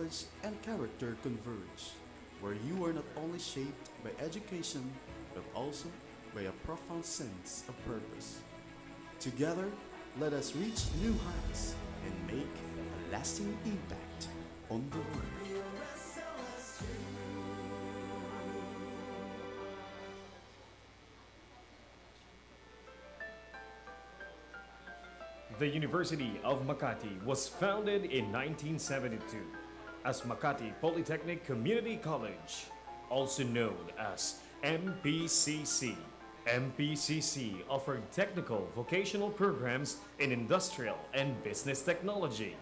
knowledge and character converge, where you are not only shaped by education but also by a profound sense of purpose. Together, let us reach new heights and make a lasting impact on the world. The University of Makati was founded in 1972 as Makati Polytechnic Community College, also known as MPCC. MPCC offered technical vocational programs in industrial and business technology.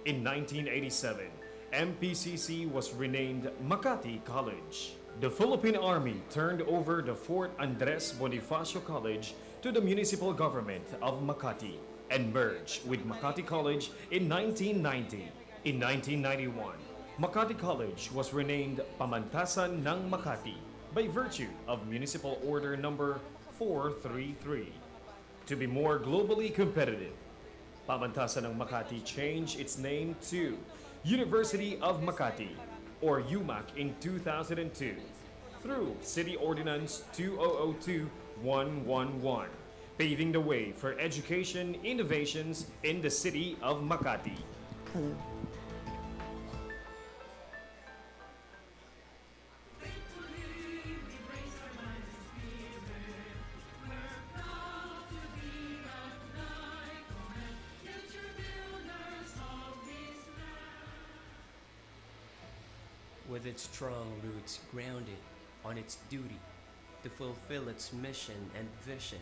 In 1987, MPCC was renamed Makati College. The Philippine Army turned over the Fort Andres Bonifacio College to the municipal government of Makati and merged with Makati College in 1990. In 1991, Makati College was renamed Pamantasan ng Makati by virtue of Municipal Order Number 433. To be more globally competitive, Pamantasan ng Makati changed its name to University of Makati, or UMak, in 2002 through City Ordinance 2002-111, paving the way for education innovations in the city of Makati. Hello. With its strong roots grounded on its duty to fulfill its mission and vision,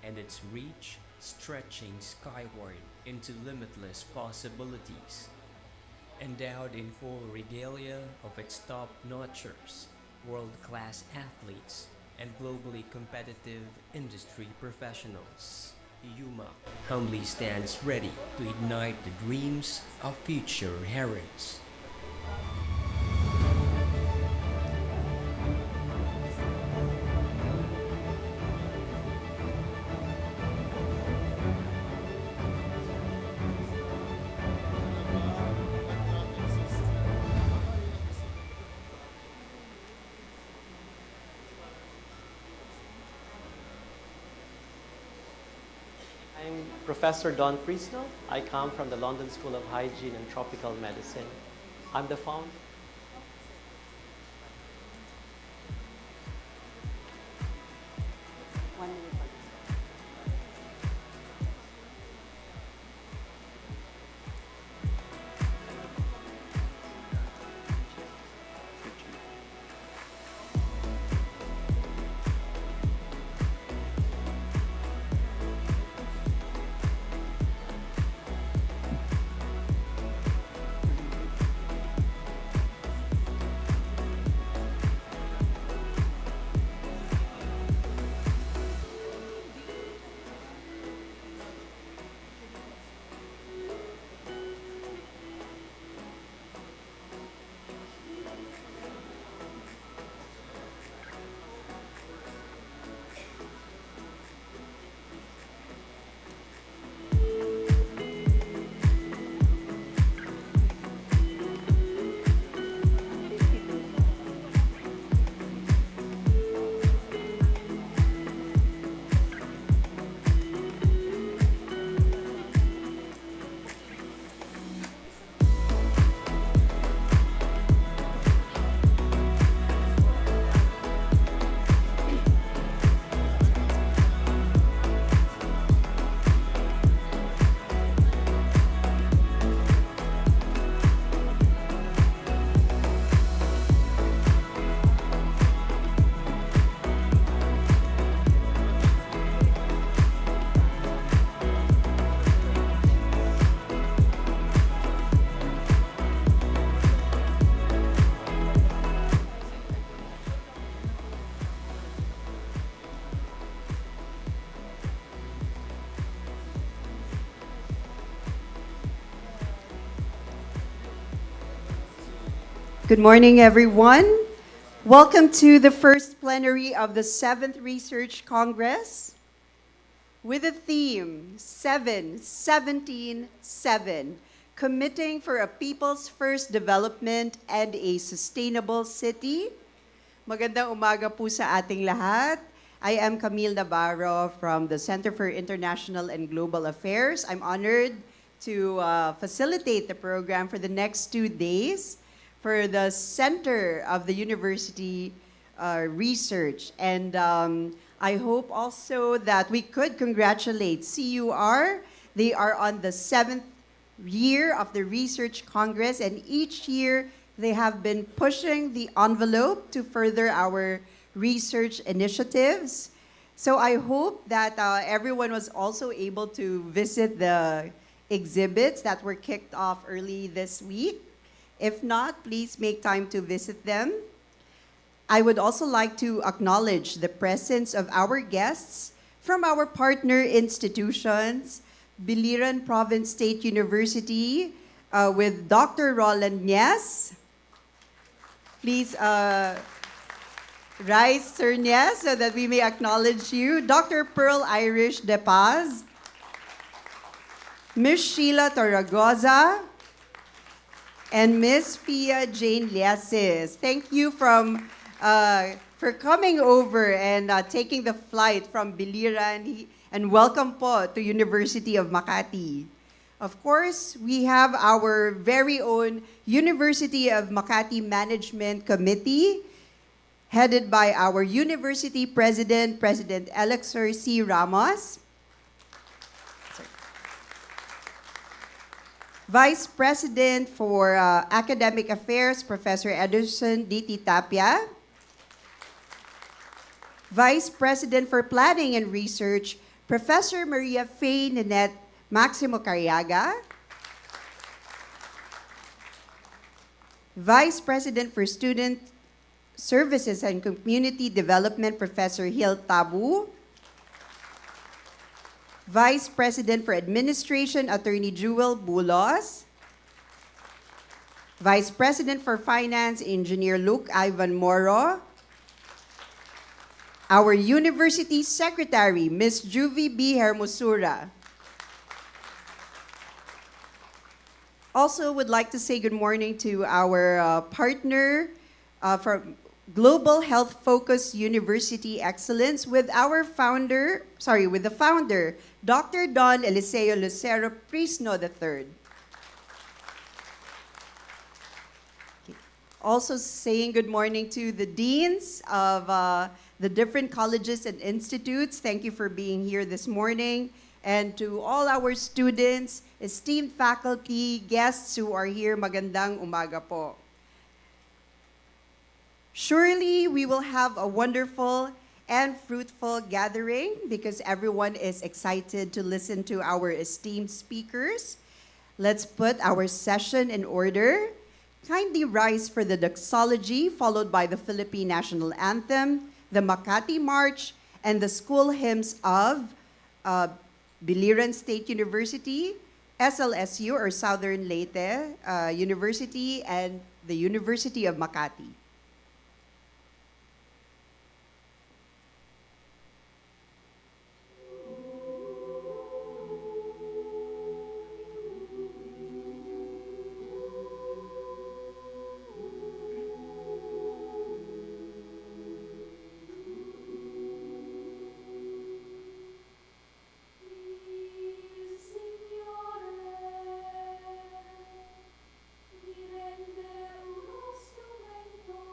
and its reach stretching skyward into limitless possibilities. Endowed in full regalia of its top-notchers, world-class athletes, and globally competitive industry professionals, UMak humbly stands ready to ignite the dreams of future heralds. I'm Professor Don Frisno. I come from the London School of Hygiene and Tropical Medicine. I'm the founder. Good morning, everyone. Welcome to the first plenary of the 7th Research Congress with the theme 7-17-7, committing for a people's first development and a sustainable city. Magandang umaga po sa ating lahat. I am Camille Navarro from the Center for International and Global Affairs. I'm honored to facilitate the program for the next 2 days for the Center of the University Research. And I hope also that we could congratulate CUR. They are on the 7th year of the Research Congress, and each year they have been pushing the envelope to further our research initiatives. So I hope that everyone was also able to visit the exhibits that were kicked off early this week. If not, please make time to visit them. I would also like to acknowledge the presence of our guests from our partner institutions, Biliran Province State University, with Dr. Roland Nies. Please rise, Sir Nies, so that we may acknowledge you. Dr. Pearl Irish De Paz, Ms. Sheila Torragoza, and Ms. Fia Jane Liasis. Thank you for coming over and taking the flight from Biliran, and welcome po to University of Makati. Of course, we have our very own University of Makati Management Committee, headed by our University President, President Alexor C. Ramos. Vice President for Academic Affairs, Professor Ederson D.T. Tapia. Vice President for Planning and Research, Professor Maria Faye Nanette Maximo Cariaga. Vice President for Student Services and Community Development, Professor Hil Tabu. Vice President for Administration, Attorney Jewel Bulos. Vice President for Finance, Engineer Luke Ivan Moro. Our University Secretary, Ms. Juvie B. Hermosura. Also would like to say good morning to our partner from Global Health Focus University Excellence with the founder, Dr. Don Eliseo Lucero Prisno III. Also saying good morning to the deans of the different colleges and institutes. Thank you for being here this morning. And to all our students, esteemed faculty, guests who are here, magandang umaga po. Surely we will have a wonderful and fruitful gathering because everyone is excited to listen to our esteemed speakers. Let's put our session in order. Kindly rise for the doxology, followed by the Philippine National Anthem, the Makati March, and the school hymns of Biliran State University, SLSU or Southern Leyte University, and the University of Makati. Mi rende uno strumento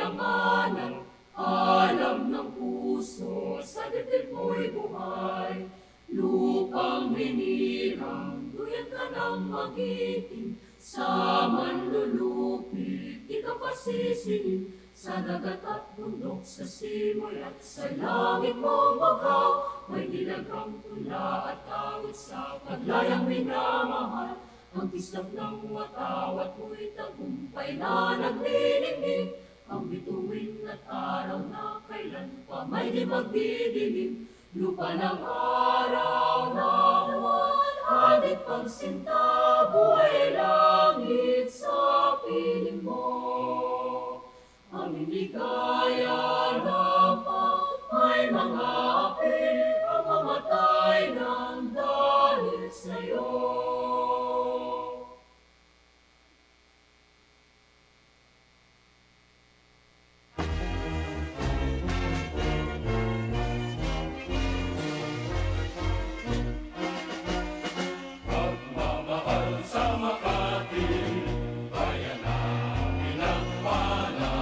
kayamanan, alam ng puso, sa dibdib mo'y buhay. Lupang hinirang, duyan ka ng magiting, sa manlulupit, di ka pasisihin. Sa dagat at bundok, sa simoy at sa langit mong baghaw, may dilagang tula at awit sa paglayang minamahal. Ang kislap ng watawat mo'y tagumpay na nagniningning, ang bituin at araw na kailan pa may di magdidilim. Lupa ng araw ng buwan, hadit pagsinta, buhay langit sa piling mo. Aming ligaya ng may mga api, ang mamatay ng dahil sa'yo. Pagmamahal sa Makati, bayan na pinagpala.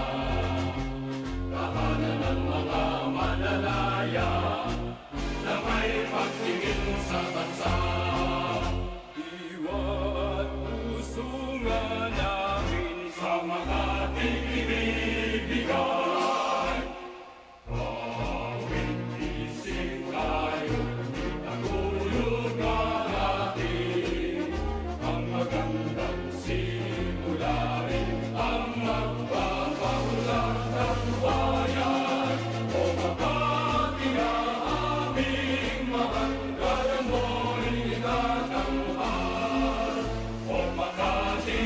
Tahanan ng mga manlalaya na may pagtingin sa bansa. Iwan puso nga namin sa Makati ibibigay. Bawat isip tayo, itaguyod nga natin ang magandang simulain, ang magpapaunlad ng bayan. O Makati na aming mahal, galang mo'y itatanghal. O Makati,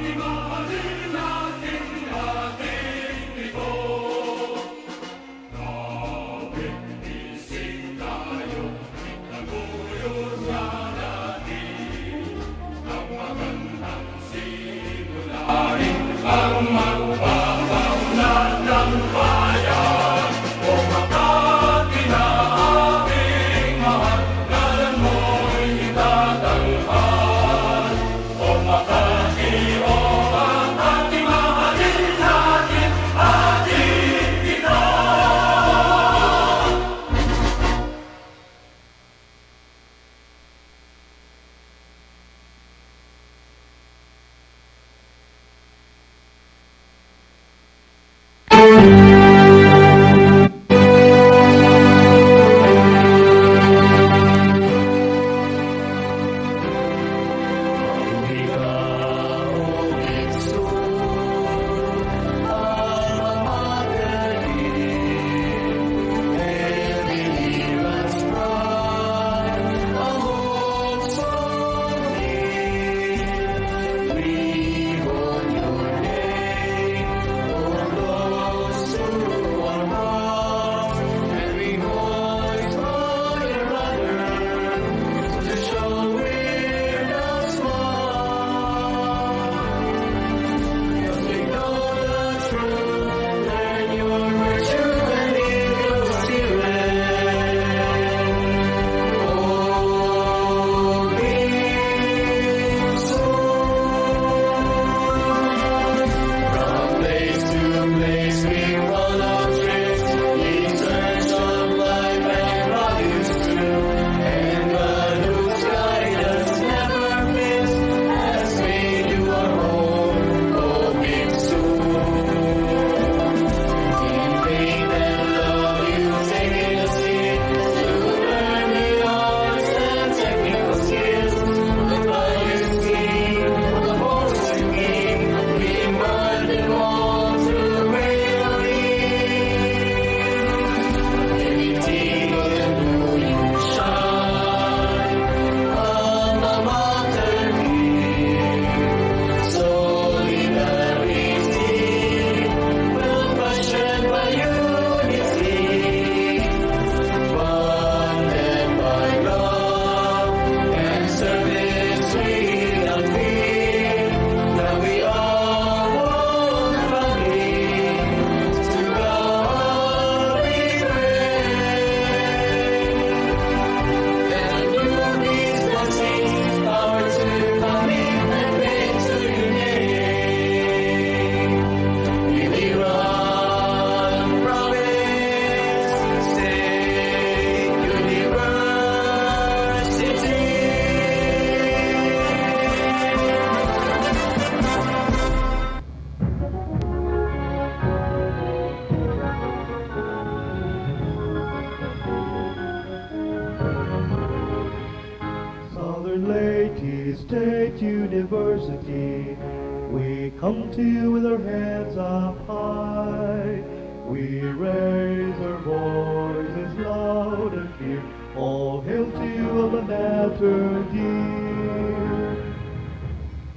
mahalin natin ating ito. Bawat isip tayo, itaguyod nga natin ang magandang simulain, ang magpapaunlad ng bayan. O Makati na aming mahal, galang mo'y itatanghal. O Makati, mahalin natin ating ito. State University. We come to you with our hands up high. We raise our voices loud and clear. All hail to you, alma mater dear.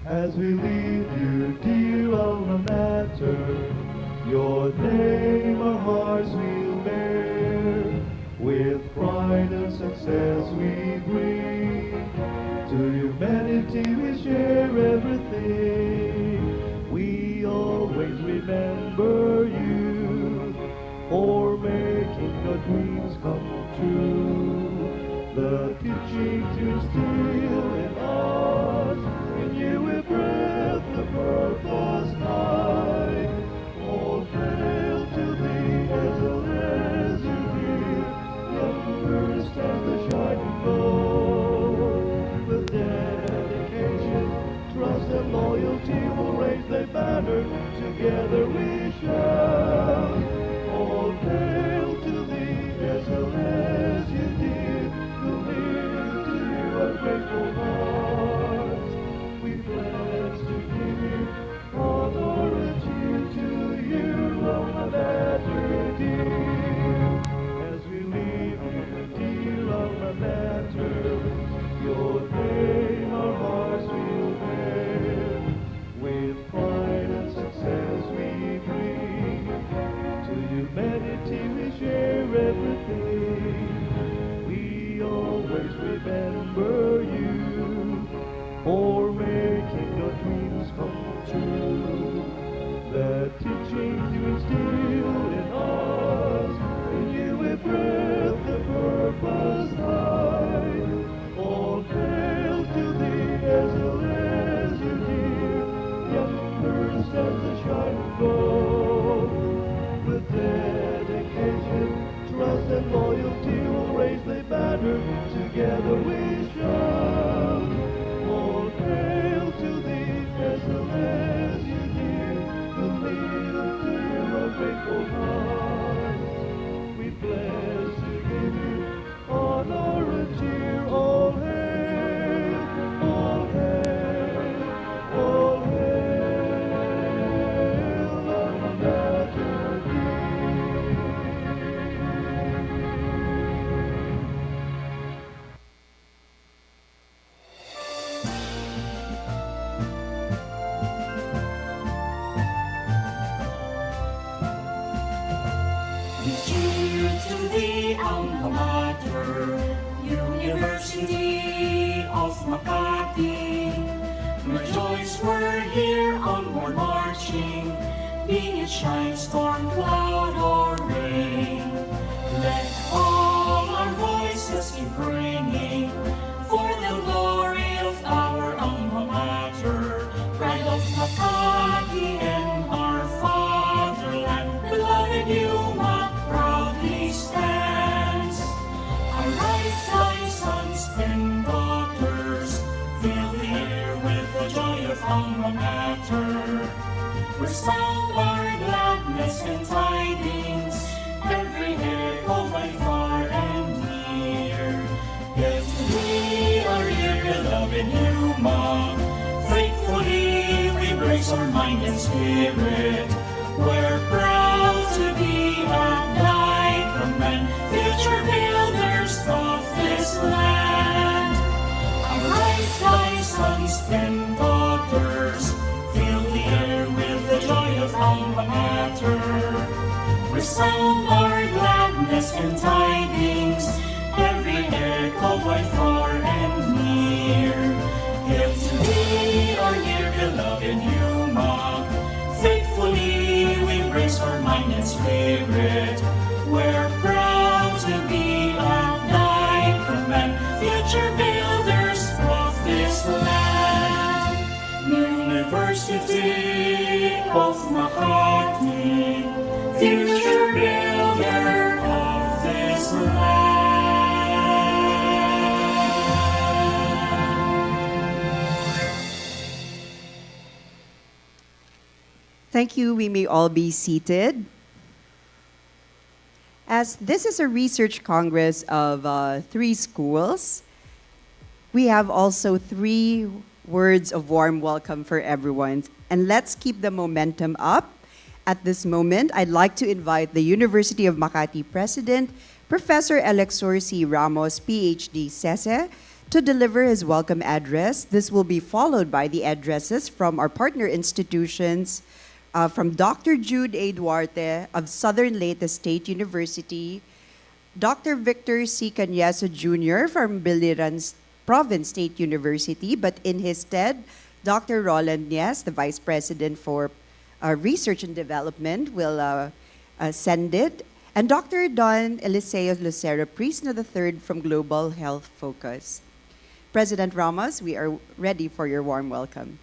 As we leave you, dear alma mater, your name our hearts will bear. With pride and success we bring. To humanity we share everything. We always remember you for making our dreams come true. The teachings you instill in us, in you we breathe the purpose high. All hail to thee as you give, younger stands the shining gold. With dedication, trust and loyalty will raise the banner, together we shall. All hail to thee as you dear, who live to you our grateful hearts. We pledge to give you honor and cheer to you, alma mater dear. As we leave you, dear alma mater, your name our hearts will bear. With pride and success we bring. To humanity we share everything. We always remember you for making our dreams come true. The teachings you instill in us, in you we breathe the purpose high. All hail to thee as you dear, younger stands the shining gold. With dedication, trust and loyalty will raise the banner, together we shall. All hail to thee as you dear, who live to you our grateful hearts. We bless to give you honor and cheer. All hail, all hail, all hail, alma mater dear. We cheer to the alma mater, University of Makati. Rejoice, we're here onward marching, be it shine, storm, cloud, or rain. Let all our voices keep ringing for the glory of our alma mater, pride of Makati and our fatherland. Beloved UMak proudly stands. Arise, thy sons and daughters, fill the air with the joy of alma mater. Resound our gladness and tidings, every echo by far and near. Hail to thee, our dear beloved UMak, faithfully we brace our mind and spirit. We're proud to be at thy command, future builders of this land. Arise, thy sons and daughters, fill the air with the joy of alma mater. Resound our gladness and tidings, every echo by far and near. Hail to thee, our dear beloved UMak, faithfully we brace our mind and spirit. We're proud to be at thy command, future builders of this land. University of Makati, future builder of this land. Thank you. We may all be seated. As this is a research congress of 3 schools, we have also 3 words of warm welcome for everyone. And let's keep the momentum up. At this moment, I'd like to invite the University of Makati President, Professor Alexor C. Ramos, PhD, SESE, to deliver his welcome address. This will be followed by the addresses from our partner institutions, from Dr. Jude A. Duarte of Southern Leyte State University, Dr. Victor C. Canyaso Jr. from Biliran Province State University, but in his stead, Dr. Roland Nies, the Vice President for Research and Development, will send it, and Dr. Don Eliseo Lucero Prisno III from Global Health Focus. President Ramos, we are ready for your warm welcome.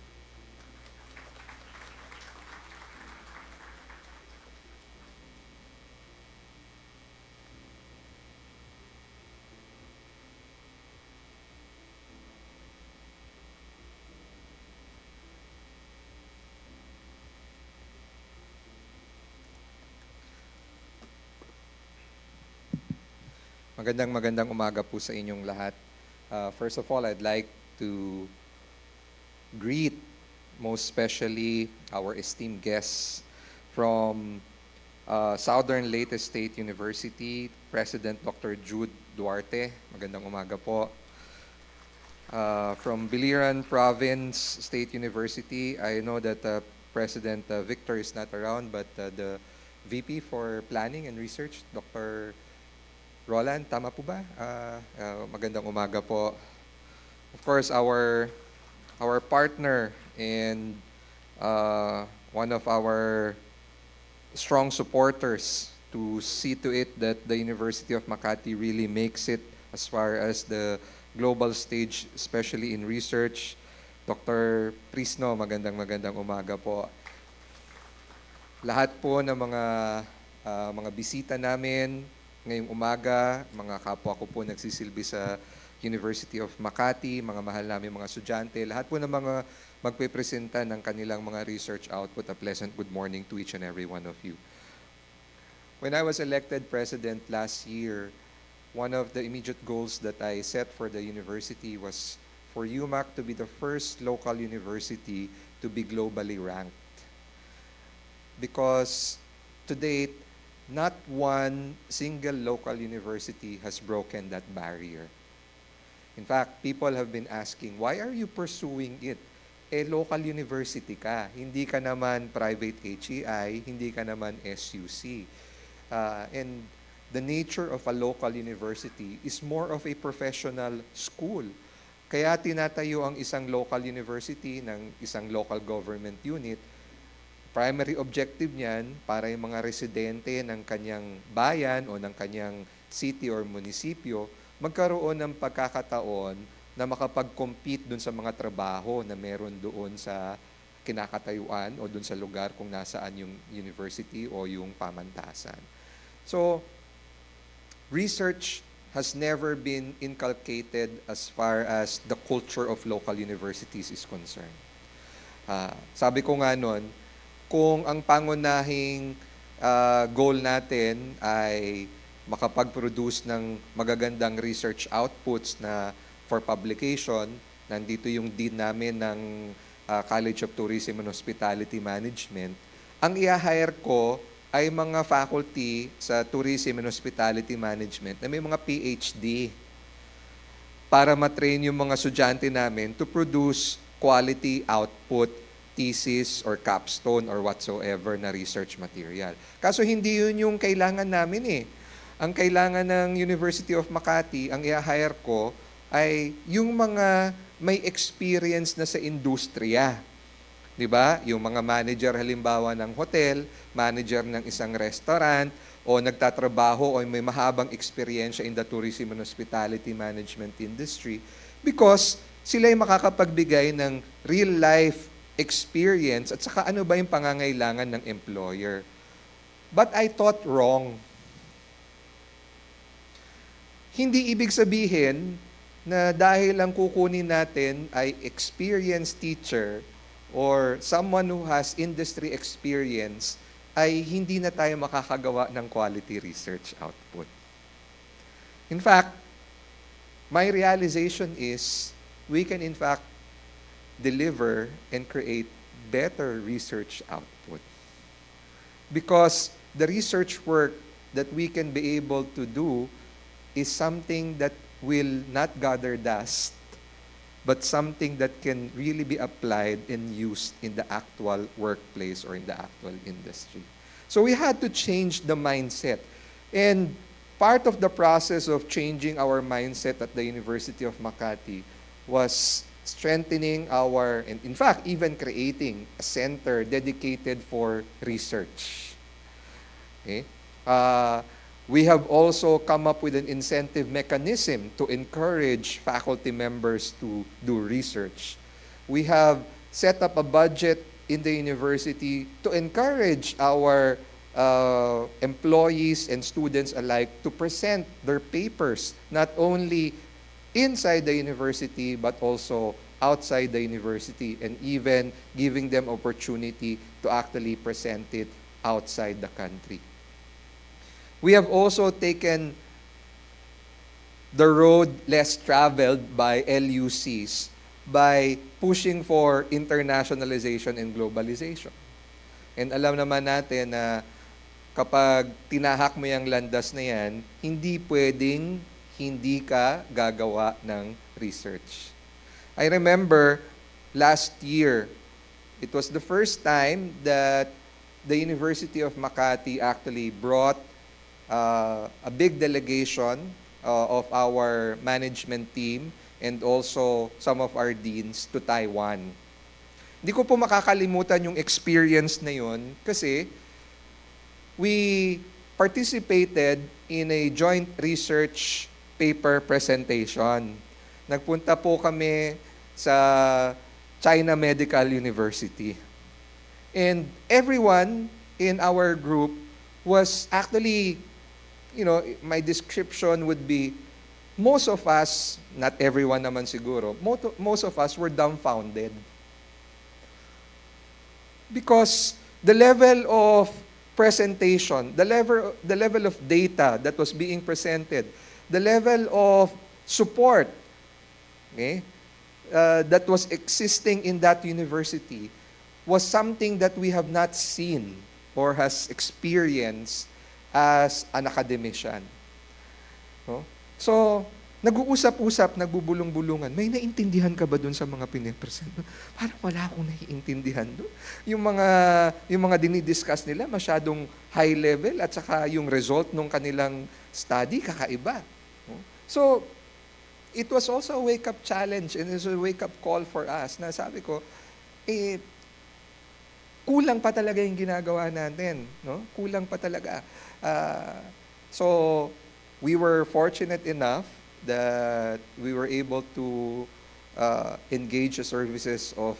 Magandang umaga po sa inyong lahat. First of all, I'd like to greet most especially our esteemed guests from Southern Leyte State University, President Dr. Jude Duarte. Magandang umaga po. From Biliran Province State University, I know that President Victor is not around, but the VP for Planning and Research, Dr. Roland, tama po ba? Magandang umaga po. Of course, our partner and one of our strong supporters to see to it that the University of Makati really makes it as far as the global stage, especially in research. Dr. Prisno, magandang umaga po. Lahat po ng mga bisita namin ngayong umaga, mga kapwa ko po nagsisilbi sa University of Makati, mga mahal namin mga estudyante, lahat po ng mga magpipresenta ng kanilang mga research output, a pleasant good morning to each and every one of you. When I was elected president last year, one of the immediate goals that I set for the university was for UMak to be the first local university to be globally ranked. Because to date, not one single local university has broken that barrier. In fact, people have been asking, why are you pursuing it? Local university ka. Hindi ka naman private HEI, hindi ka naman SUC. And the nature of a local university is more of a professional school. Kaya tinatayo ang isang local university ng isang local government unit. Primary objective niyan para yung mga residente ng kanyang bayan o ng kanyang city or munisipyo magkaroon ng pagkakataon na makapag-compete dun sa mga trabaho na meron doon sa kinakatayuan o dun sa lugar kung nasaan yung university o yung pamantasan. So, research has never been inculcated as far as the culture of local universities is concerned. Sabi ko nga nun, kung ang pangunahing goal natin ay makapag-produce ng magagandang research outputs na for publication, nandito yung dean namin ng College of Tourism and Hospitality Management, ang i-hire ko ay mga faculty sa Tourism and Hospitality Management na may mga PhD para matrain yung mga estudyante namin to produce quality output thesis or capstone or whatsoever na research material. Kaso hindi yun yung kailangan namin eh. Ang kailangan ng University of Makati, ang i-hire ko, ay yung mga may experience na sa industriya. Diba? Yung mga manager halimbawa ng hotel, manager ng isang restaurant, o nagtatrabaho o may mahabang experience in the tourism and hospitality management industry because sila ay makakapagbigay ng real life experience at saka ano ba yung pangangailangan ng employer. But I thought wrong. Hindi ibig sabihin na dahil ang kukunin natin ay experienced teacher or someone who has industry experience ay hindi na tayo makakagawa ng quality research output. In fact, my realization is we can in fact deliver and create better research output. Because the research work that we can be able to do is something that will not gather dust, but something that can really be applied and used in the actual workplace or in the actual industry. So we had to change the mindset. And part of the process of changing our mindset at the University of Makati was strengthening our, and in fact, even creating a center dedicated for research. Okay? We have also come up with an incentive mechanism to encourage faculty members to do research. We have set up a budget in the university to encourage our employees and students alike to present their papers, not only inside the university, but also outside the university, and even giving them opportunity to actually present it outside the country. We have also taken the road less traveled by LUCs by pushing for internationalization and globalization. And alam naman natin na kapag tinahak mo yung landas na yan, hindi pwedeng hindi ka gagawa ng research. I remember last year, it was the first time that the University of Makati actually brought a big delegation of our management team and also some of our deans to Taiwan. Hindi ko po makakalimutan yung experience na yun kasi we participated in a joint research paper presentation. Nagpunta po kami sa China Medical University. And everyone in our group was actually, my description would be, most of us, not everyone naman siguro, most of us were dumbfounded. Because the level of presentation, the level of data that was being presented, the level of support, okay, that was existing in that university was something that we have not seen or has experienced as an academician. No? So, nag-uusap-usap, nagbubulong-bulungan. May naintindihan ka ba dun sa mga pinipresent? Parang wala akong naiintindihan dun. Yung mga dinidiscuss nila, masyadong high level at saka yung result ng kanilang study, kakaiba. No? So, it was also a wake-up challenge and it was a wake-up call for us na sabi ko, kulang pa talaga yung ginagawa natin. No? Kulang pa talaga. So, we were fortunate enough that we were able to engage the services of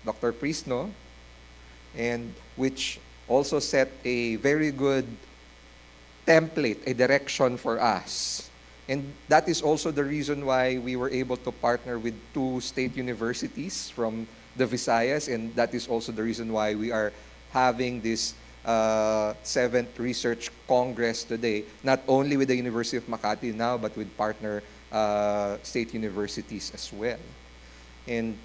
Dr. Prisno, and which also set a very good template, a direction for us. And that is also the reason why we were able to partner with 2 state universities from the Visayas, and that is also the reason why we are having this 7th Research Congress today, not only with the University of Makati now, but with partner state universities as well. And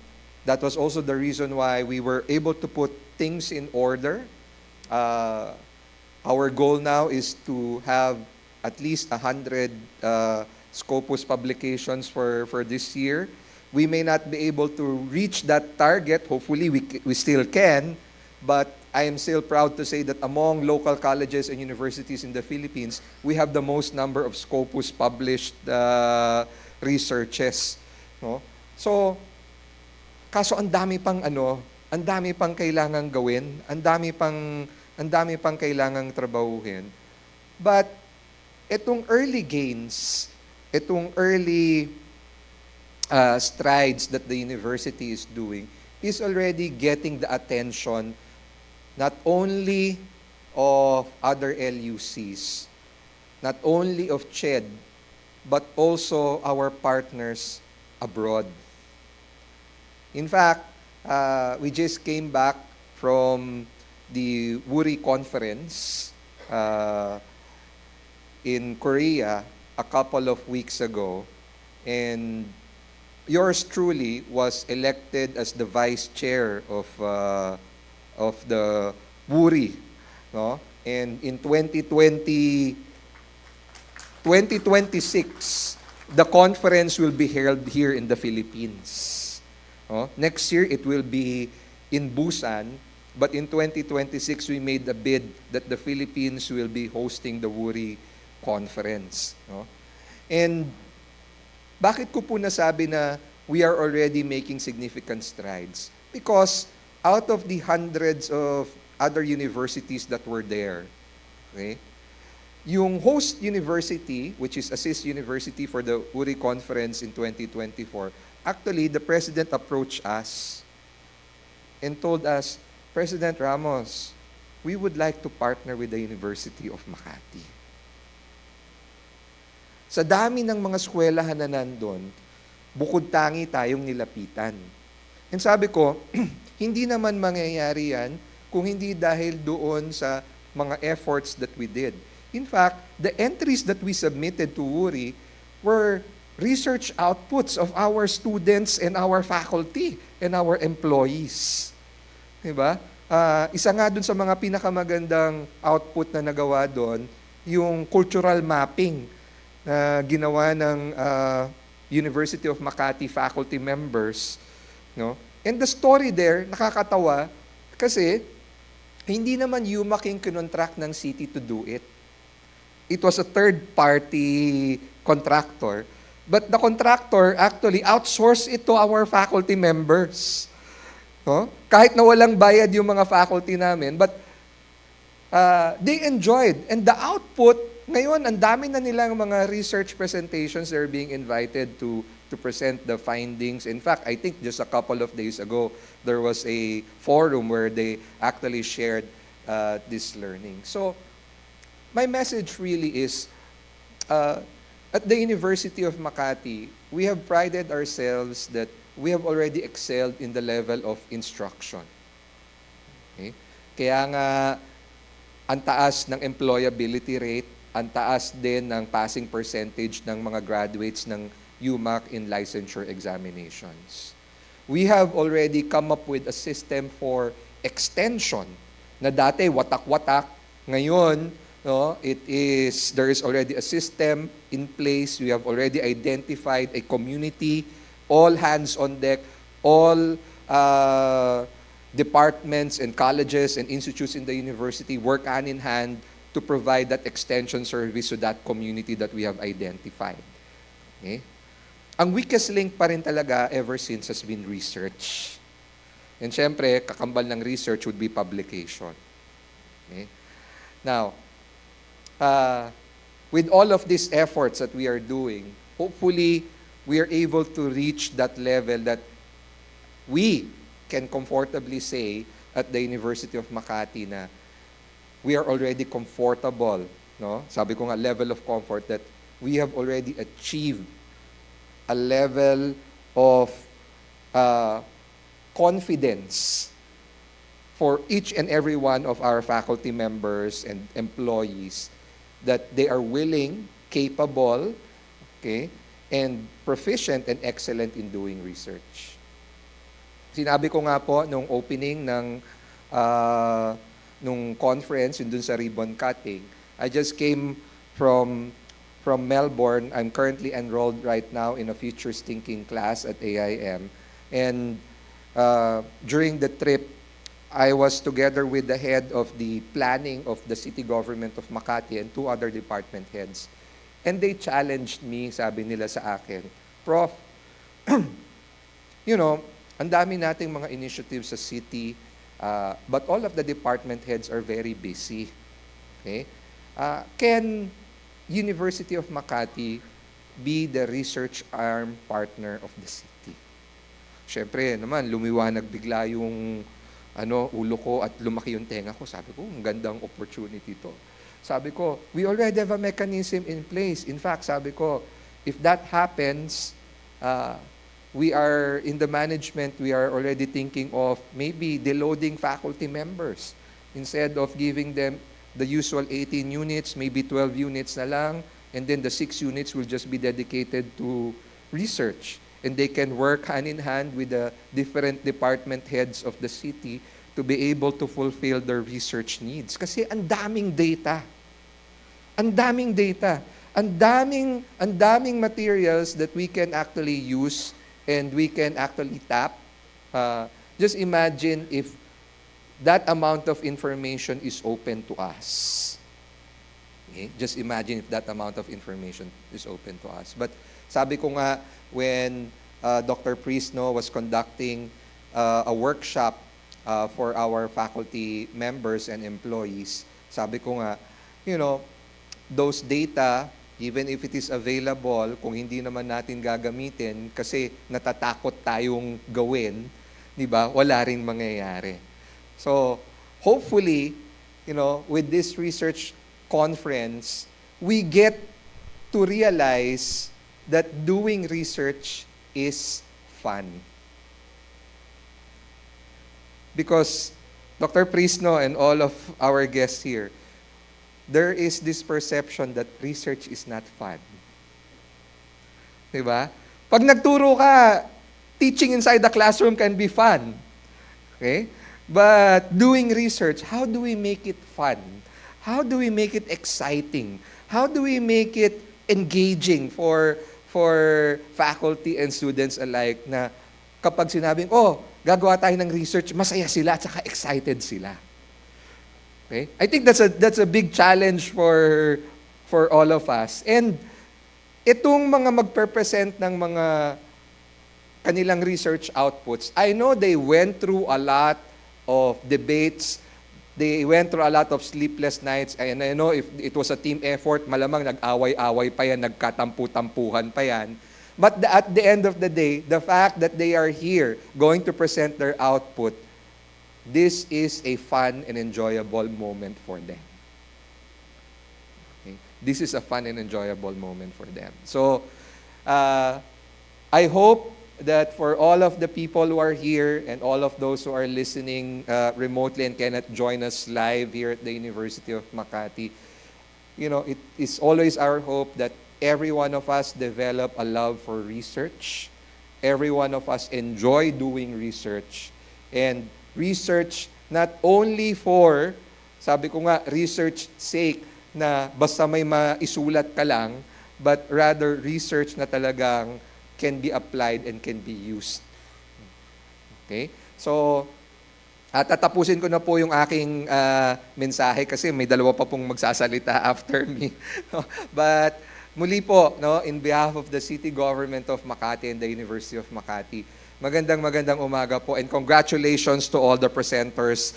that was also the reason why we were able to put things in order. Our goal now is to have at least 100 Scopus publications for this year. We may not be able to reach that target. Hopefully, we still can. But I am still proud to say that among local colleges and universities in the Philippines, we have the most number of Scopus published researches. No? So, kaso ang dami pang kailangang gawin, ang dami pang kailangang trabahuhin. But itong early gains, itong early strides that the university is doing is already getting the attention not only of other LUCs, not only of CHED, but also our partners abroad. In fact, we just came back from the WURI conference in Korea a couple of weeks ago, and yours truly was elected as the vice chair of the WURI, no? And in 2026, the conference will be held here in the Philippines. No? Next year, it will be in Busan, but in 2026, we made a bid that the Philippines will be hosting the WURI conference. No? And bakit ko po nasabi na we are already making significant strides? Because out of the hundreds of other universities that were there, okay, yung host university, which is Assist University for the WURI conference in 2024, actually, the president approached us and told us, President Ramos, we would like to partner with the University of Makati. Sa dami ng mga eskwelahan na nandun, bukod tangi tayong nilapitan. And sabi ko, hindi naman mangyayari yan kung hindi dahil doon sa mga efforts that we did. In fact, the entries that we submitted to WURI were research outputs of our students and our faculty and our employees. Diba? Isa nga dun sa mga pinakamagandang output na nagawa doon, yung cultural mapping na ginawa ng University of Makati faculty members. No? And the story there, nakakatawa, kasi hindi naman UMak yung kinontract ng city to do it. It was a third-party contractor. But the contractor actually outsourced it to our faculty members. No? Kahit na walang bayad yung mga faculty namin, but they enjoyed. And the output, ngayon, ang dami na nilang mga research presentations they're being invited to present the findings. In fact, I think just a couple of days ago, there was a forum where they actually shared this learning. So, my message really is, at the University of Makati, we have prided ourselves that we have already excelled in the level of instruction. Okay? Kaya nga, ang taas ng employability rate, ang taas din ng passing percentage ng mga graduates ng UMak in licensure examinations. We have already come up with a system for extension na dati watak-watak, ngayon no, there is already a system in place. We have already identified a community, all hands on deck, all departments and colleges and institutes in the university work hand in hand to provide that extension service to that community that we have identified. Okay? Ang weakest link pa rin talaga ever since has been research. And syempre, kakambal ng research would be publication. Okay? Now, with all of these efforts that we are doing, hopefully, we are able to reach that level that we can comfortably say at the University of Makati na we are already comfortable. No? Sabi ko nga, level of comfort that we have already achieved a level of confidence for each and every one of our faculty members and employees that they are willing, capable, okay, and proficient and excellent in doing research. Sinabi ko nga po nung opening ng nung conference, yun dun sa ribbon cutting, I just came from Melbourne. I'm currently enrolled right now in a futures thinking class at AIM. And during the trip, I was together with the head of the planning of the city government of Makati and two other department heads. And they challenged me, sabi nila sa akin, Prof, you know, ang dami nating mga initiatives sa city, but all of the department heads are very busy. Okay? Can University of Makati be the research arm partner of the city? Siyempre naman, lumiwanag bigla yung ulo ko at lumaki yung tenga ko. Sabi ko, ang gandang opportunity to. Sabi ko, we already have a mechanism in place. In fact, sabi ko, if that happens, we are, in the management, we are already thinking of maybe deloading faculty members. Instead of giving them the usual 18 units, maybe 12 units na lang, and then the 6 units will just be dedicated to research. and they can work hand in hand with the different department heads of the city to be able to fulfill their research needs. Kasi ang daming data. Ang daming data. Ang daming materials that we can actually use and we can actually tap. Just imagine if that amount of information is open to us. Okay? Just imagine if that amount of information is open to us. But sabi ko nga, when Dr. Prisno was conducting a workshop for our faculty members and employees, sabi ko nga, those data, even if it is available, kung hindi naman natin gagamitin kasi natatakot tayong gawin, di ba, wala ring mangyayari. So, hopefully, with this research conference, we get to realize that doing research is fun. Because Dr. Prisno and all of our guests here, there is this perception that research is not fun. Diba? Pag nagturo ka, teaching inside the classroom can be fun. Okay? But doing research, how do we make it fun? How do we make it exciting? How do we make it engaging for faculty and students alike na kapag sinabing, gagawa tayo ng research, masaya sila at saka excited sila. Okay? I think that's a big challenge for all of us. And itong mga magpe-present ng mga kanilang research outputs, I know they went through a lot of debates, they went through a lot of sleepless nights, and I know if it was a team effort, malamang nag-away-away pa yan, nagkatampu-tampuhan pa yan. But at the end of the day, the fact that they are here going to present their output, this is a fun and enjoyable moment for them. Okay? This is a fun and enjoyable moment for them. So, I hope that for all of the people who are here and all of those who are listening remotely and cannot join us live here at the University of Makati, it is always our hope that every one of us develop a love for research. Every one of us enjoy doing research. And research not only for, sabi ko nga, research sake na basta may maisulat ka lang, but rather research na talagang can be applied and can be used. Okay? So, tatapusin ko na po yung aking mensahe kasi may dalawa pa pong magsasalita after me. But muli po, in behalf of the City Government of Makati and the University of Makati, magandang umaga po and congratulations to all the presenters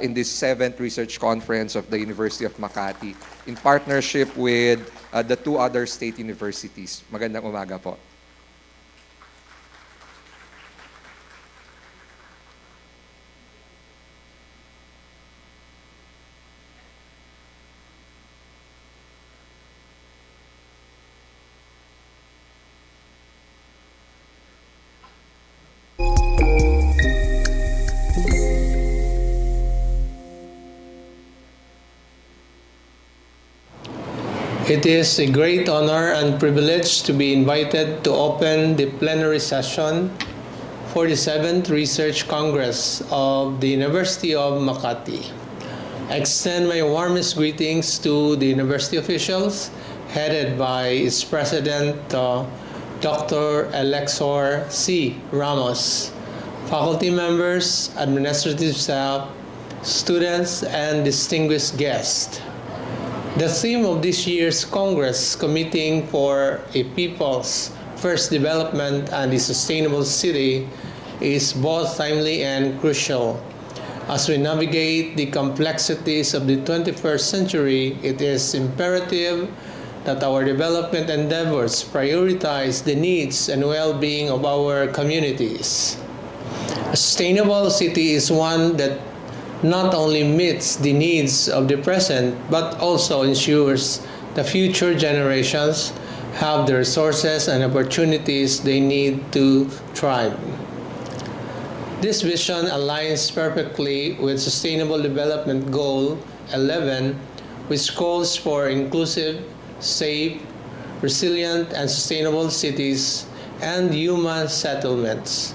in this 7th Research Conference of the University of Makati in partnership with the 2 other state universities. Magandang umaga po. It is a great honor and privilege to be invited to open the plenary session for the 7th Research Congress of the University of Makati. I extend my warmest greetings to the university officials headed by its president, Dr. Alexor C. Ramos, faculty members, administrative staff, students, and distinguished guests. The theme of this year's Congress, Committing for a People's First Development and a Sustainable City, is both timely and crucial. As we navigate the complexities of the 21st century, it is imperative that our development endeavors prioritize the needs and well-being of our communities. A sustainable city is one that not only meets the needs of the present, but also ensures the future generations have the resources and opportunities they need to thrive. This vision aligns perfectly with Sustainable Development Goal 11, which calls for inclusive, safe, resilient, and sustainable cities and human settlements.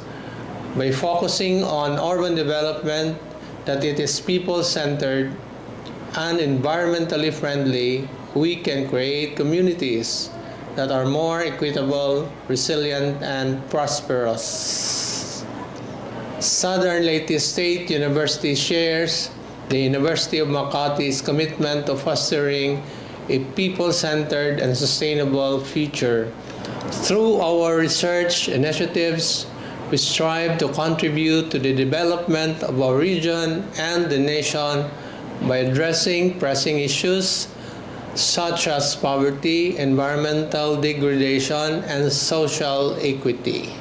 By focusing on urban development, that it is people-centered and environmentally friendly, we can create communities that are more equitable, resilient, and prosperous. Southern Leyte State University shares the University of Makati's commitment to fostering a people-centered and sustainable future. Through our research initiatives, we strive to contribute to the development of our region and the nation by addressing pressing issues such as poverty, environmental degradation, and social equity.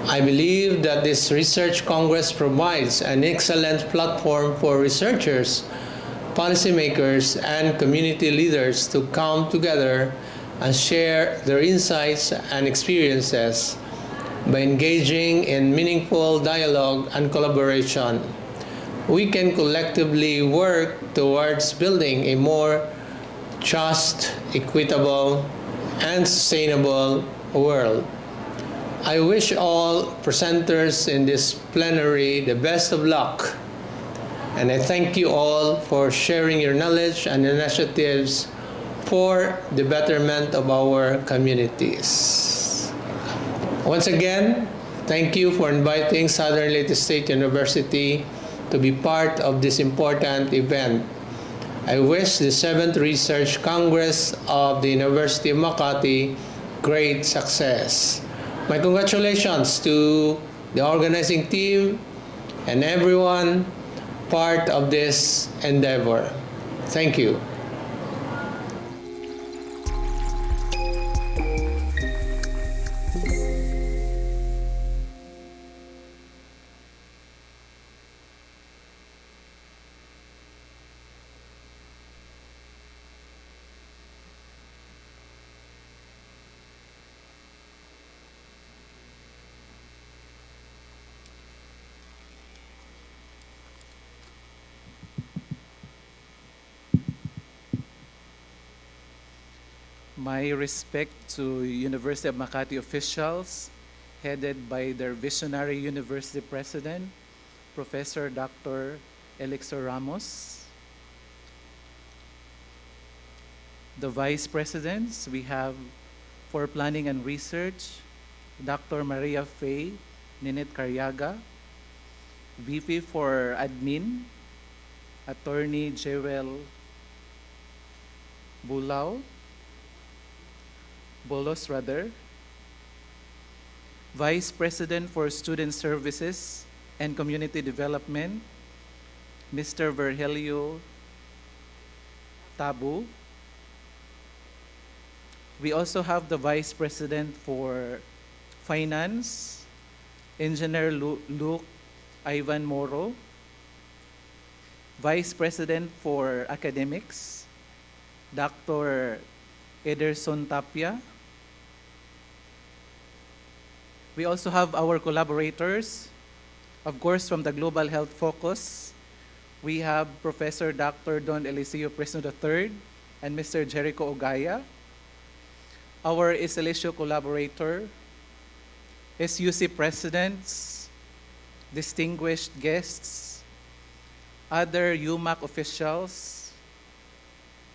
I believe that this Research Congress provides an excellent platform for researchers, policymakers, and community leaders to come together and share their insights and experiences. By engaging in meaningful dialogue and collaboration, we can collectively work towards building a more just, equitable, and sustainable world. I wish all presenters in this plenary the best of luck, and I thank you all for sharing your knowledge and initiatives for the betterment of our communities. Once again, thank you for inviting Southern Leyte State University to be part of this important event. I wish the 7th Research Congress of the University of Makati great success. My congratulations to the organizing team and everyone part of this endeavor. Thank you. My respect to University of Makati officials, headed by their visionary university president, Professor Dr. Elixir Ramos. The vice presidents, we have for planning and research, Dr. Maria Faye Ninit Caryaga. VP for admin, Attorney Jewel Bolos rather. Vice President for Student Services and Community Development, Mr. Virgilio Tabu. We also have the Vice President for Finance, Engineer Luke Ivan Moro. Vice President for Academics, Dr. Ederson Tapia. We also have our collaborators, of course, from the Global Health Focus. We have Professor Dr. Don Eliseo Presno III and Mr. Jericho Ogaya. Our Eliseo collaborator, SUC presidents, distinguished guests, other UMak officials,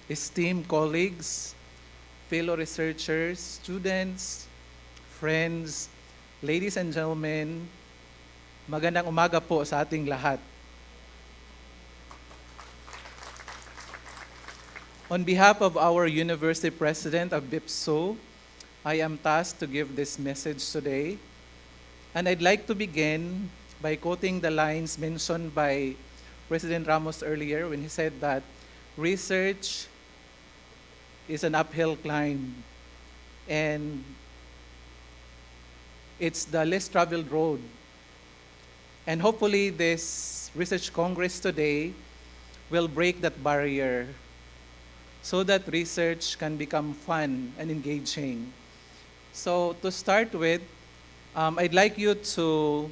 esteemed colleagues, fellow researchers, students, friends, ladies and gentlemen, magandang umaga po sa ating lahat. On behalf of our University President of BIPSO, I am tasked to give this message today. And I'd like to begin by quoting the lines mentioned by President Ramos earlier when he said that research is an uphill climb, and it's the less traveled road. And hopefully this Research Congress today will break that barrier so that research can become fun and engaging. So to start with, I'd like you to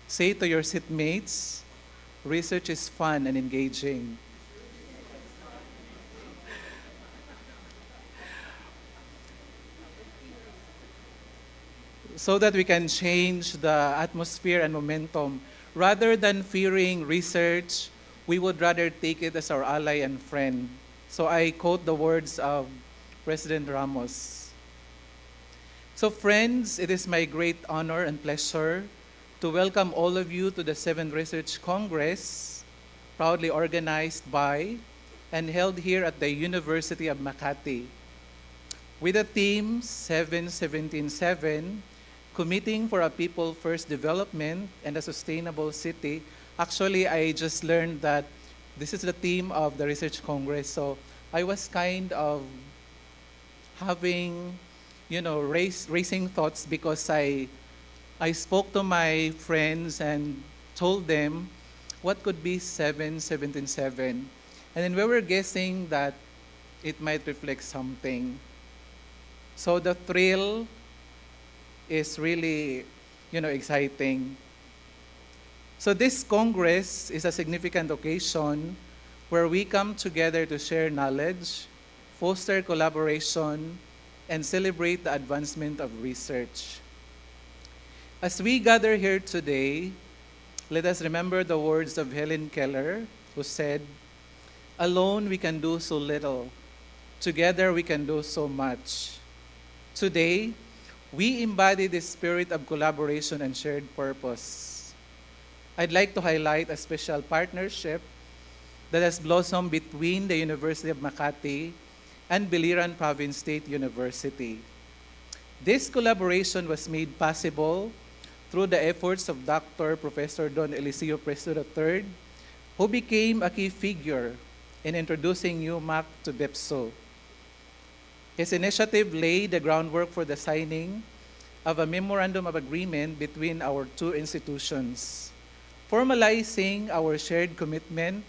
say to your seatmates, research is fun and engaging. so that we can change the atmosphere and momentum. Rather than fearing research, we would rather take it as our ally and friend. So I quote the words of President Ramos. So friends, it is my great honor and pleasure to welcome all of you to the 7th Research Congress, proudly organized by and held here at the University of Makati. With the theme 7-17-7, Committing for a People-First Development and a Sustainable City. Actually, I just learned that this is the theme of the Research Congress. So I was kind of having, raising thoughts because I spoke to my friends and told them what could be 7-17-7. And then we were guessing that it might reflect something. So the thrill is really, exciting. So this Congress is a significant occasion where we come together to share knowledge, foster collaboration, and celebrate the advancement of research. As we gather here today, let us remember the words of Helen Keller, who said, "Alone we can do so little. Together we can do so much." Today, we embody the spirit of collaboration and shared purpose. I'd like to highlight a special partnership that has blossomed between the University of Makati and Biliran Province State University. This collaboration was made possible through the efforts of Dr. Professor Don Eliseo Presto III, who became a key figure in introducing UMak to BEPSO. His initiative laid the groundwork for the signing of a memorandum of agreement between our two institutions, formalizing our shared commitment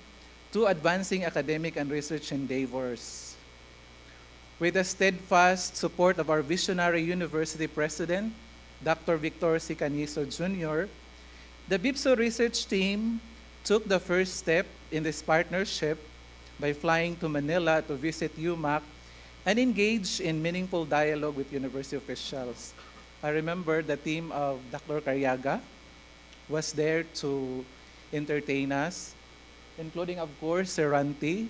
to advancing academic and research endeavors. With the steadfast support of our visionary university president, Dr. Victor C. Canizo Jr., the BIPSO research team took the first step in this partnership by flying to Manila to visit UMak and engage in meaningful dialogue with university officials. I remember the team of Dr. Caryaga was there to entertain us, including, of course, Seranti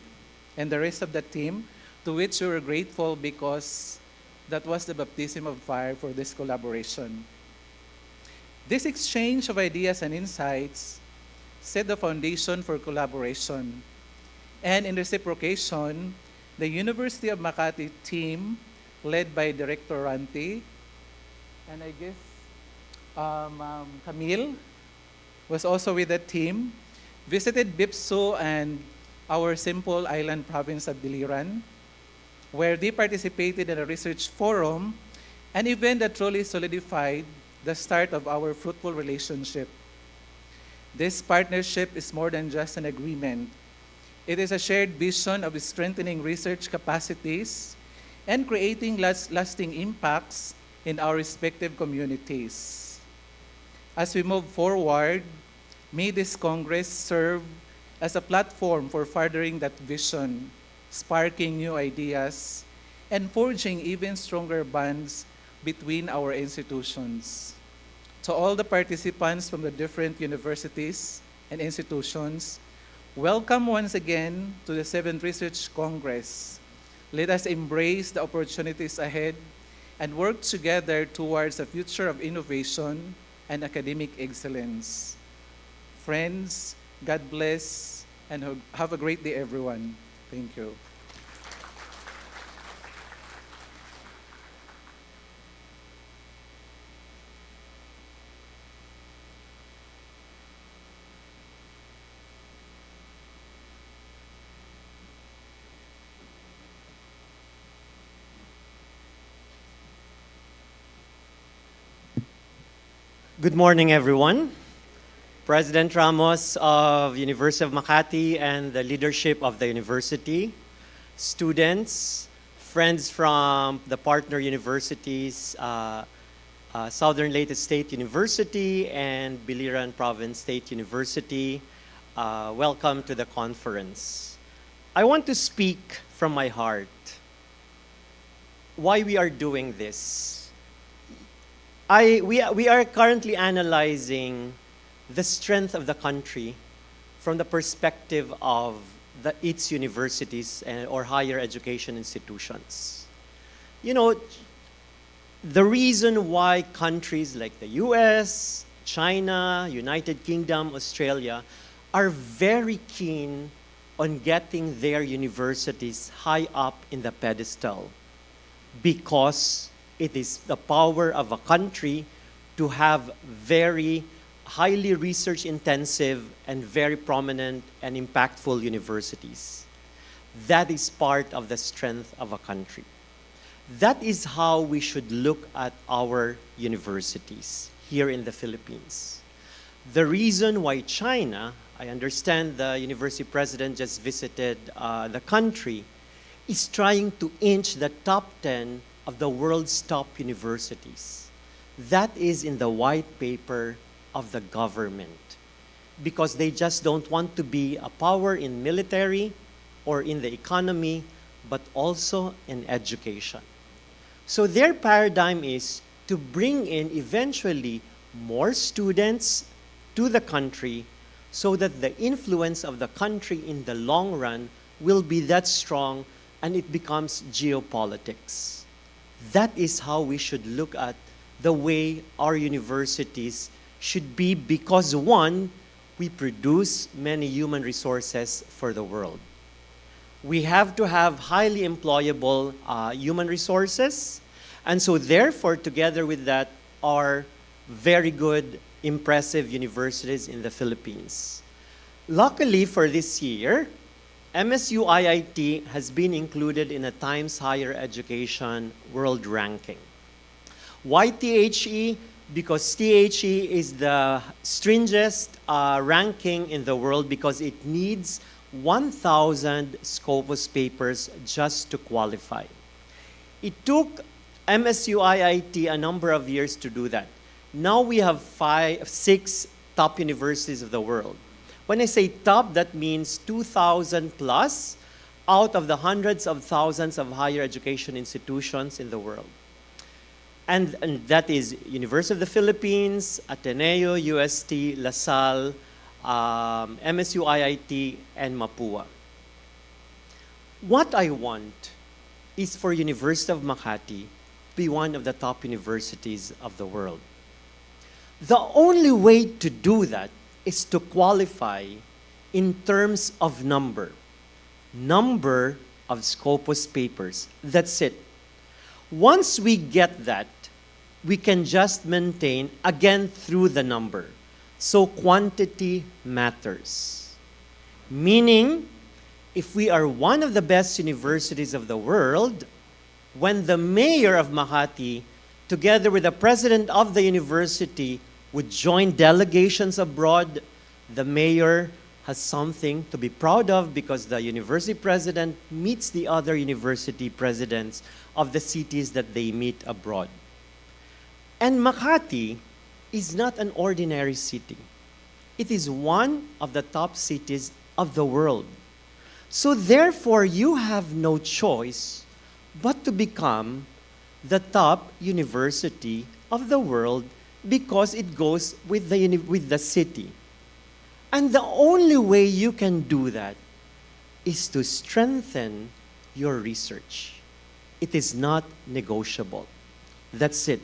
and the rest of the team, to which we were grateful because that was the baptism of fire for this collaboration. This exchange of ideas and insights set the foundation for collaboration. And in reciprocation, the University of Makati team, led by Director Ranti, and I guess Camille was also with the team, visited BIPSO and our simple island province of Biliran, where they participated in a research forum, an event that truly solidified the start of our fruitful relationship. This partnership is more than just an agreement. It is a shared vision of strengthening research capacities and creating lasting impacts in our respective communities. As we move forward, may this Congress serve as a platform for furthering that vision, sparking new ideas, and forging even stronger bonds between our institutions. To all the participants from the different universities and institutions, welcome once again to the 7th Research Congress. Let us embrace the opportunities ahead and work together towards a future of innovation and academic excellence. Friends, God bless, and have a great day, everyone. Thank you. Good morning, everyone. President Ramos of University of Makati and the leadership of the university, students, friends from the partner universities, Southern Leyte State University and Biliran Province State University, welcome to the conference. I want to speak from my heart why we are doing this. we are currently analyzing the strength of the country from the perspective of its universities or higher education institutions. You know, the reason why countries like the US, China, United Kingdom, Australia are very keen on getting their universities high up in the pedestal, because it is the power of a country to have very highly research intensive and very prominent and impactful universities. That is part of the strength of a country. That is how we should look at our universities here in the Philippines. The reason why China, I understand the university president just visited the country, is trying to inch the top 10 of the world's top universities. That is in the white paper of the government, because they just don't want to be a power in military or in the economy, but also in education. So their paradigm is to bring in eventually more students to the country so that the influence of the country in the long run will be that strong and it becomes geopolitics. That is how we should look at the way our universities should be, because one, we produce many human resources for the world. We have to have highly employable human resources, and so therefore, together with that, are very good, impressive universities in the Philippines. Luckily for this year, MSU IIT has been included in a Times Higher Education World Ranking. Why THE? Because THE is the stringest ranking in the world, because it needs 1,000 Scopus papers just to qualify. It took MSU IIT a number of years to do that. Now we have 6 top universities of the world. When I say top, that means 2,000 plus out of the hundreds of thousands of higher education institutions in the world. And that is University of the Philippines, Ateneo, UST, LaSalle, MSU IIT, and Mapua. What I want is for University of Makati to be one of the top universities of the world. The only way to do that is to qualify in terms of number of Scopus papers. That's it. Once we get that, we can just maintain, again, through the number. So quantity matters. Meaning, if we are one of the best universities of the world, when the mayor of Makati, together with the president of the university, would join delegations abroad, the mayor has something to be proud of, because the university president meets the other university presidents of the cities that they meet abroad. And Makati is not an ordinary city. It is one of the top cities of the world. So therefore, you have no choice but to become the top university of the world, because it goes with the city. And the only way you can do that is to strengthen your research. It is not negotiable. That's it.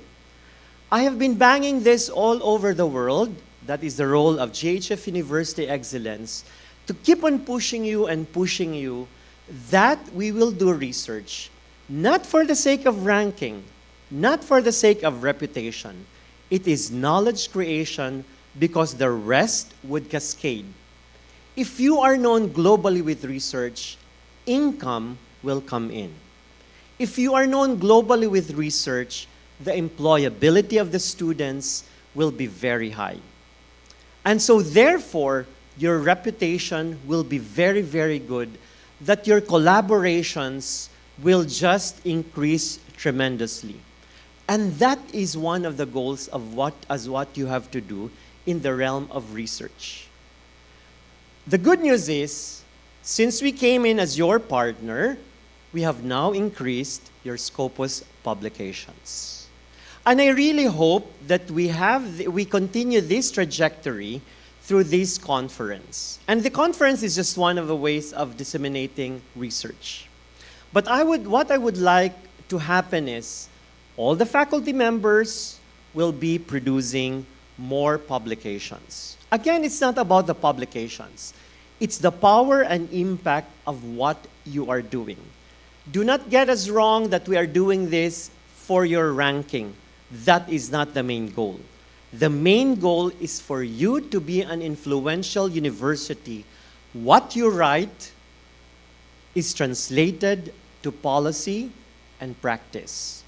I have been banging this all over the world. That is the role of GHF University Excellence, to keep on pushing you and pushing you that we will do research, not for the sake of ranking, not for the sake of reputation. It is knowledge creation, because the rest would cascade. If you are known globally with research, income will come in. If you are known globally with research, the employability of the students will be very high. And so therefore, your reputation will be very, very good, that your collaborations will just increase tremendously. And that is one of the goals of what you have to do in the realm of research. The good news is, since we came in as your partner, we have now increased your Scopus publications. And I really hope that we continue this trajectory through this conference. And the conference is just one of the ways of disseminating research. But what I would like to happen is all the faculty members will be producing more publications. Again, it's not about the publications. It's the power and impact of what you are doing. Do not get us wrong that we are doing this for your ranking. That is not the main goal. The main goal is for you to be an influential university. What you write is translated to policy and practice.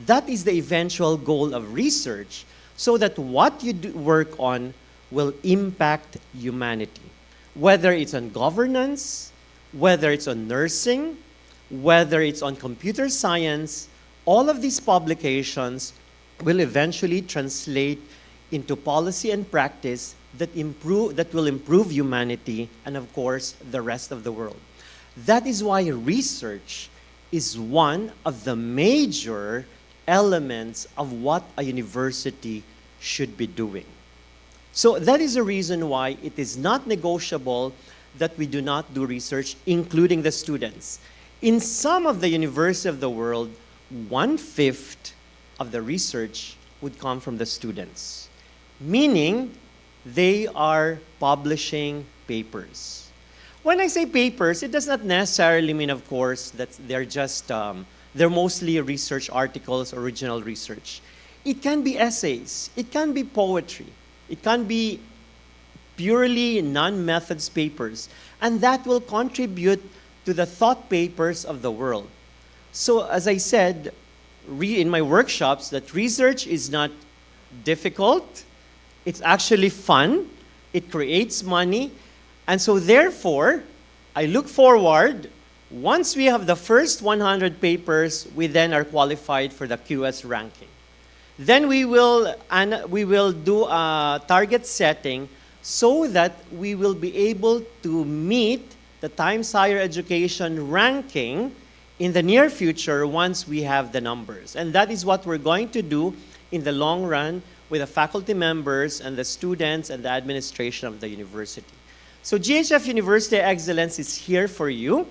That is the eventual goal of research, so that what you work on will impact humanity. Whether it's on governance, whether it's on nursing, whether it's on computer science, all of these publications will eventually translate into policy and practice that will improve humanity and, of course, the rest of the world. That is why research is one of the major elements of what a university should be doing. So that is the reason why it is not negotiable that we do not do research, including the students. In some of the universities of the world, 1/5 of the research would come from the students, meaning they are publishing papers. When I say papers, it does not necessarily mean, of course, that they're mostly research articles, original research. It can be essays, it can be poetry, it can be purely non-methods papers, and that will contribute to the thought papers of the world. So as I said in my workshops, that research is not difficult, it's actually fun, it creates money, and so therefore, I look forward, once we have the first 100 papers, we then are qualified for the QS ranking. Then we will do a target setting so that we will be able to meet the Times Higher Education ranking in the near future once we have the numbers. And that is what we're going to do in the long run with the faculty members and the students and the administration of the university. So GHF University Excellence is here for you.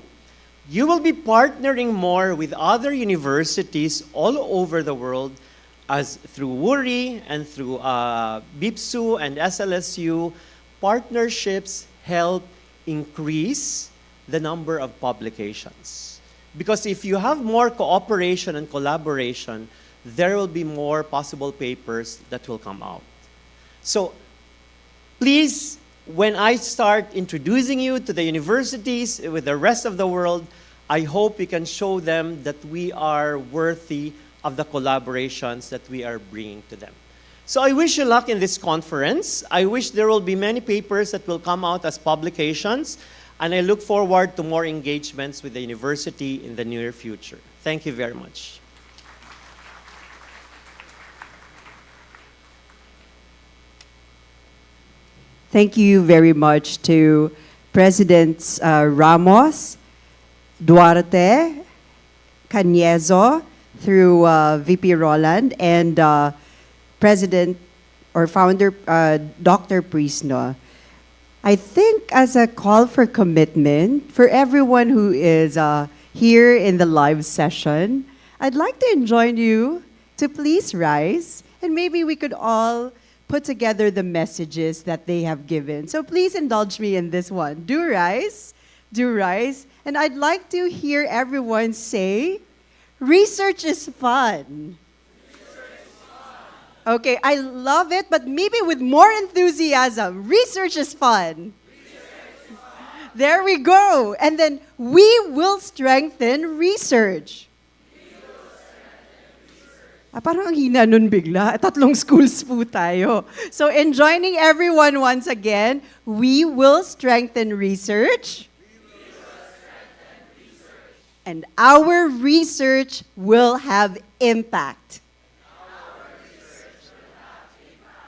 You will be partnering more with other universities all over the world, as through WURI and through BIPSU and SLSU. Partnerships help increase the number of publications. Because if you have more cooperation and collaboration, there will be more possible papers that will come out. So please, when I start introducing you to the universities with the rest of the world, I hope we can show them that we are worthy of the collaborations that we are bringing to them. So I wish you luck in this conference. I wish there will be many papers that will come out as publications, and I look forward to more engagements with the university in the near future. Thank you very much. Thank you very much to Presidents Ramos, Duarte, Caniezo, through VP Roland, and President or Founder Dr. Prisno. I think as a call for commitment for everyone who is here in the live session, I'd like to enjoin you to please rise, and maybe we could all put together the messages that they have given. So please indulge me in this one. Do rise, do rise. And I'd like to hear everyone say, research is fun. Okay, I love it, but maybe with more enthusiasm. Research is fun. There we go. And then we will strengthen research. Parang ang hina nun bigla. Tatlong schools po tayo. So in joining everyone once again, we will strengthen research. And our research will have impact.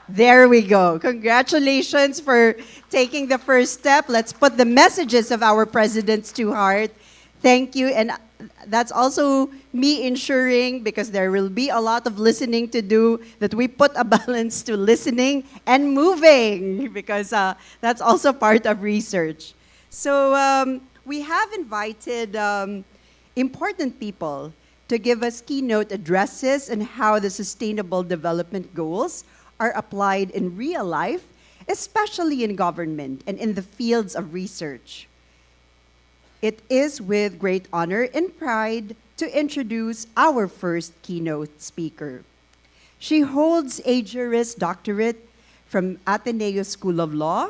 There we go. Congratulations for taking the first step. Let's put the messages of our presidents to heart. Thank you. And that's also me ensuring, because there will be a lot of listening to do, that we put a balance to listening and moving, because that's also part of research. So we have invited important people to give us keynote addresses on how the Sustainable Development Goals are applied in real life, especially in government and in the fields of research. It is with great honor and pride to introduce our first keynote speaker. She holds a Juris Doctorate from Ateneo School of Law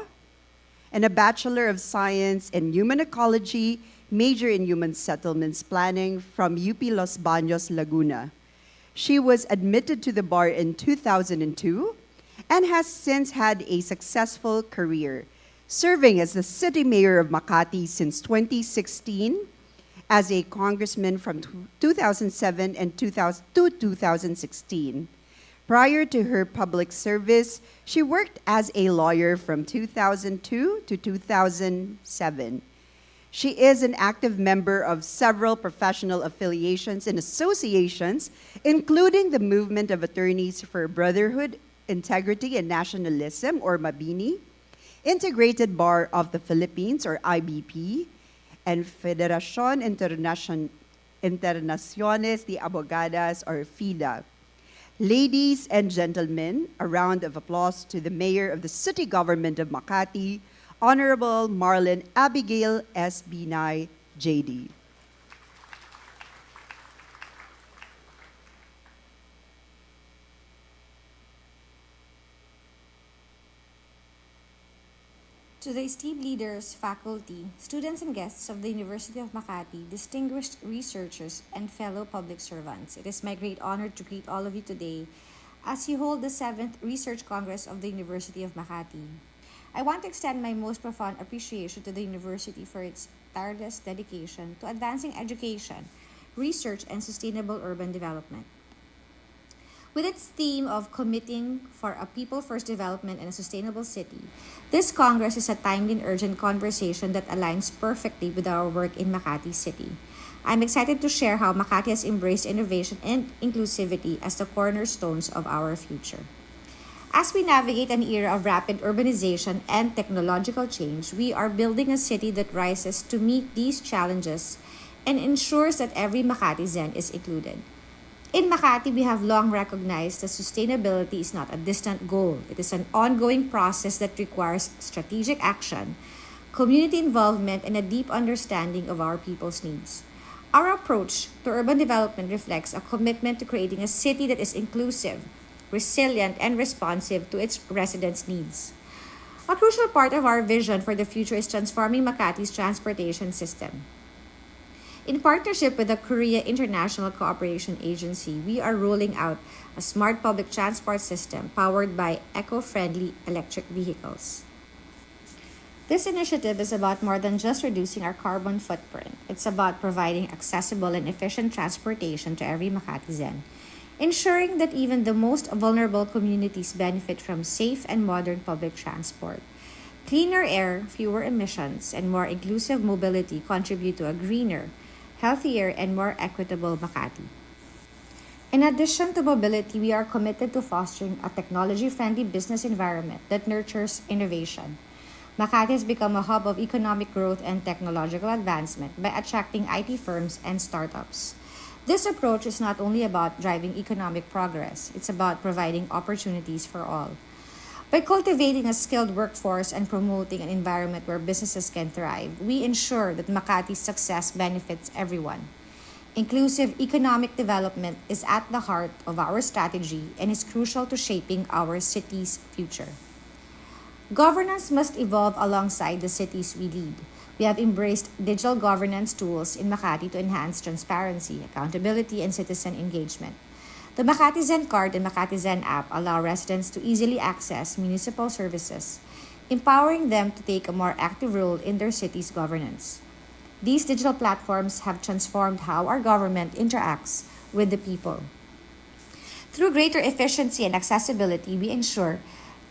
and a Bachelor of Science in Human Ecology, major in Human Settlements Planning from UP Los Baños, Laguna. She was admitted to the bar in 2002 and has since had a successful career, serving as the City Mayor of Makati since 2016, as a congressman from 2007 and 2016. Prior to her public service, she worked as a lawyer from 2002 to 2007. She is an active member of several professional affiliations and associations, including the Movement of Attorneys for Brotherhood, Integrity, and Nationalism, or MABINI, Integrated Bar of the Philippines, or IBP, and Federación Internaciones de Abogadas, or FIDA. Ladies and gentlemen, a round of applause to the Mayor of the City Government of Makati, Honorable Marlon Abigail S. Binay, JD. To the esteemed leaders, faculty, students, and guests of the University of Makati, distinguished researchers, and fellow public servants, it is my great honor to greet all of you today as you hold the 7th Research Congress of the University of Makati. I want to extend my most profound appreciation to the university for its tireless dedication to advancing education, research, and sustainable urban development. With its theme of committing for a people-first development and a sustainable city, this Congress is a timely and urgent conversation that aligns perfectly with our work in Makati City. I'm excited to share how Makati has embraced innovation and inclusivity as the cornerstones of our future. As we navigate an era of rapid urbanization and technological change, we are building a city that rises to meet these challenges and ensures that every Makatizen is included. In Makati, we have long recognized that sustainability is not a distant goal. It is an ongoing process that requires strategic action, community involvement, and a deep understanding of our people's needs. Our approach to urban development reflects a commitment to creating a city that is inclusive, resilient, and responsive to its residents' needs. A crucial part of our vision for the future is transforming Makati's transportation system. In partnership with the Korea International Cooperation Agency, we are rolling out a smart public transport system powered by eco-friendly electric vehicles. This initiative is about more than just reducing our carbon footprint. It's about providing accessible and efficient transportation to every Makatizen, ensuring that even the most vulnerable communities benefit from safe and modern public transport. Cleaner air, fewer emissions, and more inclusive mobility contribute to a greener, healthier, and more equitable Makati. In addition to mobility, we are committed to fostering a technology-friendly business environment that nurtures innovation. Makati has become a hub of economic growth and technological advancement by attracting IT firms and startups. This approach is not only about driving economic progress, it's about providing opportunities for all. By cultivating a skilled workforce and promoting an environment where businesses can thrive, we ensure that Makati's success benefits everyone. Inclusive economic development is at the heart of our strategy and is crucial to shaping our city's future. Governance must evolve alongside the cities we lead. We have embraced digital governance tools in Makati to enhance transparency, accountability, and citizen engagement. The Makati Zen Card and Makati Zen app allow residents to easily access municipal services, empowering them to take a more active role in their city's governance. These digital platforms have transformed how our government interacts with the people. Through greater efficiency and accessibility, we ensure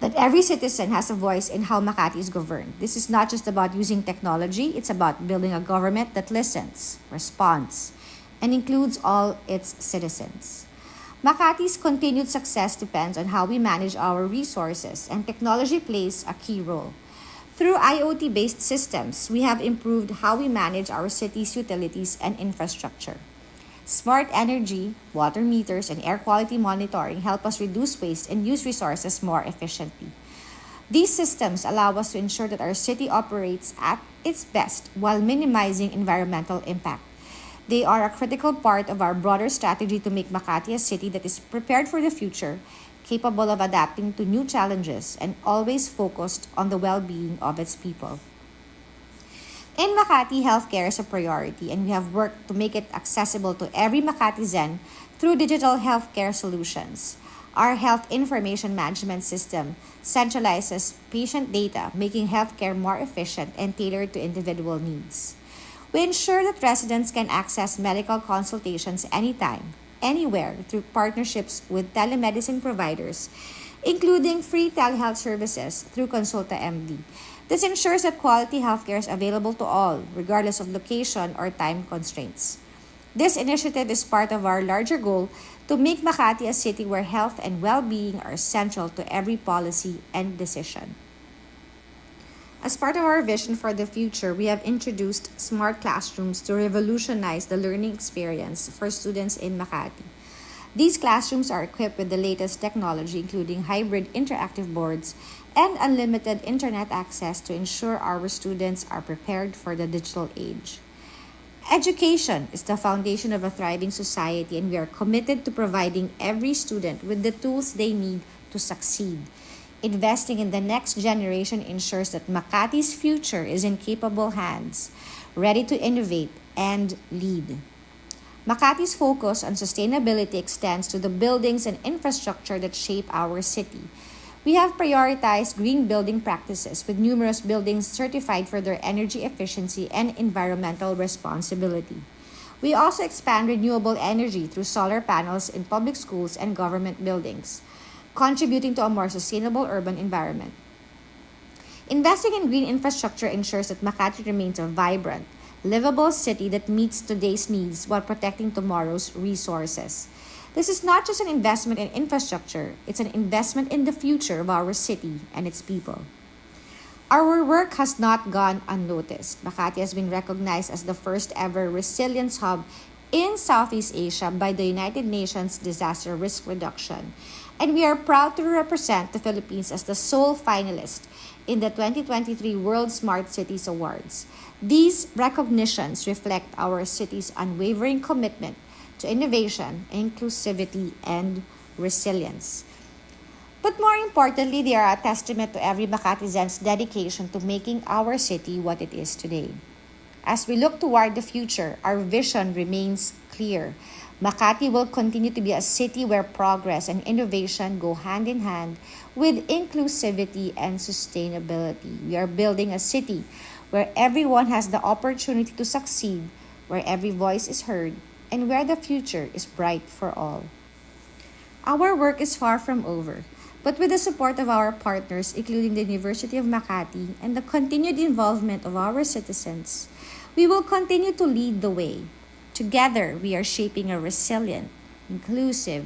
that every citizen has a voice in how Makati is governed. This is not just about using technology, it's about building a government that listens, responds, and includes all its citizens. Makati's continued success depends on how we manage our resources, and technology plays a key role. Through IoT based systems, we have improved how we manage our city's utilities and infrastructure. Smart energy, water meters, and air quality monitoring help us reduce waste and use resources more efficiently. These systems allow us to ensure that our city operates at its best while minimizing environmental impact. They are a critical part of our broader strategy to make Makati a city that is prepared for the future, capable of adapting to new challenges, and always focused on the well-being of its people. In Makati, healthcare is a priority, and we have worked to make it accessible to every Makatizen through digital healthcare solutions. Our health information management system centralizes patient data, making healthcare more efficient and tailored to individual needs. We ensure that residents can access medical consultations anytime, anywhere through partnerships with telemedicine providers, including free telehealth services through Consulta MD. This ensures that quality healthcare is available to all, regardless of location or time constraints. This initiative is part of our larger goal to make Makati a city where health and well-being are central to every policy and decision. As part of our vision for the future, we have introduced smart classrooms to revolutionize the learning experience for students in Makati. These classrooms are equipped with the latest technology, including hybrid interactive boards and unlimited internet access to ensure our students are prepared for the digital age. Education is the foundation of a thriving society, and we are committed to providing every student with the tools they need to succeed. Investing in the next generation ensures that Makati's future is in capable hands, ready to innovate and lead. Makati's focus on sustainability extends to the buildings and infrastructure that shape our city. We have prioritized green building practices with numerous buildings certified for their energy efficiency and environmental responsibility. We also expand renewable energy through solar panels in public schools and government buildings, contributing to a more sustainable urban environment. Investing in green infrastructure ensures that Makati remains a vibrant, livable city that meets today's needs while protecting tomorrow's resources. This is not just an investment in infrastructure, it's an investment in the future of our city and its people. Our work has not gone unnoticed. Makati has been recognized as the first ever resilience hub in Southeast Asia by the United Nations Disaster Risk Reduction, and we are proud to represent the Philippines as the sole finalist in the 2023 World Smart Cities Awards. These recognitions reflect our city's unwavering commitment to innovation, inclusivity, and resilience. But more importantly, they are a testament to every Makatizen's dedication to making our city what it is today. As we look toward the future, our vision remains clear. Makati will continue to be a city where progress and innovation go hand in hand with inclusivity and sustainability. We are building a city where everyone has the opportunity to succeed, where every voice is heard, and where the future is bright for all. Our work is far from over, but with the support of our partners, including the University of Makati, and the continued involvement of our citizens, we will continue to lead the way. Together, we are shaping a resilient, inclusive,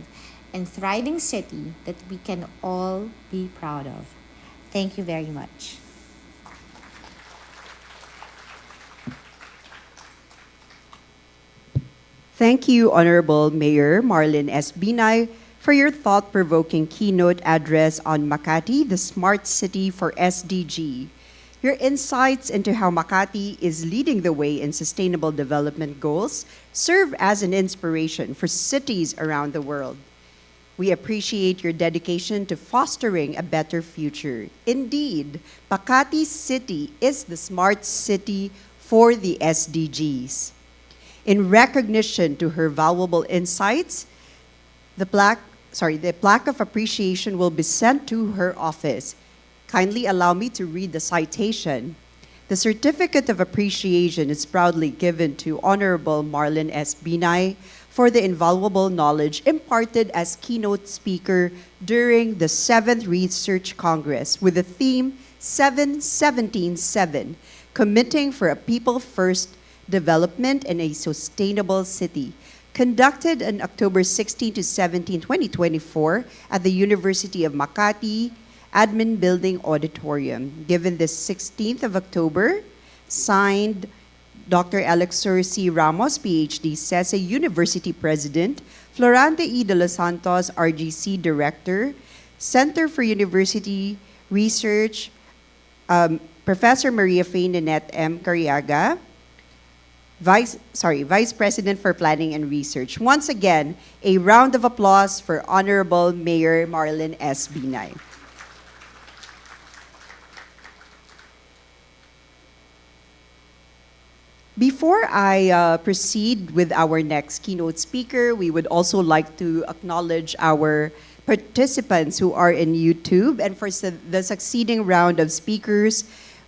and thriving city that we can all be proud of. Thank you very much. Thank you, Honorable Mayor Marlon S. Binay, for your thought-provoking keynote address on Makati, the smart city for SDG. Your insights into how Makati is leading the way in sustainable development goals serve as an inspiration for cities around the world. We appreciate your dedication to fostering a better future. Indeed, Makati City is the smart city for the SDGs. In recognition to her valuable insights, the plaque of appreciation will be sent to her office. Kindly allow me to read the citation. The certificate of appreciation is proudly given to Honorable Marlon S. Binay for the invaluable knowledge imparted as keynote speaker during the 7th Research Congress with the theme 7-17-7, Committing for a People First Development and a Sustainable City, conducted on October 16 to 17, 2024 at the University of Makati Admin Building Auditorium. Given this 16th of October, signed Dr. Alexor C. Ramos, PhD, CESA University President, Florante E. de los Santos, RGC Director, Center for University Research, Professor Maria Faye Nanette M. Cariaga, Vice President for Planning and Research. Once again, a round of applause for Honorable Mayor Marlon S. Binay. Before I proceed with our next keynote speaker, we would also like to acknowledge our participants who are in YouTube. And for the succeeding round of speakers,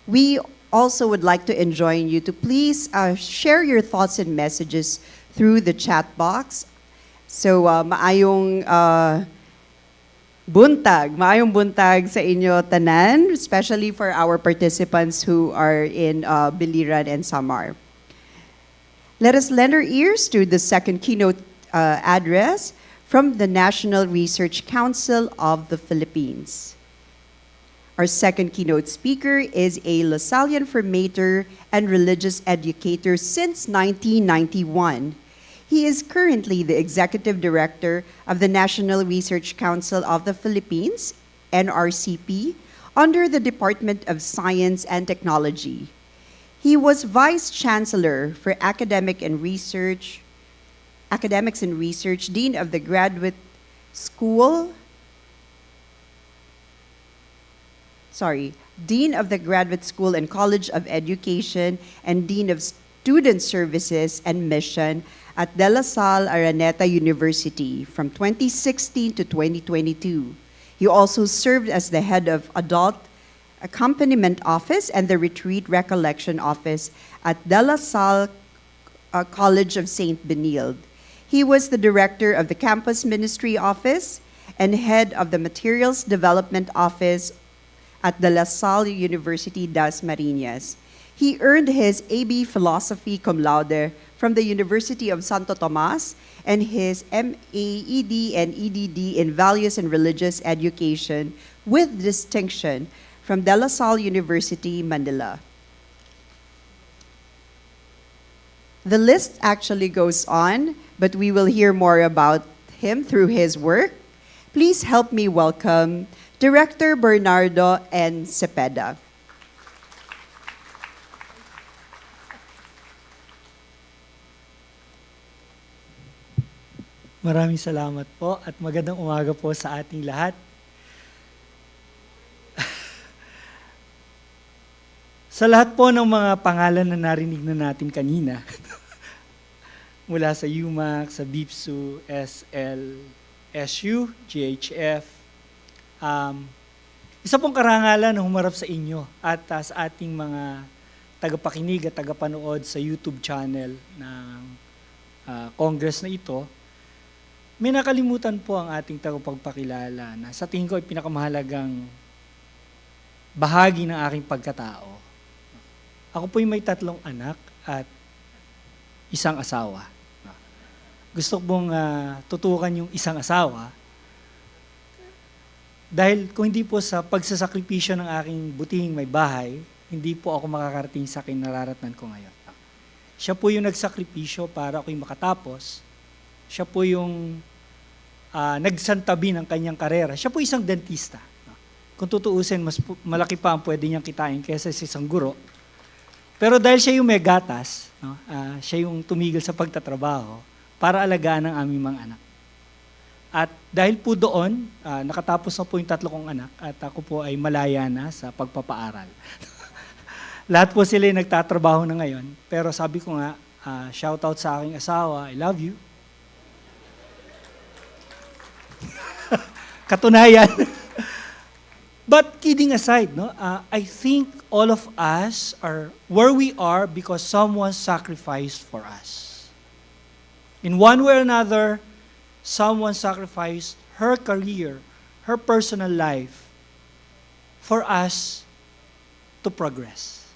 we also would like to enjoin you to please share your thoughts and messages through the chat box. So maayong buntag sa inyo tanan, especially for our participants who are in Biliran and Samar. Let us lend our ears to the second keynote address from the National Research Council of the Philippines. Our second keynote speaker is a Lasallian formator and religious educator since 1991. He is currently the Executive Director of the National Research Council of the Philippines, NRCP, under the Department of Science and Technology. He was Vice Chancellor for Academics and Research, Dean of the Graduate School, Dean of the Graduate School and College of Education, and Dean of Student Services and Mission at De La Salle Araneta University from 2016 to 2022. He also served as the head of Adult Accompaniment Office and the Retreat Recollection Office at De La Salle College of St. Benilde. He was the director of the Campus Ministry Office and head of the Materials Development Office at De La Salle University das Marinas. He earned his AB Philosophy cum laude from the University of Santo Tomas and his MAED and EDD in Values and Religious Education with distinction from De La Salle University, Manila. The list actually goes on, but we will hear more about him through his work. Please help me welcome Director Bernardo N. Sepeda. Maraming salamat po at magandang umaga po sa ating lahat. Sa lahat po ng mga pangalan na narinig na natin kanina, mula sa UMak, sa BIPSU, SL, SU, GHF, isa pong karangalan na humarap sa inyo at sa ating mga tagapakinig at tagapanood sa YouTube channel ng Congress na ito. May nakalimutan po ang ating tagapagpakilala na sa tingin ko ay pinakamahalagang bahagi ng aking pagkatao. Ako po'y may 3 anak at 1 asawa. Gusto kong tutukan yung 1 asawa dahil kung hindi po sa pagsasakripisyo ng aking butihing may bahay, hindi po ako makakarating sa kinararatnan ko ngayon. Siya po yung nagsakripisyo para ako'y makatapos. Siya po yung nagsantabi ng kanyang karera. Siya po isang dentista. Kung tutuusin, mas malaki pa ang pwede niyang kitain kaysa sa isang guro. Pero dahil siya yung may gatas, siya yung tumigil sa pagtatrabaho para alagaan ang aming mga anak. At dahil po doon, nakatapos na po yung 3 kong anak at ako po ay malaya na sa pagpapaaral. Lahat po sila yung nagtatrabaho na ngayon. Pero sabi ko nga, shout out sa aking asawa, I love you. Katunayan. But kidding aside, I think all of us are where we are because someone sacrificed for us. In one way or another, someone sacrificed her career, her personal life for us to progress.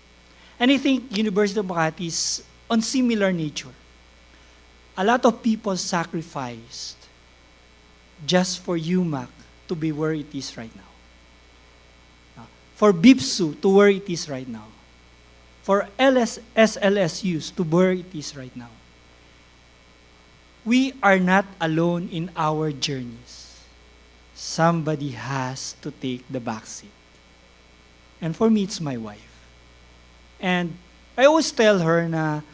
And I think University of Makati is on similar nature. A lot of people sacrificed just for UMak to be where it is right now. For BIPSU to where it is right now. For SLSUs to where it is right now. We are not alone in our journeys. Somebody has to take the backseat. And for me, it's my wife. And I always tell her na,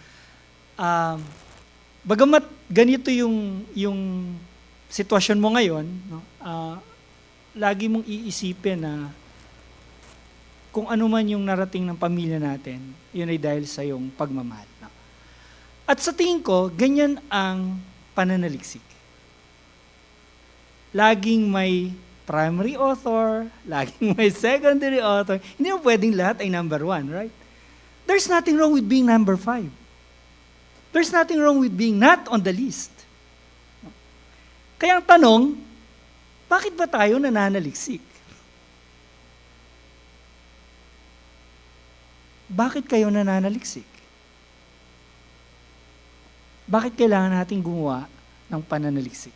bagamat ganito yung sitwasyon mo ngayon, no, lagi mong iisipin na kung ano man yung narating ng pamilya natin, yun ay dahil sa iyong pagmamahal. No? At sa tingin ko, ganyan ang pananaliksik. Laging may primary author, laging may secondary author. Hindi mo pwedeng lahat ay number 1, right? There's nothing wrong with being number 5. There's nothing wrong with being not on the list. Kaya ang tanong, bakit ba tayo nananaliksik? Bakit kayo nananaliksik? Bakit kailangan natin gumawa ng pananaliksik?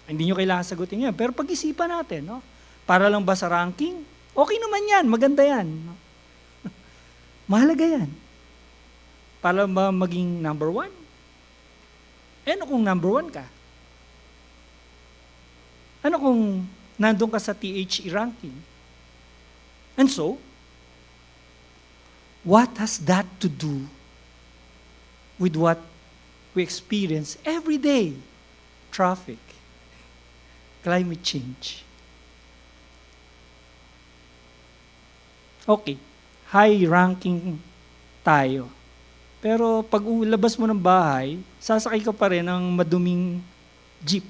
Hindi nyo kailangan sagutin yan, pero pag-isipan natin, no? Para lang ba sa ranking? Okay naman yan, maganda yan. No? Mahalaga yan. Para ba maging number 1? Ano kung number 1 ka? Ano kung nandun ka sa THE ranking? And so, what has that to do with what we experience every day? Traffic, climate change. Okay, high ranking tayo. Pero pag ulabas mo ng bahay, sasakay ka pa rin ng maduming jeep.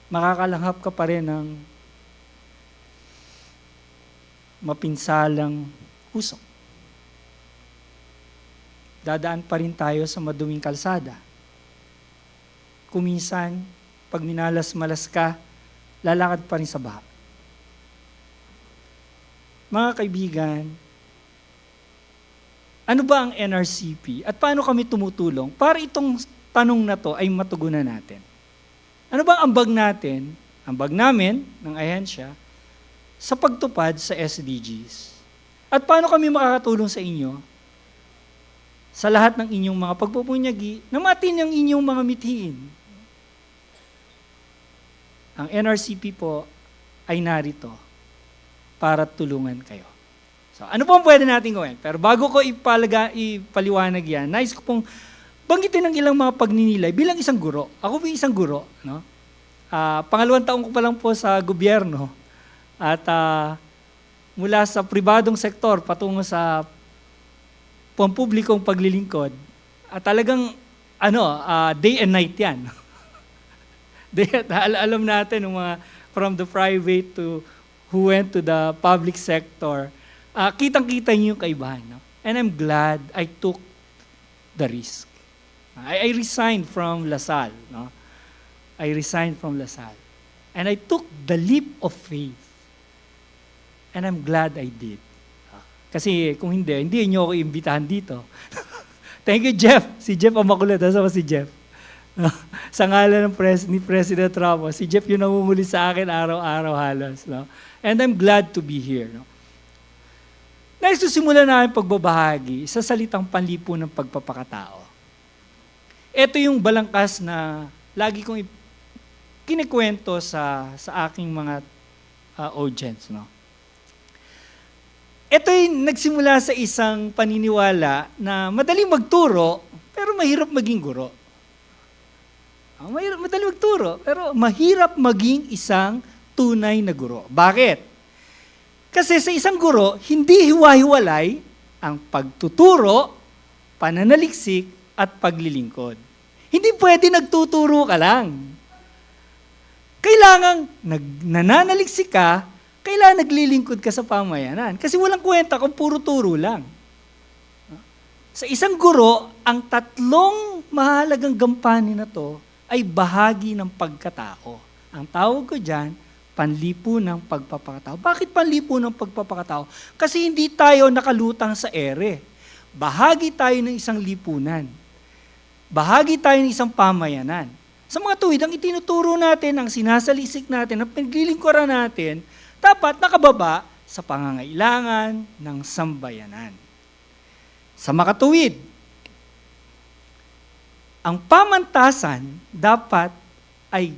Makakalanghap ka pa rin ng mapinsalang usok. Dadaan pa rin tayo sa maduming kalsada. Kuminsan, pag minalas-malas ka, lalakad pa rin sa baha. Mga kaibigan, ano ba ang NRCP at paano kami tumutulong para itong tanong na to ay matugunan natin? Ano ba ang ambag natin, ambag namin ng ahensya, sa pagtupad sa SDGs? At paano kami makakatulong sa inyo sa lahat ng inyong mga pagpupunyagi na matin ang inyong mga mithiin? Ang NRCP po ay narito para tulungan kayo. So, ano po ang pwede natin gawin? Pero bago ko ipaliwanag yan, nais ko pong banggitin ng ilang mga pagninilay bilang isang guro. Ako po isang guro. No? Pangalawang taon ko pa lang po sa gobyerno. At mula sa pribadong sektor patungo sa pampublikong paglilingkod, talagang day and night yan. Alam natin ng mga from the private to who went to the public sector, kitang-kita niyo yung kaibahan. No? And I'm glad I took the risk. I resigned from LaSalle. No? I resigned from LaSalle. And I took the leap of faith. And I'm glad I did. Kasi kung hindi niyo ako imbitahan dito. Thank you, Jeff. Si Jeff ang makulit. Saan si Jeff? Sa ngalan ni President Ramos, si Jeff yung namumuli sa akin araw-araw halos. No? And I'm glad to be here. No? Next, simulan namin pagbabahagi sa salitang panlipo ng pagpapakatao. Ito yung balangkas na lagi kong kinikwento sa aking mga audience. No? Ito yung nagsimula sa isang paniniwala na madaling magturo, pero mahirap maging guro. Madaling magturo, pero mahirap maging isang tunay na guro. Bakit? Kasi sa isang guro, hindi hiwa-hiwalay ang pagtuturo, pananaliksik, at paglilingkod. Hindi pwede nagtuturo ka lang. Kailangan nananaliksik ka, kailangan naglilingkod ka sa pamayanan. Kasi walang kwenta kung puro turo lang. Sa isang guro, ang tatlong mahalagang gampanin na to ay bahagi ng pagkatao. Ang tawag ko dyan, Panlipunang pagpapakatao. Bakit panlipunang pagpapakatao? Kasi hindi tayo nakalutang sa ere. Bahagi tayo ng isang lipunan. Bahagi tayo ng isang pamayanan. Sa mga tuwid, ang itinuturo natin, ang sinasalisik natin, ang pinaglilingkuran natin, dapat nakababa sa pangangailangan ng sambayanan. Sa makatuwid, ang pamantasan dapat ay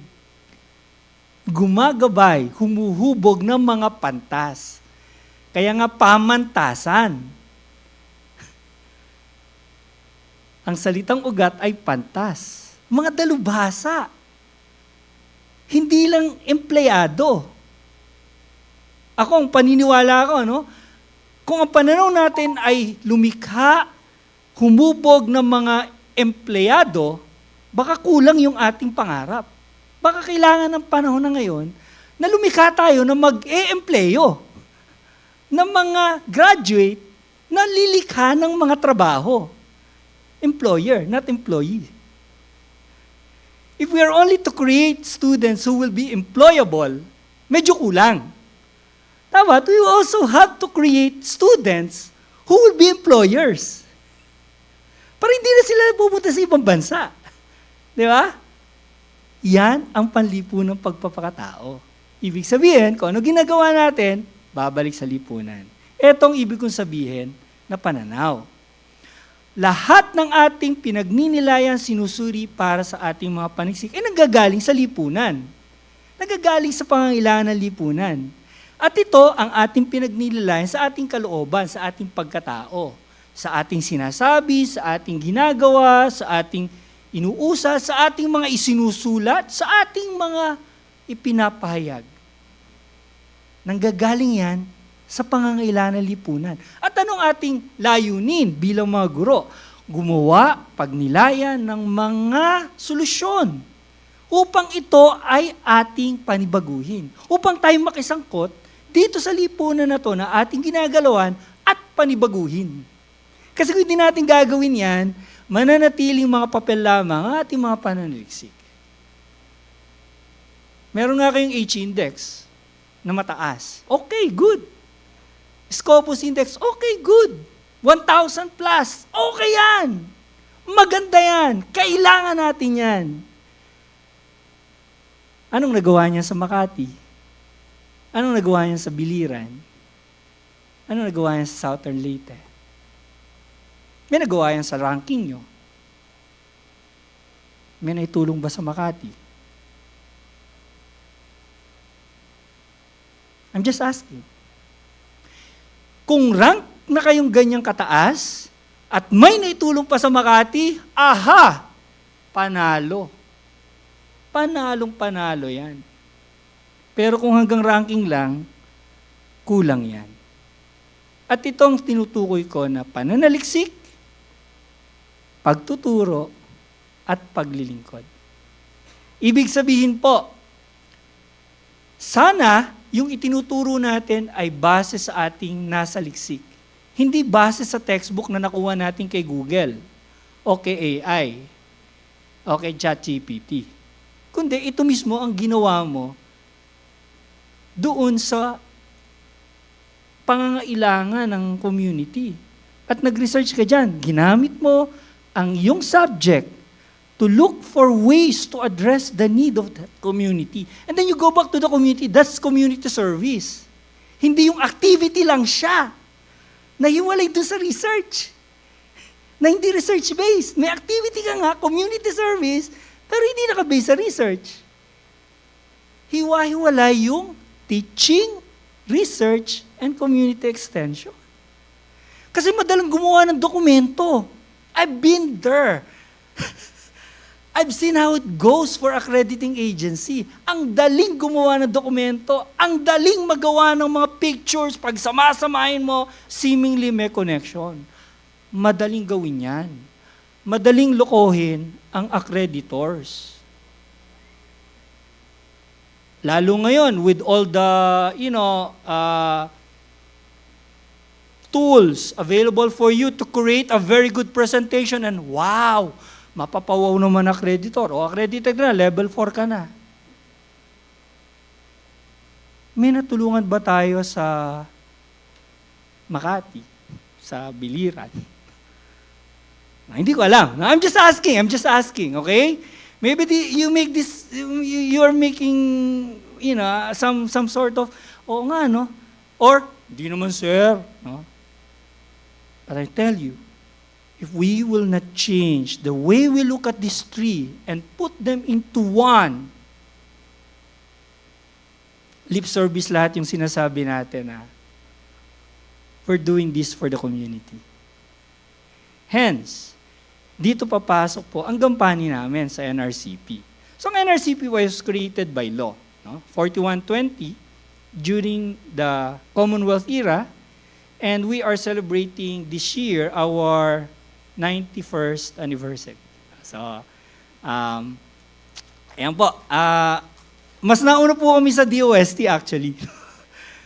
gumagabay, humuhubog ng mga pantas. Kaya nga pamantasan. Ang salitang ugat ay pantas. Mga dalubhasa. Hindi lang empleyado. Ako, ang paniniwala ko, kung ang pananaw natin ay lumikha, humubog ng mga empleyado, baka kulang yung ating pangarap. Baka kailangan ng panahon na ngayon na lumikha tayo na mag-e-empleyo ng mga graduate na lilikha ng mga trabaho. Employer, not employee. If we are only to create students who will be employable, medyo kulang. Dapat we also have to create students who will be employers. Para hindi na sila pupunta sa ibang bansa. Di ba? Yan ang panlipunang pagpapakatao. Ibig sabihin, kung ano ginagawa natin, babalik sa lipunan. Etong ibig kong sabihin na pananaw. Lahat ng ating pinagninilayan, sinusuri para sa ating mga paniksik ay nanggagaling sa lipunan. Nanggagaling sa pangangailangan ng lipunan. At ito ang ating pinagninilayan sa ating kalooban, sa ating pagkatao, sa ating sinasabi, sa ating ginagawa, sa ating inuusa, sa ating mga isinusulat, sa ating mga ipinapahayag. Nanggagaling yan sa pangangailangan ng lipunan. At anong ating layunin bilang mga guro? Gumawa, pagnilayan ng mga solusyon upang ito ay ating panibaguhin. Upang tayo makisangkot dito sa lipunan na to na ating ginagalawan at panibaguhin. Kasi kung hindi natin gagawin yan, mananatiling mga papel lamang ang ating mga pananaliksik. Meron nga kayong H-index na mataas. Okay, good. Scopus index, okay, good. 1,000 plus, okay yan. Maganda yan. Kailangan natin yan. Anong nagawa niya sa Makati? Anong nagawa niya sa Biliran? Anong nagawa niya sa Southern Leyte? May nagawa yan sa ranking nyo. May naitulong ba sa Makati? I'm just asking. Kung rank na kayong ganyang kataas at may naitulong pa sa Makati, aha! Panalo. Panalong-panalo yan. Pero kung hanggang ranking lang, kulang yan. At itong tinutukoy ko na pananaliksik, pagtuturo, at paglilingkod. Ibig sabihin po, sana yung itinuturo natin ay base sa ating nasa liksik. Hindi base sa textbook na nakuha natin kay Google, o kay AI, o kay ChatGPT. Kundi ito mismo ang ginawa mo doon sa pangangailangan ng community. At nag-research ka dyan. Ginamit mo ang iyong subject to look for ways to address the need of that community. And then you go back to the community, that's community service. Hindi yung activity lang siya. Nahiwalay doon sa research. Na hindi research-based. May activity ka nga, community service, pero hindi naka-base sa research. Hiwa-hiwalay yung teaching, research, and community extension. Kasi madalang gumawa ng dokumento. I've been there. I've seen how it goes for accrediting agency. Ang daling gumawa ng dokumento, ang daling magawa ng mga pictures, pag samasamahin mo, seemingly may connection. Madaling gawin yan. Madaling lokohin ang accreditors. Lalo ngayon, with all the, tools available for you to create a very good presentation and wow, mapapawaw naman accreditor. O accredited na, level 4 ka na. may natulungan ba tayo sa Makati, sa Biliran? Hindi ko alam. I'm just asking, okay? Maybe you make this, you're making, some sort of, oo nga, no? Or, di naman, sir. No? But I tell you, if we will not change the way we look at this tree and put them into one, lip service lahat yung sinasabi natin na we're doing this for the community. Hence, dito papasok po ang gampanin namin sa NRCP. So ang NRCP was created by law, no? 4120 during the Commonwealth era, and we are celebrating this year our 91st anniversary. So, ayan po. Mas nauna po kami sa DOST actually.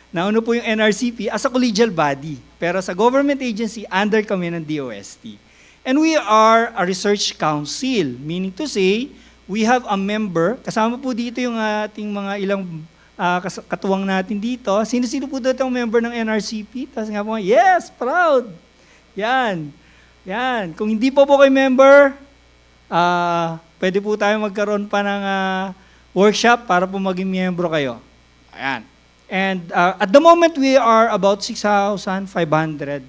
Nauna po yung NRCP as a collegial body. Pero sa government agency, under kami ng DOST. And we are a research council, meaning to say, we have a member, kasama po dito yung ating mga ilang katuwang natin dito. Sino-sino po dito ang member ng NRCP? Tapos nga po, yes, proud. Yan. Kung hindi po kayo member, pwede po tayo magkaroon pa ng workshop para po maging miyembro kayo. Ayan. And at the moment, we are about 6,500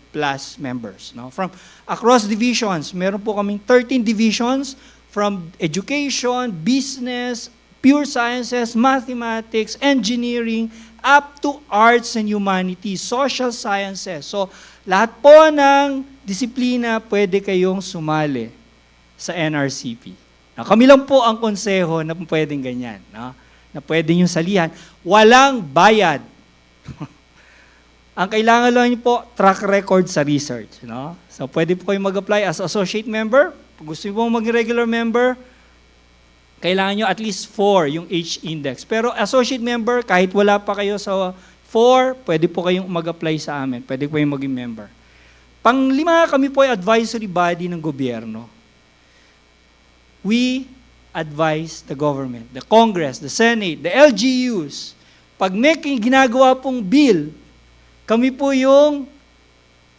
plus members. No? From across divisions, meron po kaming 13 divisions from education, business, pure sciences, mathematics, engineering, up to arts and humanities, social sciences. So, lahat po ng disiplina pwede kayong sumali sa NRCP. Now, kami lang po ang konseho na pwedeng ganyan. No? Na pwede nyo salihan. Walang bayad. Ang kailangan lang nyo po, track record sa research. No? So, pwede po kayong mag-apply as associate member. Kung gusto nyo pong maging regular member, kailangan nyo at least 4 yung H-index. Pero associate member, kahit wala pa kayo sa 4, pwede po kayong mag-apply sa amin. Pwede po kayong maging member. Panglima, kami po ay advisory body ng gobyerno. We advise the government, the Congress, the Senate, the LGUs. Pag may ginagawa pong bill, kami po yung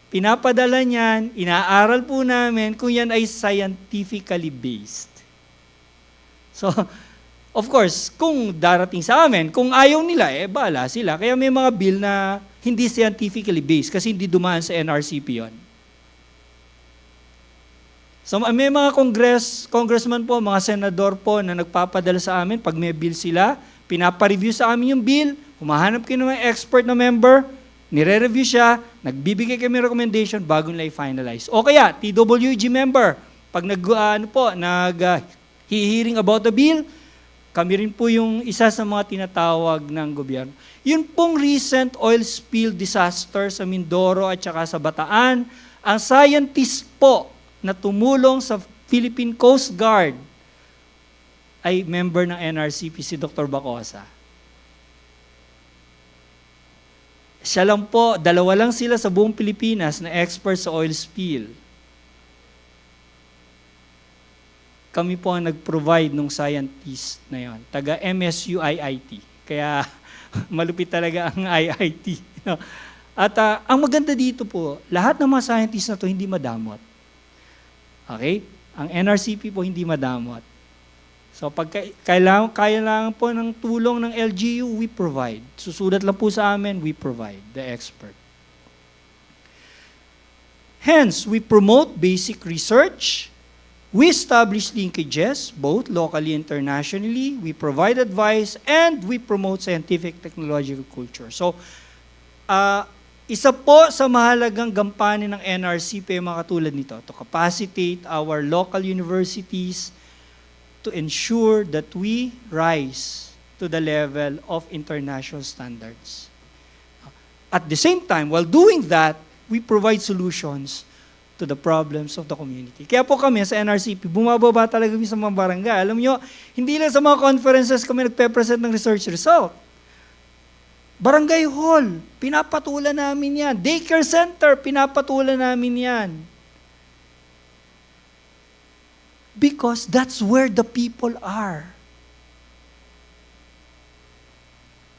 pinapadala niyan, inaaral po namin kung yan ay scientifically based. So, of course, kung darating sa amin, kung ayaw nila, bahala sila. Kaya may mga bill na hindi scientifically based kasi hindi dumaan sa NRCP yon. So may mga congressman po, mga senador po na nagpapadala sa amin, pag may bill sila, pinapareview sa amin yung bill, humahanap kayo ng mga expert na member, nire-review siya, nagbibigay kami recommendation bago nila i-finalize. O kaya, TWG member, pag nag-hearing about the bill, kami rin po yung isa sa mga tinatawag ng gobyerno. Yun pong recent oil spill disaster sa Mindoro at saka sa Bataan, ang scientist po na tumulong sa Philippine Coast Guard ay member ng NRCP, si Dr. Bacosa. Siya lang po, 2 lang sila sa buong Pilipinas na expert sa oil spill. Kami po ang nag-provide ng scientist na yon, taga MSU IIT. Kaya malupit talaga ang IIT. At ang maganda dito po, lahat ng mga scientists na to hindi madamot. Okay? Ang NRCP po hindi madamot. So pag kailangan po ng tulong ng LGU, we provide. Susulat lang po sa amin, we provide the expert. Hence, we promote basic research. We establish linkages, both locally and internationally. We provide advice, and we promote scientific technological culture. So, isa po sa mahalagang gampanin ng NRCP mga katulad nito, to capacitate our local universities to ensure that we rise to the level of international standards. At the same time, while doing that, we provide solutions to the problems of the community. Kaya po kami sa NRCP, bumababa talaga kami sa mga barangay. Alam nyo, hindi lang sa mga conferences kami nagpe-present ng research result. Barangay hall, pinapatulan namin yan. Daycare center, pinapatulan namin yan. Because that's where the people are.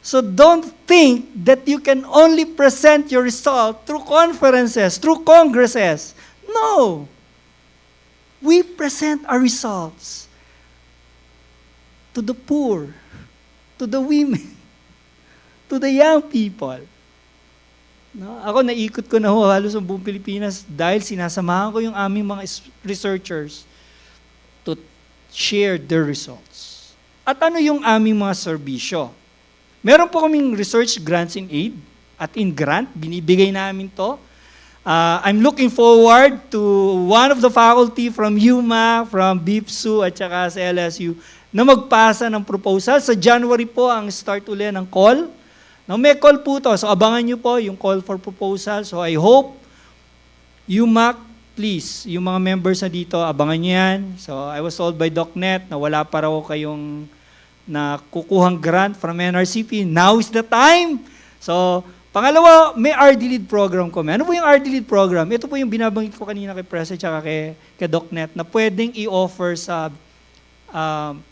So don't think that you can only present your result through conferences, through congresses. No. We present our results to the poor, to the women, to the young people. No? Ako, naikot ko na halos ang buong Pilipinas dahil sinasamahan ko yung aming mga researchers to share their results. At ano yung aming mga serbisyo? Meron po kaming research grants in aid at in grant, binibigay namin to. I'm looking forward to one of the faculty from UMak, from BIPSU at saka sa LSU na magpasa ng proposal. Sa January po ang start ulit ng call. Now, may call po to, so abangan nyo po yung call for proposal. So I hope UMak, please, yung mga members na dito, abangan nyo yan. So I was told by DocNet na wala pa raw kayong na kukuhang grant from NRCP. Now is the time. So, pangalawa, may RD Lead program ko. Ano po yung RD Lead program? Ito po yung binabanggit ko kanina kay President at kay DocNet na pwedeng i-offer sa,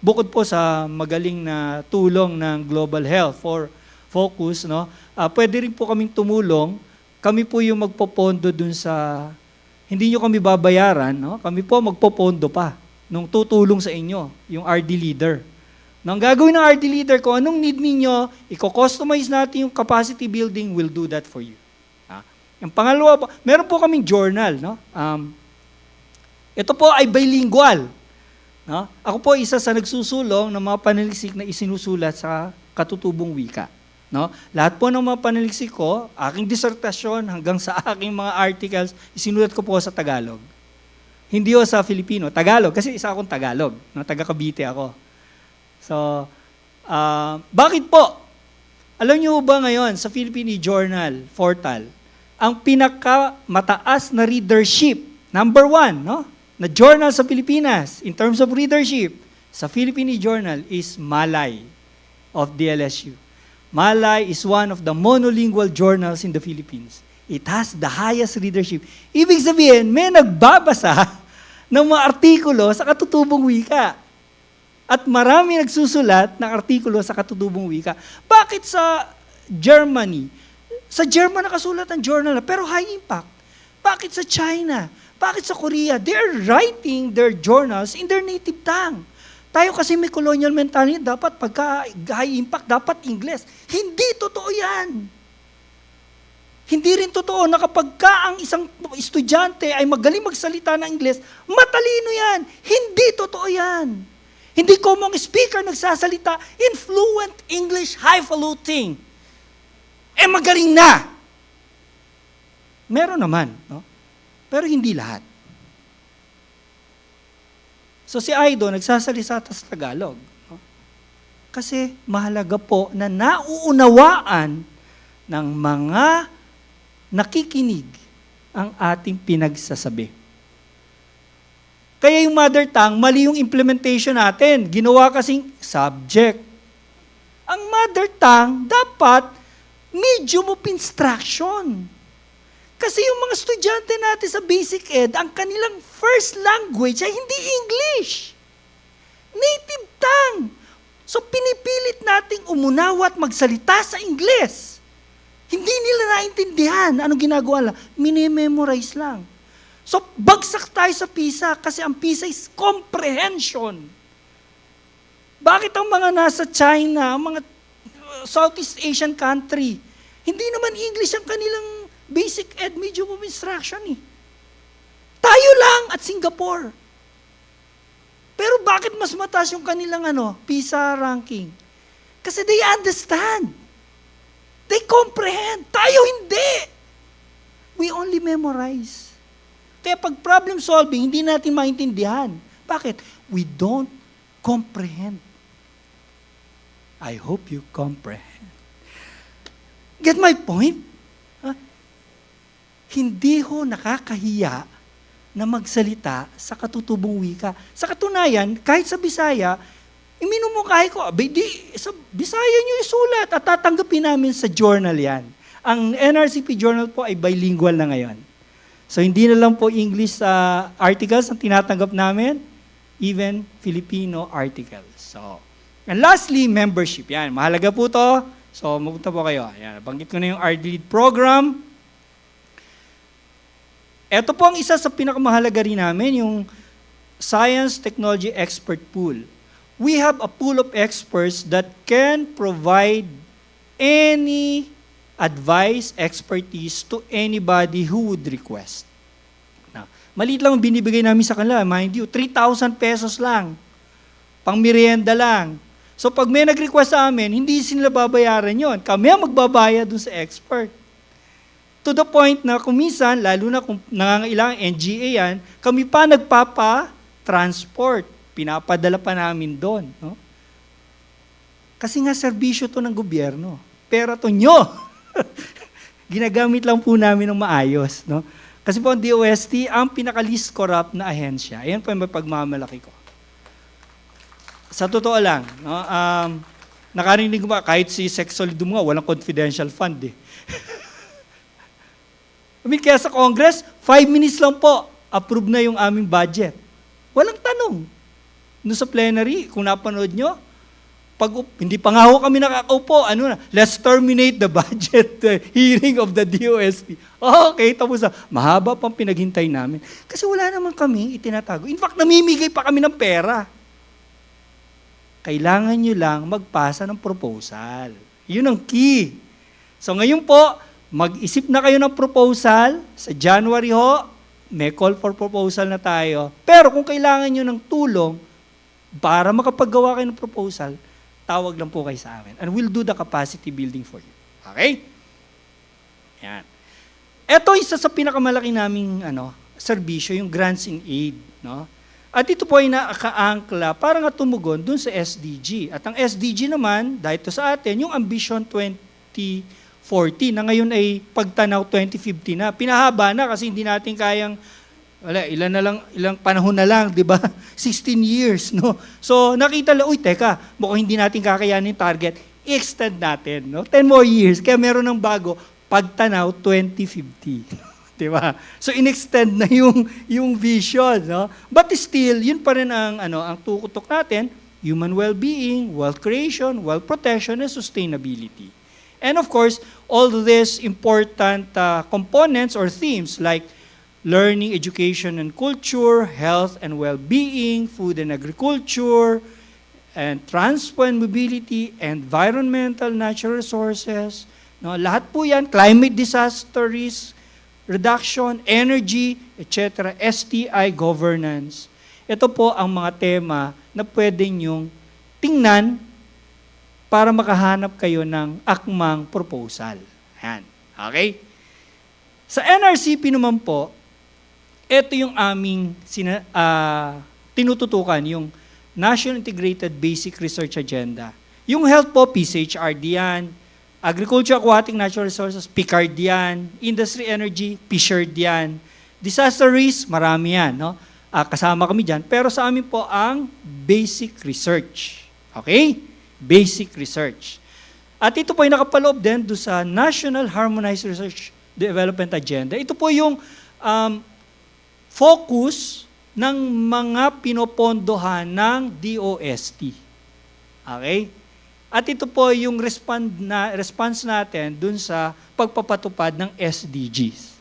bukod po sa magaling na tulong ng global health for focus, no? Pwede rin po kaming tumulong. Kami po yung magpopondo dun sa, hindi nyo kami babayaran, no? Kami po magpopondo pa nung tutulong sa inyo, yung RD Leader. Nang gagawin ng RD Leader, kung anong need ninyo, i-customize natin yung capacity building, we'll do that for you. Yung pangalawa po, meron po kaming journal. No? Ito po ay bilingual. No? Ako po isa sa nagsusulong ng mga panaliksik na isinusulat sa katutubong wika. No? Lahat po ng mga panaliksik ko, aking disertasyon hanggang sa aking mga articles, isinulat ko po sa Tagalog. Hindi o sa Filipino, Tagalog, kasi isa akong Tagalog. No? Taga Cavite ako. So, bakit po? Alam niyo ba ngayon sa Philippine Journal portal, ang pinakamataas na readership, number 1, no? Na journal sa Pilipinas in terms of readership sa Philippine Journal is Malay of the LSU. Malay is one of the monolingual journals in the Philippines. It has the highest readership. Ibig sabihin, may nagbabasa ng mga artikulo sa katutubong wika. At marami nagsusulat ng artikulo sa katutubong wika. Bakit sa Germany? Sa German nakasulat ang journal, pero high impact. Bakit sa China? Bakit sa Korea? They're writing their journals in their native tongue. Tayo kasi may colonial mentality, dapat pagka high impact, dapat Ingles. Hindi totoo yan. Hindi rin totoo na kapag ang isang estudyante ay magaling magsalita ng Ingles, matalino yan. Hindi totoo yan. Hindi ko mong speaker nagsasalita in fluent English, highfalutin. Magaling na. Meron naman, no? Pero hindi lahat. So si Aido nagsasalita sa Tagalog. No? Kasi mahalaga po na nauunawaan ng mga nakikinig ang ating pinagsasabi. Kaya yung mother tongue, mali yung implementation natin. Ginawa kasing subject. Ang mother tongue, dapat medium of instruction. Kasi yung mga estudyante natin sa basic ed, ang kanilang first language ay hindi English. Native tongue. So pinipilit nating umunawa at magsalita sa Ingles. Hindi nila naintindihan. Anong ginagawa lang? Minimemorize lang. So, bagsak tayo sa PISA kasi ang PISA is comprehension. Bakit ang mga nasa China, ang mga Southeast Asian country, hindi naman English ang kanilang basic ed, medium of instruction eh. Tayo lang at Singapore. Pero bakit mas mataas yung kanilang PISA ranking? Kasi they understand. They comprehend. Tayo hindi. We only memorize. Kaya pag problem solving, hindi natin maintindihan. Bakit? We don't comprehend. I hope you comprehend. Get my point? Hindi ho nakakahiya na magsalita sa katutubong wika. Sa katunayan, kahit sa Bisaya, iminumukay ko, sa Bisaya nyo isulat at tatanggapin namin sa journal yan. Ang NRCP journal po ay bilingual na ngayon. So hindi na lang po English articles ang tinatanggap namin, even Filipino articles. So, and lastly, membership. Yan, mahalaga po to. So, mapunta po kayo. Ayan, banggit ko na yung RD Lead Program. Ito po ang isa sa pinakamahalaga rin namin, yung Science Technology Expert Pool. We have a pool of experts that can provide any advice, expertise to anybody who would request. Now, maliit lang ang binibigay namin sa kanila, mind you, 3,000 pesos lang. Pang merienda lang. So pag may nag-request sa amin, hindi sila babayaran yon. Kami ang magbabayad dun sa expert. To the point na kumisan, lalo na kung nangangailangan NGA yan, kami pa nagpapa-transport. Pinapadala pa namin doon. No? Kasi nga serbisyo to ng gobyerno. Pera to nyo. Ginagamit lang po namin ng maayos. No? Kasi po ang DOST, ang pinaka-least corrupt na ahensya. Ayan po yung pagmamalaki ko. Sa totoo lang, no, nakarinig mo, kahit si Sexolidum nga, walang confidential fund eh. I mean, kaya sa Congress, 5 minutes lang po, approve na yung aming budget. Walang tanong. No sa plenary, kung napanood nyo, pag hindi pa nga ho kami nakakaupo, let's terminate the budget hearing of the DOST. Okay, tapos mahaba pang pinaghintay namin. Kasi wala naman kami itinatago. In fact, namimigay pa kami ng pera. Kailangan nyo lang magpasa ng proposal. Yun ang key. So ngayon po, mag-isip na kayo ng proposal. Sa January ho, may call for proposal na tayo. Pero kung kailangan nyo ng tulong para makapaggawa kayo ng proposal, tawag lang po kayo sa amin. And we'll do the capacity building for you. Okay? Yan. Ito isa sa pinakamalaki naming serbisyo, yung grants in aid. No? At ito po ay nakaangkla para nga tumugon dun sa SDG. At ang SDG naman, dahil ito sa atin, yung Ambition 2040 na ngayon ay pagtanaw 2050 na. Pinahaba na kasi hindi natin kayang, ilang panahon na lang, di ba? 16 years, no? So nakita lang, teka, mukhang hindi natin kakayanin target, i-extend natin, no? 10 more years, kaya meron ng bago, pagtanaw 2050. Diba? So in-extend na yung vision, no? But still, yun pa rin ang tukutok natin, human well-being, wealth creation, wealth protection, and sustainability. And of course, all these important components or themes like learning, education, and culture, health and well-being, food and agriculture, and transport and mobility, environmental, natural resources, no? Lahat po yan, climate disaster risk, reduction, energy, etc., STI governance. Ito po ang mga tema na pwede nyong tingnan para makahanap kayo ng akmang proposal. Ayan. Okay? Sa NRCP naman po, ito yung aming tinututukan, yung National Integrated Basic Research Agenda. Yung health po, PCHRD yan. Agriculture, Aquatic, Natural Resources, PICARD yan. Industry, Energy, PSHRD yan. Disaster risk, marami yan. No? Kasama kami dyan. Pero sa amin po ang basic research. Okay? Basic research. At ito po ay nakapaloob din do sa National Harmonized Research Development Agenda. Ito po yung focus ng mga pinopondohan ng DOST. Okay? At ito po yung response natin dun sa pagpapatupad ng SDGs.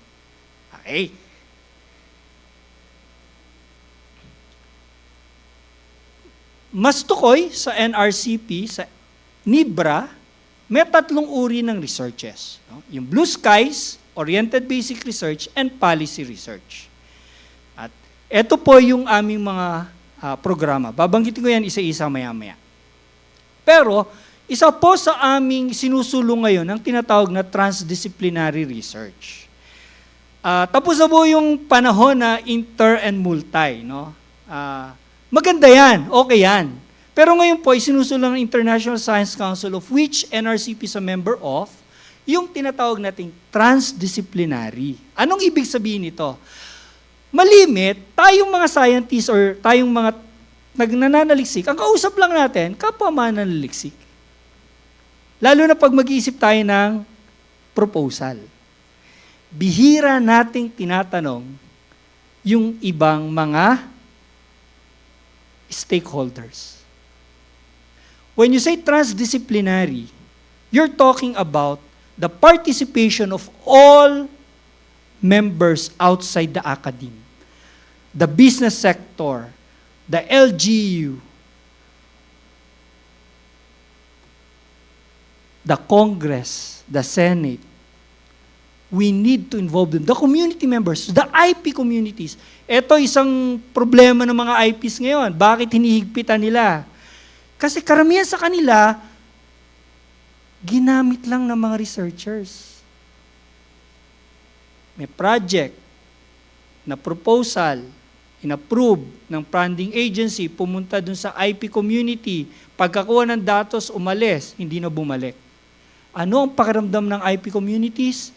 Okay. Mas tukoy sa NRCP, sa NIBRA, may 3 uri ng researches. No? Yung Blue Skies, Oriented Basic Research, and Policy Research. At ito po yung aming mga programa. Babanggitin ko yan isa-isa maya-maya. Pero, isa po sa aming sinusulong ngayon ang tinatawag na transdisciplinary research. Tapos na po yung panahon na inter and multi. No? Maganda yan, okay yan. Pero ngayon po, sinusulong ng International Science Council of which NRCP is a member of, yung tinatawag nating transdisciplinary. Anong ibig sabihin nito? Malimit, tayong mga scientists or tayong mga nagnanaliksik, ang kausap lang natin, kapwa mananaliksik. Lalo na pag mag-iisip tayo ng proposal. Bihira nating tinatanong yung ibang mga stakeholders. When you say transdisciplinary, You're talking about the participation of all members outside the academe, the business sector, the LGU, the Congress, the Senate. We need to involve them. The community members, the IP communities. Ito isang problema ng mga IPs ngayon. Bakit hinihigpitan nila? Kasi karamihan sa kanila, ginamit lang ng mga researchers. May project na proposal, inapprove ng funding agency, pumunta dun sa IP community, pagkakuha ng datos, umalis, hindi na bumalik. Ano ang pakiramdam ng IP communities?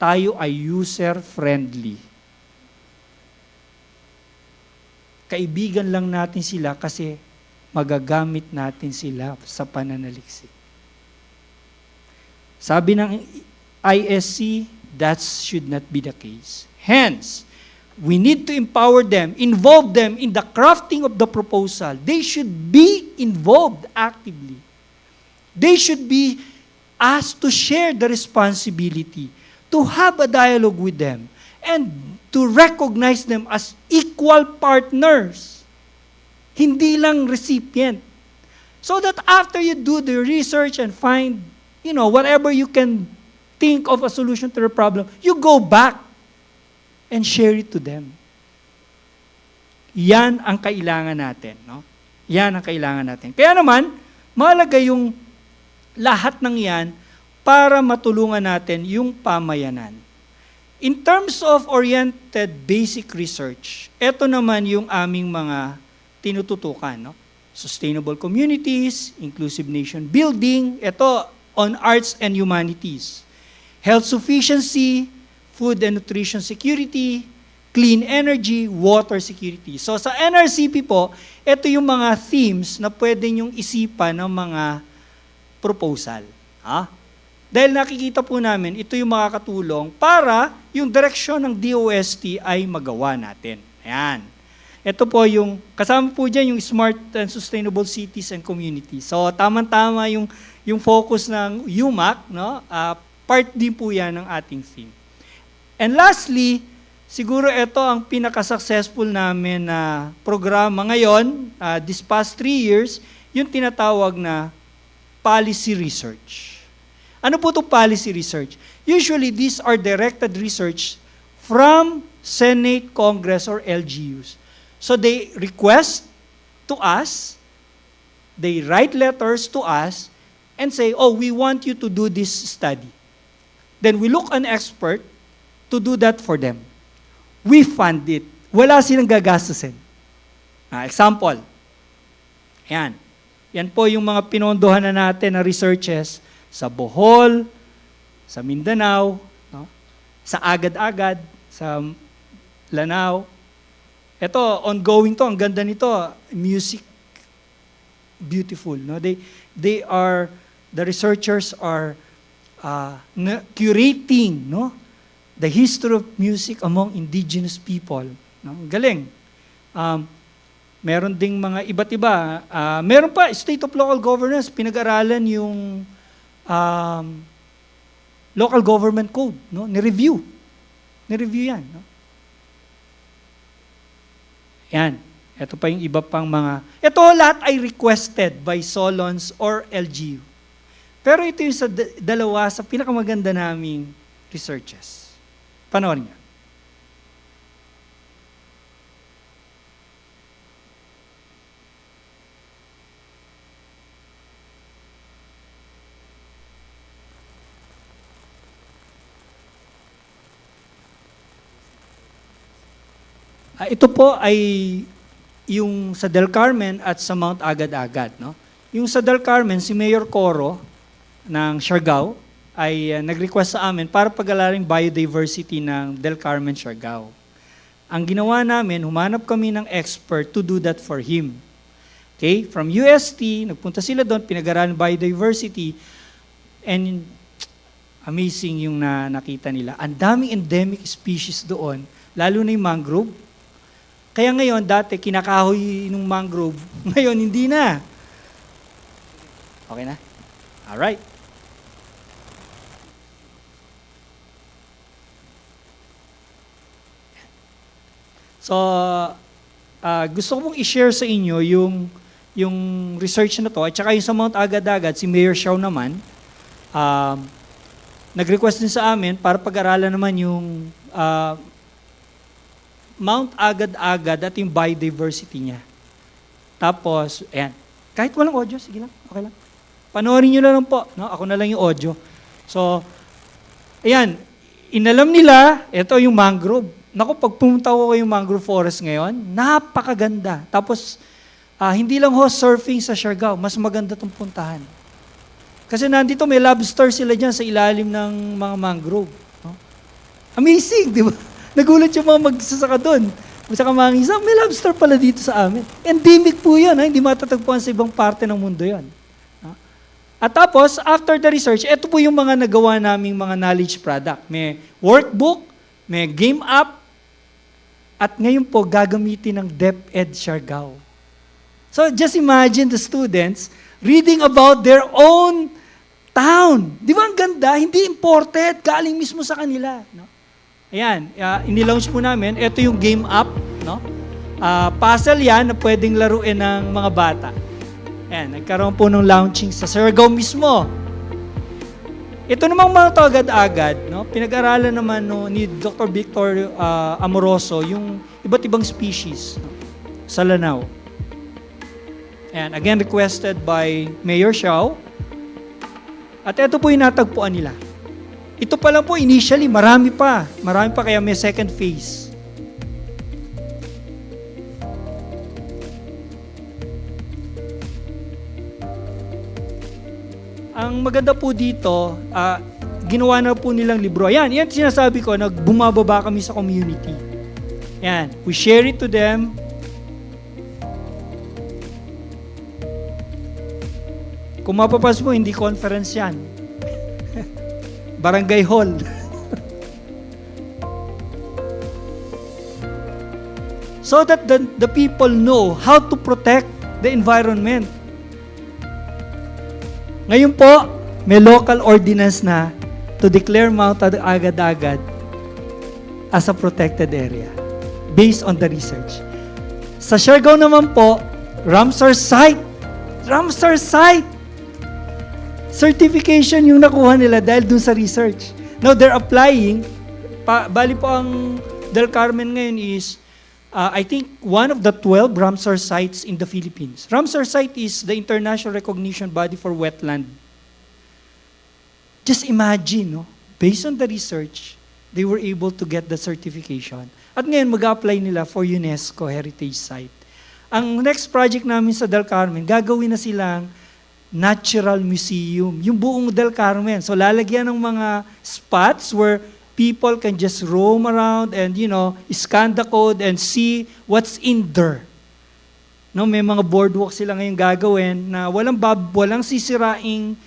Tayo ay user-friendly. Kaibigan lang natin sila kasi magagamit natin sila sa pananaliksik. Sabi ng ISC, that should not be the case. Hence, we need to empower them, involve them in the crafting of the proposal. They should be involved actively. They should be asked to share the responsibility, to have a dialogue with them, and to recognize them as equal partners. Hindi lang recipient. So that after you do the research and find, whatever you can think of a solution to the problem, you go back and share it to them. Yan ang kailangan natin. No? Yan ang kailangan natin. Kaya naman, mahalaga yung lahat ng yan para matulungan natin yung pamayanan. In terms of oriented basic research, ito naman yung aming mga tinututukan. No? Sustainable communities, inclusive nation building, ito on arts and humanities. Health sufficiency, food and nutrition security, clean energy, water security. So sa NRCP po, ito yung mga themes na pwede nyong isipan ng mga proposal. Dahil nakikita po namin, ito yung makakatulong para yung direksyon ng DOST ay magawa natin. Ayan. Ito po yung, kasama po dyan yung smart and sustainable cities and communities. So tama-tama yung focus ng UMak, no? Part din po yan ng ating theme. And lastly, siguro ito ang pinaka-successful namin na programa ngayon, this past 3 years, yung tinatawag na policy research. Ano po itong policy research? Usually, these are directed research from Senate, Congress, or LGUs. So they request to us, they write letters to us, and say, we want you to do this study. Then we look an expert to do that for them. We fund it. Wala silang gagastusin. Example. Yan. Yan po yung mga pinondohan na natin na researches sa Bohol, sa Mindanao, no? Sa Agad-Agad, sa Lanao. Ito, ongoing to, ang ganda nito, music, beautiful. No? The researchers are curating, no? The history of music among indigenous people. No? Galing. Meron ding mga iba't iba. Meron pa, state of local governance, pinag-aralan yung local government code. No? Ni-review yan. No? Yan. Ito pa yung iba pang mga... Ito lahat ay requested by Solons or LGU. Pero ito yung sa dalawa sa pinakamaganda naming researches. Panoorin niyo. Ito po ay yung sa Del Carmen at sa Mount Agad-Agad. No? Yung sa Del Carmen, si Mayor Coro ng Siargao ay nag-request sa amin para pag-alaring biodiversity ng Del Carmen, Siargao. Ang ginawa namin, humanap kami ng expert to do that for him. Okay? From UST, nagpunta sila doon, pinag-aralan biodiversity, and amazing yung nakita nila. Ang daming endemic species doon, lalo na yung mangrove. Kaya ngayon, dati kinakahoy ng mangrove, ngayon hindi na. Okay na? Alright. So, gusto ko pong i-share sa inyo yung research na to. At saka yung sa Mount Agad-Agad, si Mayor Xiao naman, nag-request din sa amin para pag-aralan naman yung Mount Agad-Agad at yung biodiversity niya. Tapos, ayan. Kahit walang audio, sige lang, okay lang. Panoorin nyo na lang po. No? Ako na lang yung audio. So, ayan. Inalam nila, ito yung mangrove. Naku, pag pumunta ko yung mangrove forest ngayon, napakaganda. Tapos, hindi lang ho surfing sa Siargao, mas maganda itong puntahan. Kasi nandito may lobster sila dyan sa ilalim ng mga mangrove. No? Amazing, di ba? Nagulat yung mga magsasaka doon. Saka mangisa, may lobster pala dito sa amin. Endemic po yan, hindi matatagpuan sa ibang parte ng mundo yan. At tapos, after the research, ito po yung mga nagawa naming mga knowledge product. May workbook, may game app, at ngayon po gagamitin ng DepEd Siargao. So just imagine the students reading about their own town. Di ba ang ganda? Hindi imported, galing mismo sa kanila. No? Ayan, inilaunch po namin. Ito yung game app. No? Puzzle yan na pwedeng laruin ng mga bata. Ayan, nagkaroon po ng launching sa Siargao mismo. Ito namang mga to agad-agad, no? Pinag-aralan naman ni Dr. Victor Amoroso yung iba't ibang species sa Lanao. And again, requested by Mayor Xiao. At ito po yung natagpuan nila. Ito pa lang po initially, marami pa kaya may second phase. Ang maganda po dito, ginawa na po nilang libro. Ayan, yan sinasabi ko, bumababa kami sa community. Ayan, we share it to them. Kung mapapas mo, hindi conference yan. Barangay hall. So that the people know how to protect the environment. Ngayon po, may local ordinance na to declare Mount Agad-Agad as a protected area based on the research. Sa Siargao naman po, Ramsar site certification yung nakuha nila dahil dun sa research. Now, they're applying, bali po ang Del Carmen ngayon is, I think, one of the 12 Ramsar sites in the Philippines. Ramsar site is the international recognition body for wetland. Just imagine, no? Based on the research, they were able to get the certification. At ngayon, mag-apply nila for UNESCO Heritage Site. Ang next project namin sa Del Carmen, gagawin na silang Natural Museum, yung buong Del Carmen. So lalagyan ng mga spots where people can just roam around and, scan the code and see what's in there. No, may mga boardwalk sila ngayong gagawin na walang sisiraing,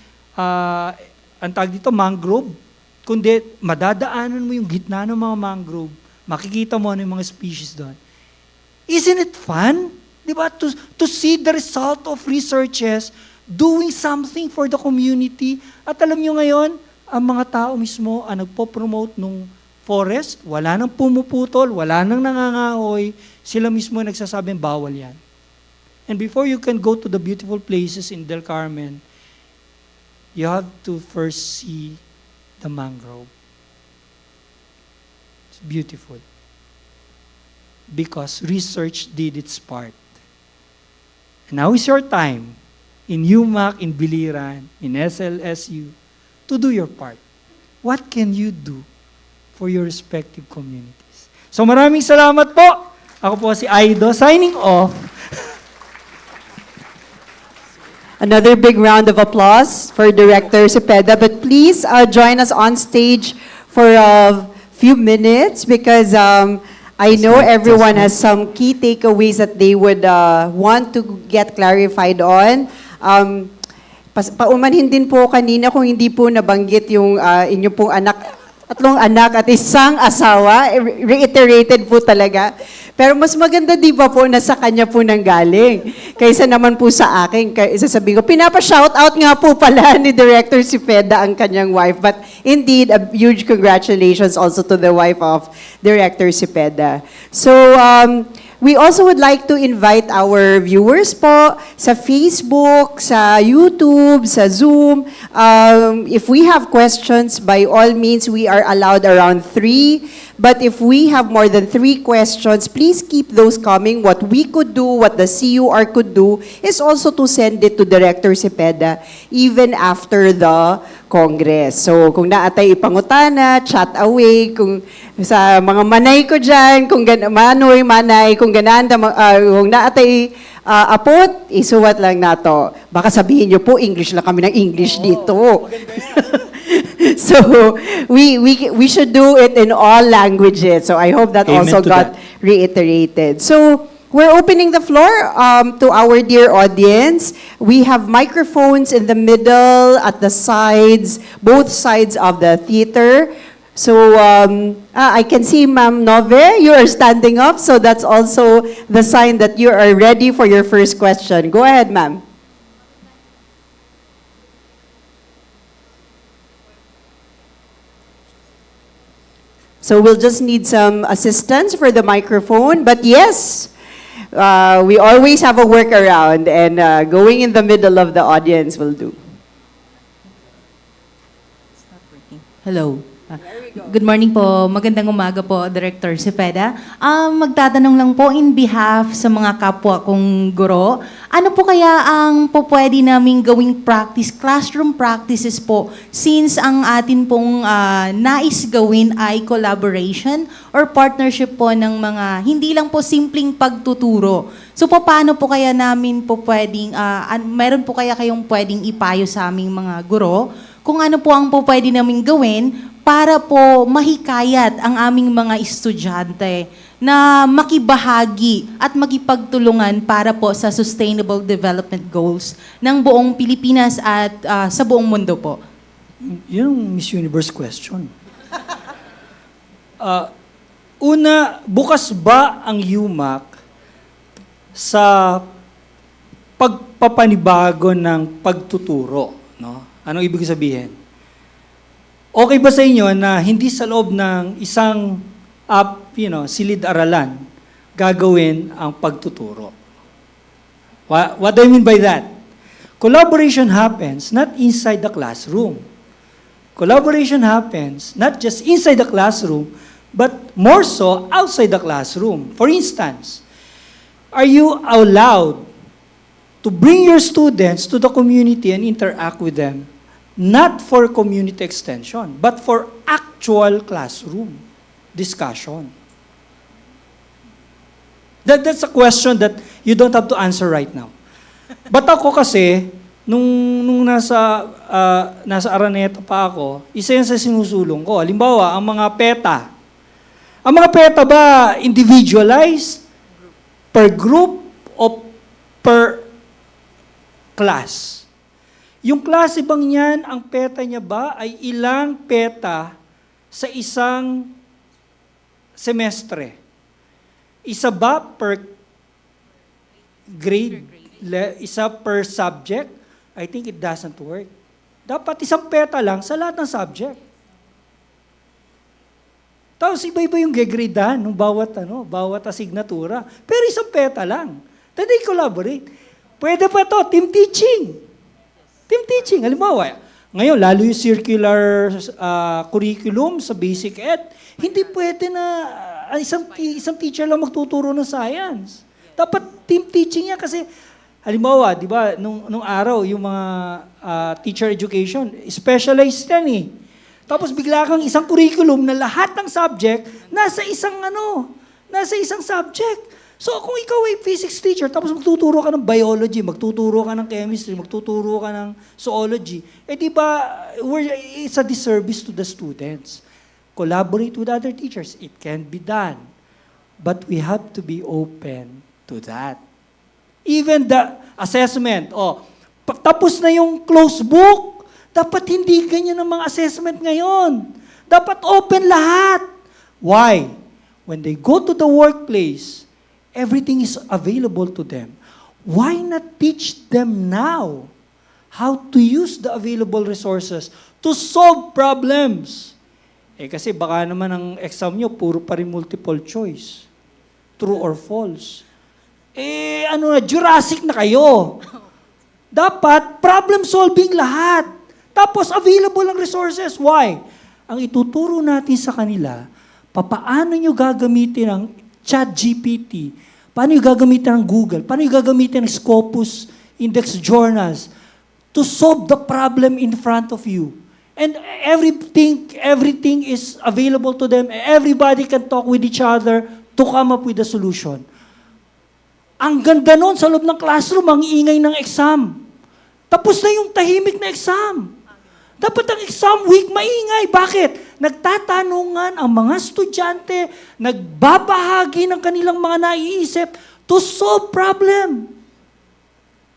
ang tawag dito, mangrove. Kundi madadaanan mo yung gitna ng mga mangrove, makikita mo ano yung mga species doon. Isn't it fun? Di ba? To see the result of researches doing something for the community. At alam nyo ngayon, ang mga tao mismo ang nagpo-promote nung forest, wala nang pumuputol, wala nang nangangahoy, sila mismo nagsasabing bawal yan. And before you can go to the beautiful places in Del Carmen, you have to first see the mangrove. It's beautiful. Because research did its part. And now is your time in UMak, in Biliran, in SLSU, to do your part. What can you do for your respective communities? So maraming salamat po. Ako po si Aido, signing off. Another big round of applause for Director Sepeda. But please join us on stage for a few minutes because I know everyone has some key takeaways that they would want to get clarified on. Paumanhin din po kanina kung hindi po nabanggit yung inyo pong anak. tatlong anak at isang asawa. Reiterated po talaga. Pero mas maganda di ba po na sa kanya po nang galing kaysa naman po sa akin. Sasabihin ko, pinapa-shoutout nga po pala ni Director Sepeda ang kanyang wife. But indeed, a huge congratulations also to the wife of Director Sepeda. So, we also would like to invite our viewers po sa Facebook, sa YouTube, sa Zoom. If we have questions, by all means, we are allowed around 3. But if we have more than 3 questions, please keep those coming. What we could do, what the CUR could do, is also to send it to Director Sepeda even after the Congress. So kung naatay ipangutana, chat away, kung sa mga manay ko dyan, kung manoy, manay, kung gananda, kung naatay apot, isuwat lang nato. Baka sabihin nyo po, English lang kami ng English dito. So we should do it in all languages. So I hope that Amen also to got reiterated. So we're opening the floor to our dear audience. We have microphones in the middle, at the sides, both sides of the theater. So I can see Ma'am Nove, you are standing up. So that's also the sign that you are ready for your first question. Go ahead, ma'am. So we'll just need some assistance for the microphone. But yes, we always have a workaround, and going in the middle of the audience will do. Hello. Good morning po. Magandang umaga po, Director Sepeda. Magtatanong lang po in behalf sa mga kapwa kong guro, ano po kaya ang po pwede naming gawing practice, classroom practices po, since ang atin pong nais gawin ay collaboration or partnership po ng mga, hindi lang po simpleng pagtuturo. So paano po kaya namin po pwedeng, meron po kaya kayong pwedeng ipayo sa aming mga guro, kung ano po ang po pwede namin gawin para po mahikayat ang aming mga estudyante na makibahagi at makipagtulungan para po sa Sustainable Development Goals ng buong Pilipinas at sa buong mundo po. Yun ang Miss Universe question. Una, bukas ba ang UMak sa pagpapanibago ng pagtuturo? No? Anong ibig sabihin? Okay ba sa inyo na hindi sa loob ng isang silid-aralan gagawin ang pagtuturo? What do I mean by that? Collaboration happens not inside the classroom. Collaboration happens not just inside the classroom, but more so outside the classroom. For instance, are you allowed to bring your students to the community and interact with them? Not for community extension, but for actual classroom discussion. That's a question that you don't have to answer right now. But ako kasi, nung nasa Araneta pa ako, isa yan sa sinusulong ko. Halimbawa, ang mga PETA. Ang mga PETA ba individualized, per group, o per class? Yung klase bang yan, ang PETA niya ba ay ilang PETA sa isang semestre? Isa ba per grade? Isa per subject? I think it doesn't work. Dapat isang PETA lang sa lahat ng subject. Tapos iba-iba yung gegradean ng bawat asignatura. Pero isang PETA lang. Then they collaborate. Pwede pa to, team teaching. Team teaching, halimbawa, ngayon, lalo yung circular curriculum sa basic ed, hindi pwede na isang teacher lang magtuturo ng science. Dapat team teaching yan kasi, halimbawa, di ba, nung araw, yung mga teacher education, specialized yan eh. Tapos bigla kang isang curriculum na lahat ng subject nasa isang subject. So kung ikaw ay physics teacher, tapos magtuturo ka ng biology, magtuturo ka ng chemistry, magtuturo ka ng zoology, di ba, it's a disservice to the students. Collaborate with other teachers. It can be done. But we have to be open to that. Even the assessment, tapos na yung closed book, dapat hindi ganyan ang mga assessment ngayon. Dapat open lahat. Why? When they go to the workplace, everything is available to them. Why not teach them now how to use the available resources to solve problems? Kasi baka naman ang exam nyo, puro pa rin multiple choice. True or false. Jurassic na kayo. Dapat problem solving lahat. Tapos available ang resources. Why? Ang ituturo natin sa kanila, paano nyo gagamitin ang ChatGPT, paano nyo gagamitin ang Google, paano nyo gagamitin ang Scopus Index Journals to solve the problem in front of you. And everything is available to them. Everybody can talk with each other to come up with a solution. Ang ganda nun sa loob ng classroom, ang ingay ng exam. Tapos na yung tahimik na exam. Dapat ang exam week maingay. Bakit? Nagtatanungan ang mga estudyante, nagbabahagi ng kanilang mga naiisip to solve problem.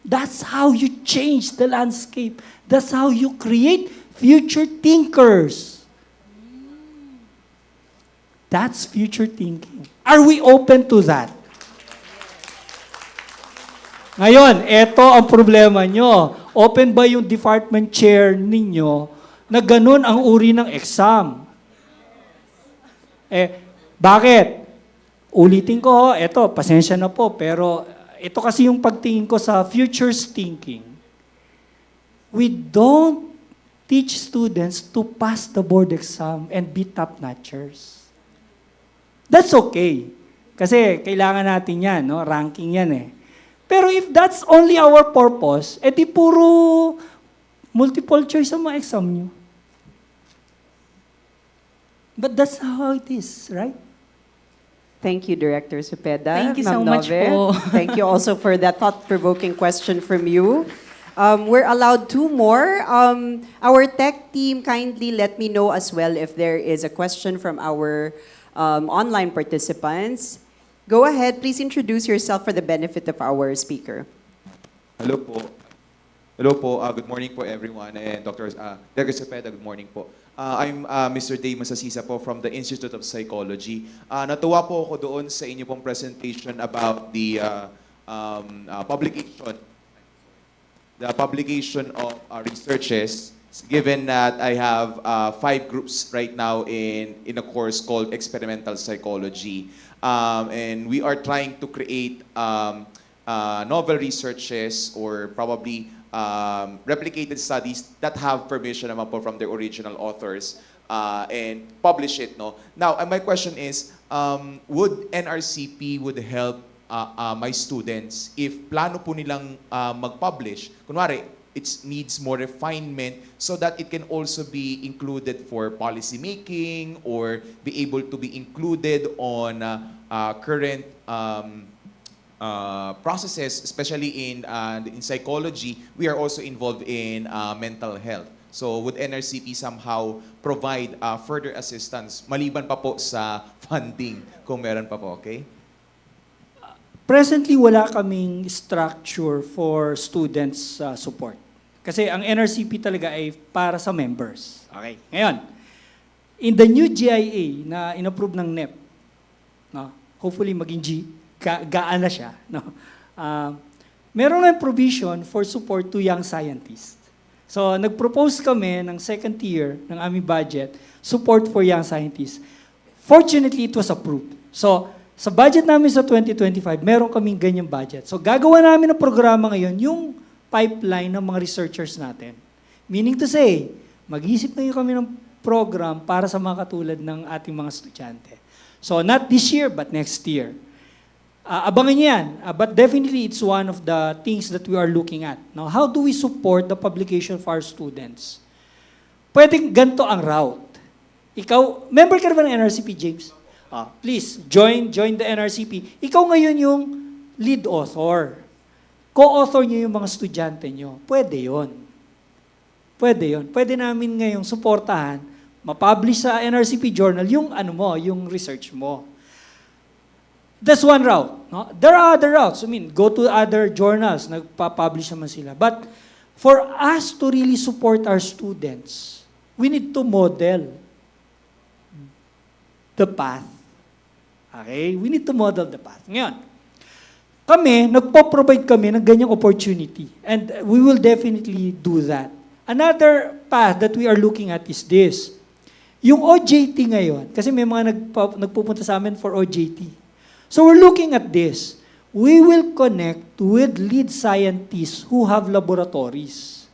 That's how you change the landscape. That's how you create future thinkers. That's future thinking. Are we open to that? Ngayon, eto ang problema nyo. Open ba yung department chair ninyo na ganun ang uri ng exam? Bakit? Ulitin ko, eto, pasensya na po, pero ito kasi yung pagtingin ko sa futures thinking. We don't teach students to pass the board exam and be top-notchers. That's okay. Kasi kailangan natin yan, no? Ranking yan eh. Pero if that's only our purpose, edi puro multiple choice ang mga exam nyo. But that's how it is, right? Thank you, Director Sepeda. Thank you so Ma'am much Nove. po. Thank you also for that thought-provoking question from you. We're allowed two more. Our tech team, kindly let me know as well if there is a question from our online participants. Go ahead, please introduce yourself for the benefit of our speaker. Hello po. Hello po. Good morning po everyone. And Dr. Sepeda, good morning po. I'm Mr. Dave Masasisa po from the Institute of Psychology. Natuwa po ako doon sa inyo pong presentation about the publication of researches, given that I have 5 groups right now in a course called Experimental Psychology. And we are trying to create novel researches or probably replicated studies that have permission naman po from the original authors and publish it. No? Now, my question is, would NRCP would help my students if plano po nilang mag-publish? Kunwari, it needs more refinement so that it can also be included for policy making or be able to be included on current processes, especially in psychology. We are also involved in mental health. So would NRCP somehow provide further assistance maliban pa po sa funding kung meron pa po, okay? Presently, wala kaming structure for students support. Kasi ang NRCP talaga ay para sa members. Okay. Ngayon, in the new GIA na inapprove ng NEP, no, hopefully maging gaan na siya, no, meron ng provision for support to young scientists. So, nag-propose kami ng second tier ng aming budget, support for young scientists. Fortunately, it was approved. So, sa budget namin sa 2025, meron kaming ganyang budget. So, gagawa namin ng programa ngayon, yung pipeline ng mga researchers natin. Meaning to say, mag-isip na kami ng program para sa mga katulad ng ating mga estudyante. So, not this year, but next year. Abangan niyo yan. But definitely, it's one of the things that we are looking at. Now, how do we support the publication of our students? Pwedeng ganito ang route. Ikaw, member ka ba ng NRCP, James? Please, join the NRCP. Ikaw ngayon yung lead author. Co-author niyo yung mga estudyante niyo. Pwede yon. Pwede yon. Pwede namin ngayong suportahan, ma-publish sa NRCP journal yung yung research mo. That's one route. No? There are other routes. I mean, go to other journals, nagpa-publish naman sila. But for us to really support our students, we need to model. the path. Okay? We need to model the path. Ngayon, kami, nagpo-provide kami ng ganyang opportunity. And we will definitely do that. Another path that we are looking at is this. Yung OJT ngayon, kasi may mga nagpupunta sa amin for OJT. So we're looking at this. We will connect with lead scientists who have laboratories.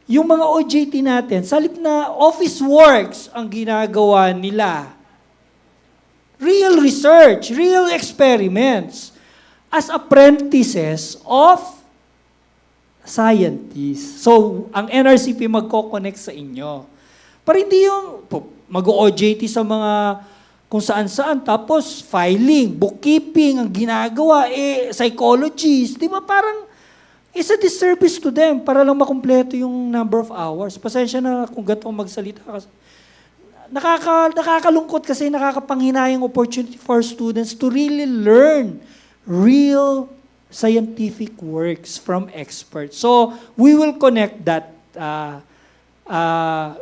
Yung mga OJT natin, sa halip na office works ang ginagawa nila. Real research, real experiments as apprentices of scientists. So, ang NRCP magko-connect sa inyo. Para hindi yung mag-OJT sa mga kung saan-saan, tapos filing, bookkeeping, ang ginagawa, psychologists, di ba parang it's a disservice to them para lang makumpleto yung number of hours. Pasensya na kung gato magsalita. Nakakalungkot kasi nakakapanghinayang opportunity for students to really learn real scientific works from experts. So, we will connect that.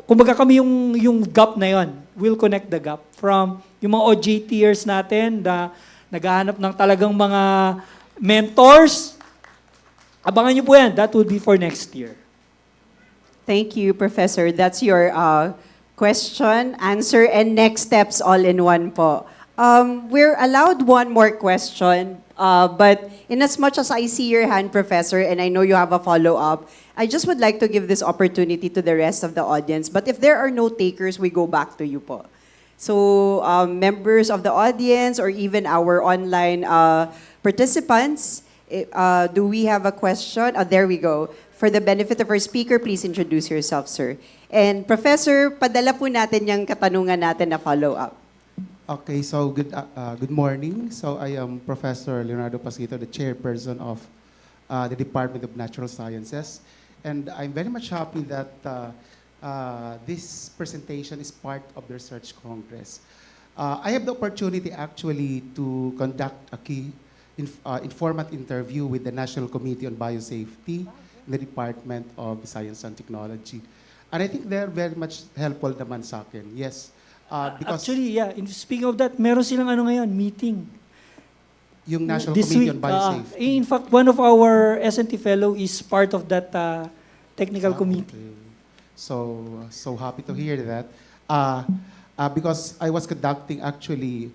Kumbaga kami yung gap na yon. We'll connect the gap from yung mga OJTers natin na naghahanap ng talagang mga mentors. Abangan nyo po yan. That would be for next year. Thank you, Professor. That's your question, answer, and next steps all in one po. We're allowed one more question, but in as much as I see your hand, Professor, and I know you have a follow-up, I just would like to give this opportunity to the rest of the audience. But if there are no takers, we go back to you po. So members of the audience or even our online participants, do we have a question? There we go. For the benefit of our speaker, please introduce yourself, sir. And Professor, padala po natin yung katanungan natin na follow-up. Okay, so good morning. So I am Professor Leonardo Pasquito, the chairperson of the Department of Natural Sciences. And I'm very much happy that this presentation is part of the Research Congress. I have the opportunity actually to conduct a key informative interview with the National Committee on Biosafety in the Department of Science and Technology. And I think they're very much helpful naman sa akin. Yes. Because actually, yeah. Speaking of that, meron silang ngayon, meeting. Yung National Committee on Biosafety. In fact, one of our S&T fellow is part of that technical committee. Okay. So happy to hear that. Because I was conducting actually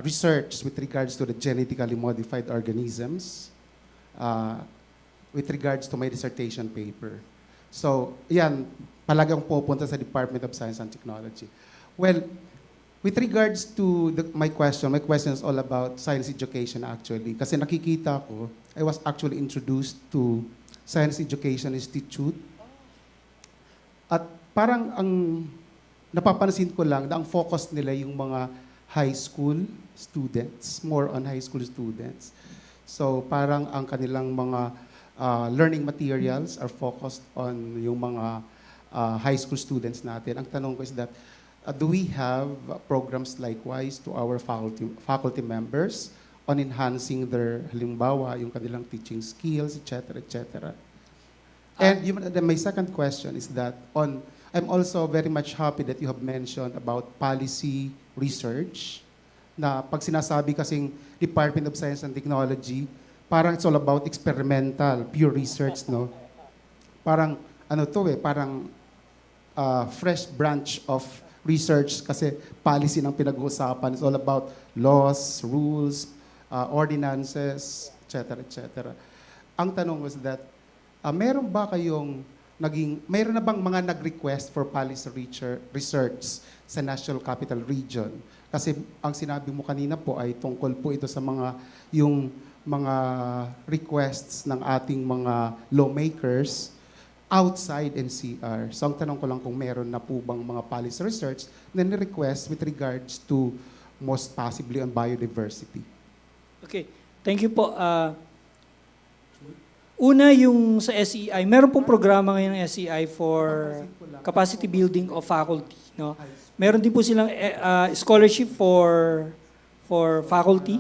research with regards to the genetically modified organisms with regards to my dissertation paper. So, yan, palagang pupunta sa Department of Science and Technology. Well, with regards to my question is all about science education actually. Kasi nakikita ko, I was actually introduced to Science Education Institute. At parang ang napapansin ko lang na ang focus nila yung mga high school students, more on high school students. So parang ang kanilang mga learning materials are focused on yung mga high school students natin. Ang tanong ko is that, do we have programs likewise to our faculty members on enhancing their, halimbawa, yung kanilang teaching skills, etc., etc.? And my second question is that I'm also very much happy that you have mentioned about policy research, na pag sinasabi kasing Department of Science and Technology, parang it's all about experimental, pure research, no? Parang, parang fresh branch of research kasi policy ng pinag-uusapan. It's all about laws, rules, ordinances, etc., etc. Ang tanong was that, meron na bang mga nag-request for policy research sa National Capital Region? Kasi ang sinabi mo kanina po ay tungkol po ito sa yung mga requests ng ating mga lawmakers outside NCR. So ang tanong ko lang kung meron na po bang mga policy research na ni-request with regards to most possibly on biodiversity. Okay, thank you po. Una yung sa SEI, meron pong programa ngayon ng SEI for capacity building of faculty. No? Meron din po silang scholarship for faculty.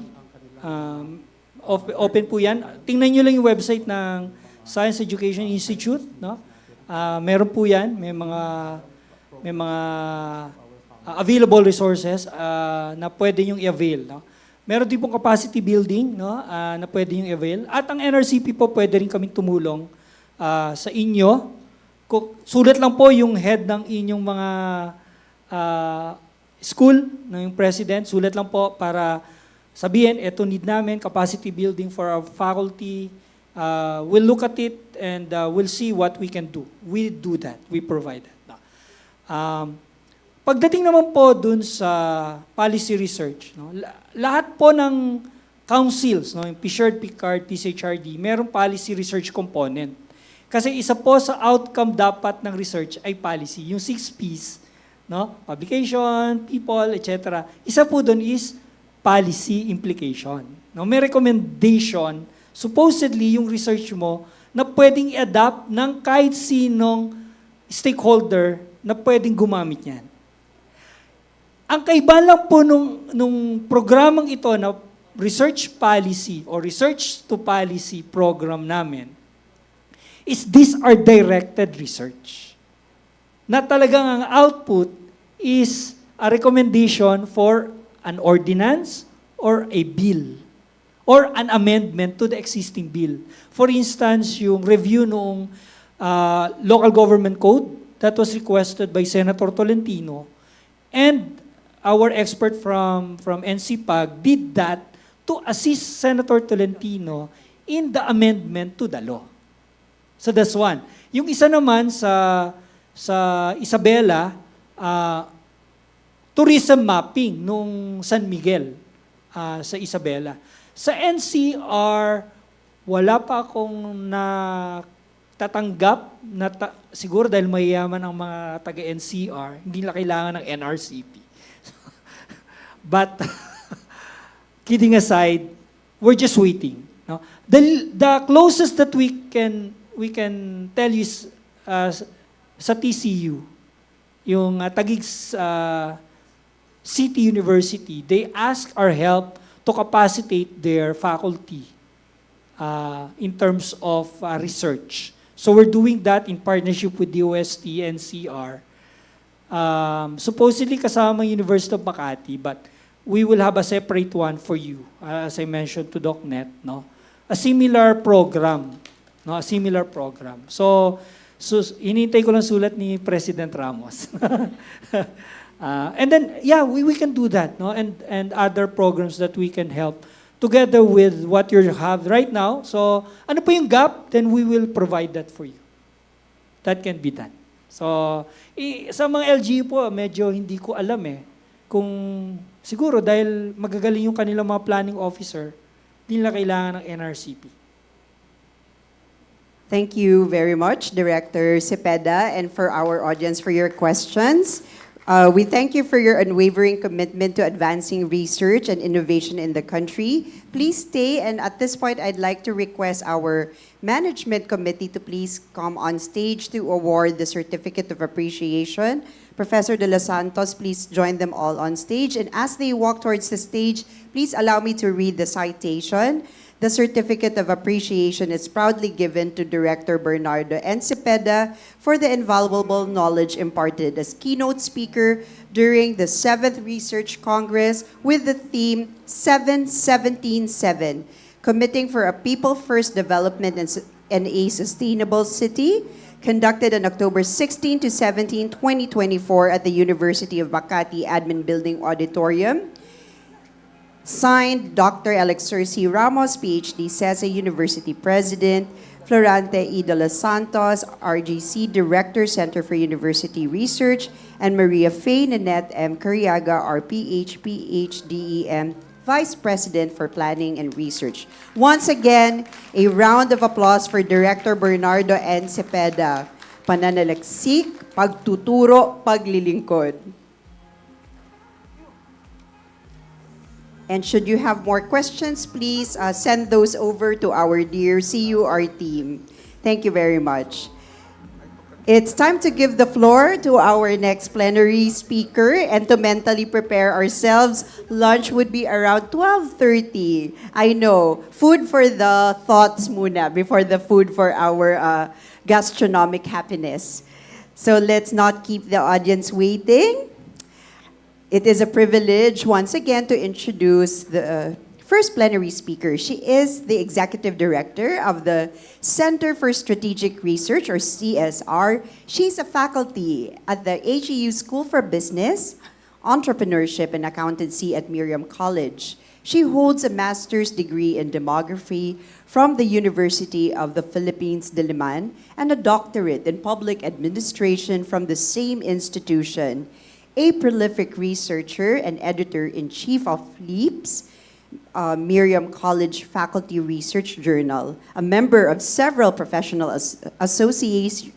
Open po yan. Tingnan nyo lang yung website ng Science Education Institute. No? Meron po yan. May mga available resources na pwede yung i-avail. No? Meron din pong capacity building, no, na pwede yung i-avail. At ang NRCP po, pwede rin kaming tumulong sa inyo. Sulat lang po yung head ng inyong mga school, ng president. Sulat lang po para sabihin, eto need namin, capacity building for our faculty. We'll look at it and we'll see what we can do. We do that. We provide that. Pagdating naman po dun sa policy research, no, lahat po ng councils, no, yung PSHRD, PCARD, PCHRD, merong policy research component. Kasi isa po sa outcome dapat ng research ay policy. Yung 6 Ps, no, publication, people, etc. Isa po dun is policy implication. No, may recommendation, supposedly yung research mo, na pwedeng i-adapt ng kahit sinong stakeholder na pwedeng gumamit yan. Ang kaiba lang po nung programang ito na research policy or research to policy program namin is these are directed research. Na talagang ang output is a recommendation for an ordinance or a bill or an amendment to the existing bill. For instance, yung review noong local government code that was requested by Senator Tolentino, and our expert from NCPAG did that to assist Senator Tolentino in the amendment to the law. So that's one. Yung isa naman sa Isabela, tourism mapping nung San Miguel sa Isabela. Sa NCR, wala pa akong natatanggap na siguro dahil mayayaman ang mga taga-NCR, hindi nila kailangan ng NRCP. But kidding aside, we're just waiting. No? The closest that we can tell you is sa TCU, yung Taguig City University. They ask our help to capacitate their faculty in terms of research. So we're doing that in partnership with DOST and CR. Supposedly kasama University of Makati, but we will have a separate one for you, as I mentioned to DocNet, no? A similar program, no? A similar program. So hinintay ko lang sulat ni President Ramos. And then, yeah, we can do that, no? And other programs that we can help together with what you have right now. So, ano po yung gap? Then we will provide that for you. That can be done. So, sa mga LGU po, medyo hindi ko alam kung siguro dahil magagaling yung kanilang mga planning officer, hindi nila kailangan ng NRCP. Thank you very much, Director Sepeda, and for our audience for your questions. We thank you for your unwavering commitment to advancing research and innovation in the country. Please stay, and at this point, I'd like to request our management committee to please come on stage to award the Certificate of Appreciation. Professor De Los Santos, please join them all on stage. And as they walk towards the stage, please allow me to read the citation. The Certificate of Appreciation is proudly given to Director Bernardo N. Sepeda for the invaluable knowledge imparted as keynote speaker during the 7th Research Congress with the theme 7-17-7, Committing for a People-First Development and a Sustainable City, conducted on October 16 to 17, 2024 at the University of Makati Admin Building Auditorium. Signed, Dr. Alexercy Ramos, PhD, CESA University President, Florante E. De Los Santos, RGC Director, Center for University Research, and Maria Faye Nanette M. Cariaga, RPH, PhDEM, Vice President for Planning and Research. Once again, a round of applause for Director Bernardo N. Sepeda. Pananaliksik, pagtuturo, paglilingkod. And should you have more questions, please send those over to our dear CUR team. Thank you very much. It's time to give the floor to our next plenary speaker and to mentally prepare ourselves. Lunch would be around 12:30. I know. Food for the thoughts muna before the food for our gastronomic happiness. So let's not keep the audience waiting. It is a privilege once again to introduce the first plenary speaker. She is the Executive Director of the Center for Strategic Research, or CSR. She's a faculty at the HEU School for Business, Entrepreneurship, and Accountancy at Miriam College. She holds a master's degree in demography from the University of the Philippines, Diliman, and a doctorate in public administration from the same institution. A prolific researcher and editor-in-chief of LEAPS, Miriam College Faculty Research Journal, a member of several professional associations,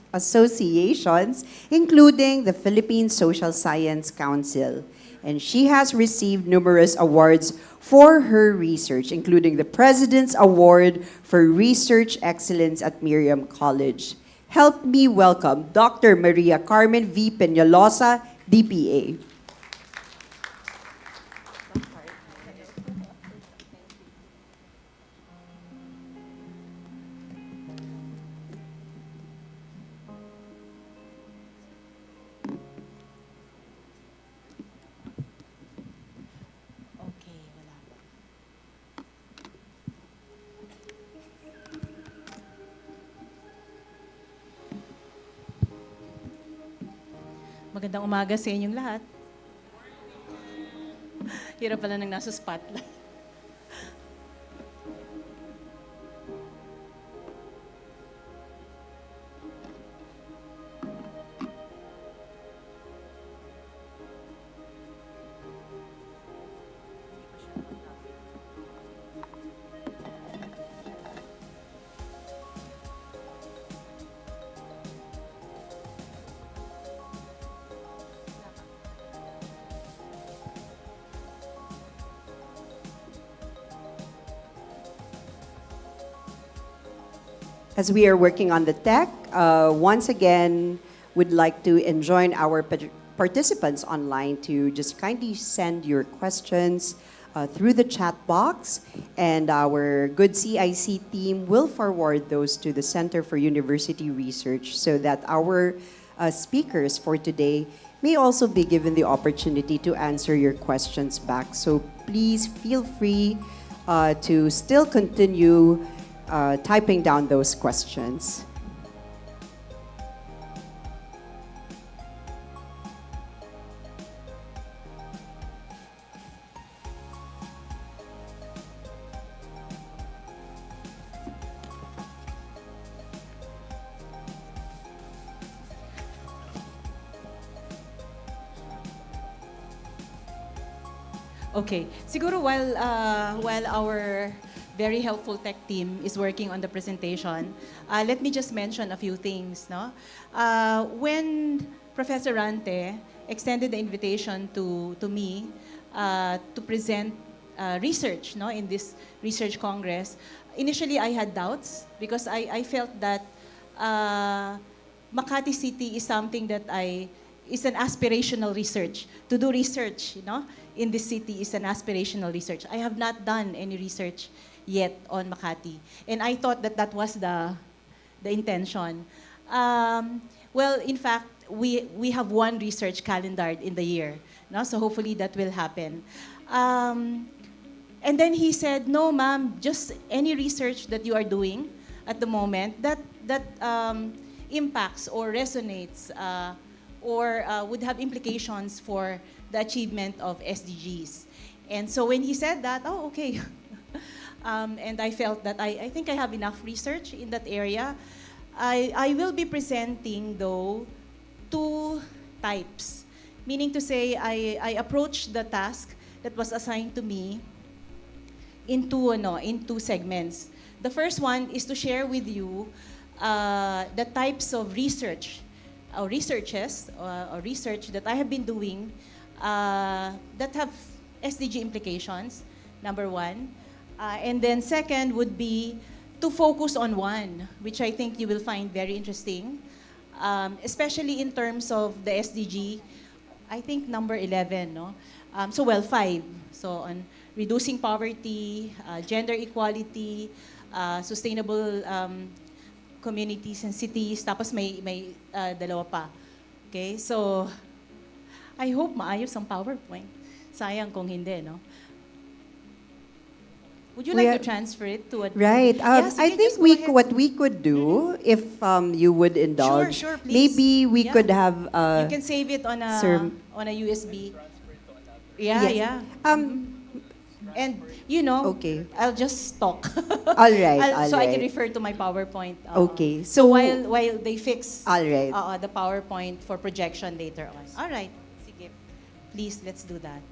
including the Philippine Social Science Council. And she has received numerous awards for her research, including the President's Award for Research Excellence at Miriam College. Help me welcome Dr. Maria Carmen V. Penalosa, DPA. Magandang umaga sa inyong lahat. Hirap pala nang nasa spotlight. As we are working on the tech, once again, would like to enjoin our participants online to just kindly send your questions through the chat box, and our good CIC team will forward those to the Center for University Research so that our speakers for today may also be given the opportunity to answer your questions back. So please feel free to still continue typing down those questions. Okay. Siguro while our very helpful tech team is working on the presentation, let me just mention a few things. No? When Professor Rante extended the invitation to me to present research, no, in this research congress, initially I had doubts because I felt that Makati City is something that is an aspirational research. To do research, in this city is an aspirational research. I have not done any research yet on Makati. And I thought that that was the intention. Well, in fact, we have one research calendared in the year. No? So hopefully that will happen. And then he said, no, ma'am, just any research that you are doing at the moment that impacts or resonates or would have implications for the achievement of SDGs. And so when he said that, oh, okay. And I felt that I think I have enough research in that area. I will be presenting, though, two types. Meaning to say, I approached the task that was assigned to me in two segments. The first one is to share with you the types of research or research that I have been doing that have SDG implications, number one. And then second would be to focus on one, which I think you will find very interesting, especially in terms of the SDG, I think number 11, no? So, well, 5. So, on reducing poverty, gender equality, sustainable communities and cities, tapos may dalawa pa. Okay, so I hope maayos ang PowerPoint. Sayang kung hindi, no? Would you like to transfer it to a... Right. Yeah, I sige, think just go ahead. what we could do, if you would indulge, Sure, please. maybe we Yeah. could have... You can save it on a USB. Yeah, Yes. yeah. And, you know, Okay. I'll just talk. All right, So I all can right. refer to my PowerPoint. Okay, So so- while they fix All right. the PowerPoint for projection later on. All right. Sige. Please, let's do that.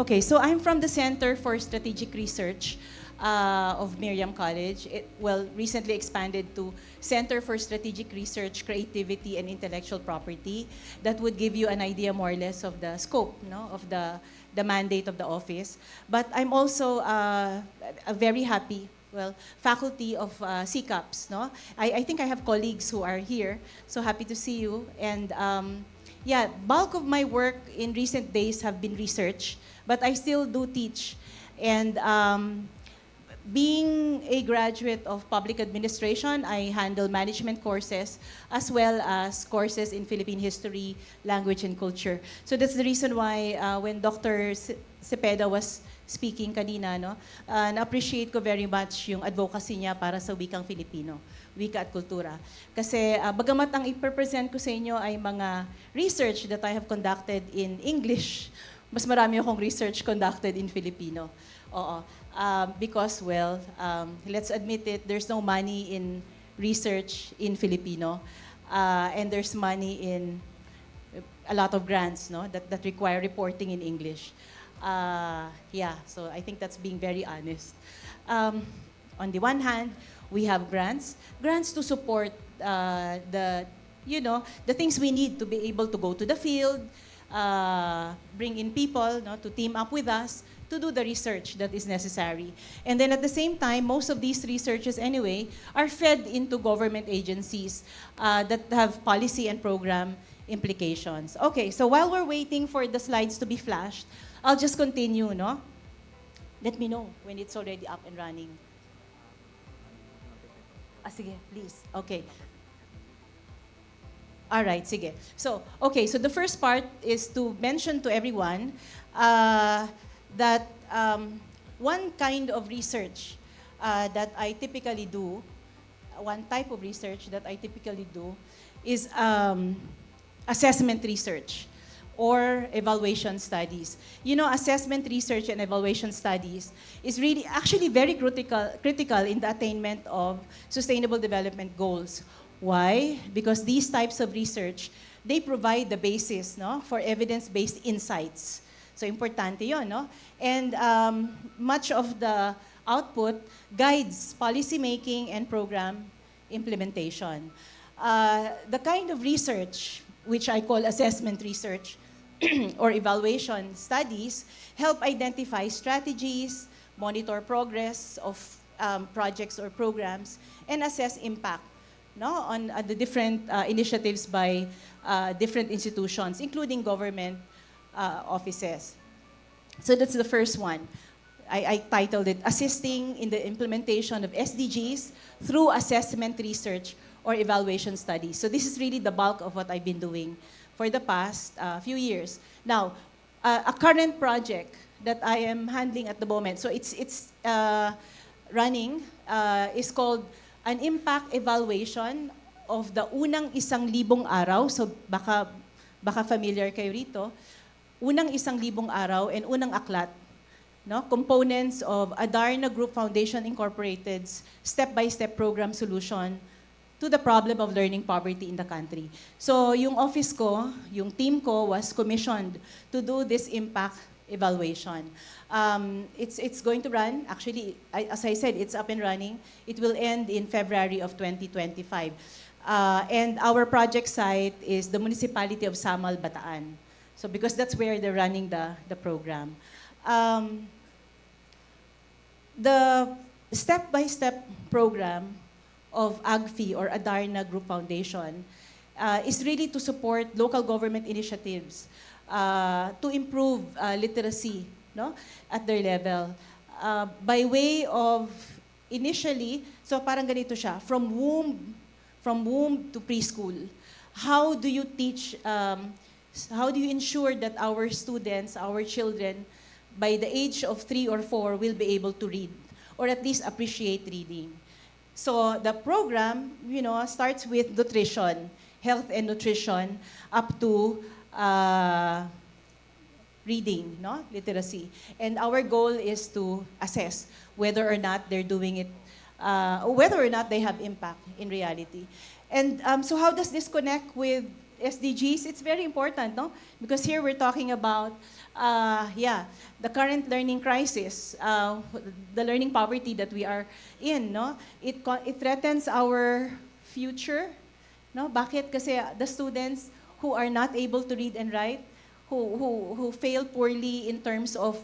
Okay, so I'm from the Center for Strategic Research of Miriam College. Recently expanded to Center for Strategic Research, Creativity, and Intellectual Property. That would give you an idea more or less of the scope, no, of the mandate of the office. But I'm also very happy, faculty of CCAPS, no? I think I have colleagues who are here, so happy to see you. And yeah, bulk of my work in recent days have been research, but I still do teach. And being a graduate of public administration, I handle management courses as well as courses in Philippine history, language, and culture. So that's the reason why when Dr. Sepeda was speaking kanina, no, na-appreciate ko very much yung advocacy niya para sa wikang Filipino, wika at kultura. Kasi bagamat ang i-present ko sa inyo ay mga research that I have conducted in English, mas marami akong research conducted in Filipino. Oo. Because, let's admit it, there's no money in research in Filipino. And there's money in a lot of grants, no, that require reporting in English. Yeah, so I think that's being very honest. On the one hand, we have grants to support the things we need to be able to go to the field, bring in people, no, to team up with us to do the research that is necessary. And then at the same time, most of these researches anyway are fed into government agencies that have policy and program implications. Okay, so while we're waiting for the slides to be flashed, I'll just continue, no? Let me know when it's already up and running. Sige, please. Okay. All right, sige. So, okay, so the first part is to mention to everyone that one kind of research that I typically do, one type of research that I typically do is assessment research or evaluation studies. You know, assessment research and evaluation studies is really actually very critical in the attainment of sustainable development goals. Why? Because these types of research, they provide the basis, no, for evidence-based insights. So importante yun, no? And much of the output guides policymaking and program implementation. The kind of research, which I call assessment research or evaluation studies, help identify strategies, monitor progress of projects or programs, and assess impact, no, on the different initiatives by different institutions, including government offices. So that's the first one. I titled it Assisting in the Implementation of SDGs Through Assessment Research or Evaluation Studies. So this is really the bulk of what I've been doing for the past few years. Now, a current project that I am handling at the moment, so it's running, is called an impact evaluation of the unang 1,000 araw. So baka familiar kayo rito. Unang 1,000 araw and unang aklat, no, components of Adarna Group Foundation Incorporated's step-by-step program solution to the problem of learning poverty in the country. So yung office ko, yung team ko was commissioned to do this impact evaluation. It's going to run, actually, as I said, it's up and running. It will end in February of 2025. And our project site is the municipality of Samal, Bataan. So because that's where they're running the program. The step-by-step program of AGFI or Adarna Group Foundation is really to support local government initiatives to improve literacy, no, at their level. By way of initially, so parang ganito siya, from womb to preschool. How do you teach, how do you ensure that our students, our children, by the age of 3 or 4 will be able to read or at least appreciate reading? So the program, starts with nutrition, health and nutrition, up to reading, no, literacy. And our goal is to assess whether or not they're doing it, whether or not they have impact in reality. And so how does this connect with SDGs? It's very important, no? Because here we're talking about, the current learning crisis, the learning poverty that we are in, no? It threatens our future, no? Bakit? Kasi the students who are not able to read and write, who fail poorly in terms of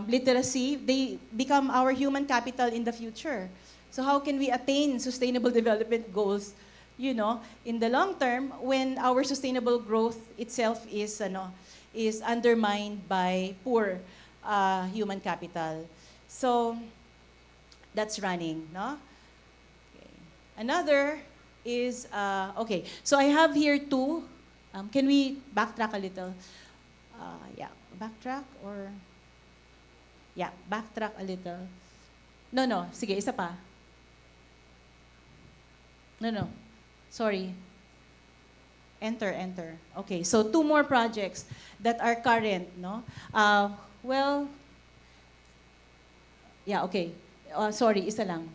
literacy, they become our human capital in the future. So how can we attain sustainable development goals, in the long term when our sustainable growth itself is undermined by poor human capital? So that's running, no? Okay. Another is, okay, so I have here two. Can we backtrack a little? Backtrack or? Yeah, backtrack a little. No, sige, isa pa. No, sorry. Enter. Okay, so two more projects that are current, no? Okay. Sorry, isa lang.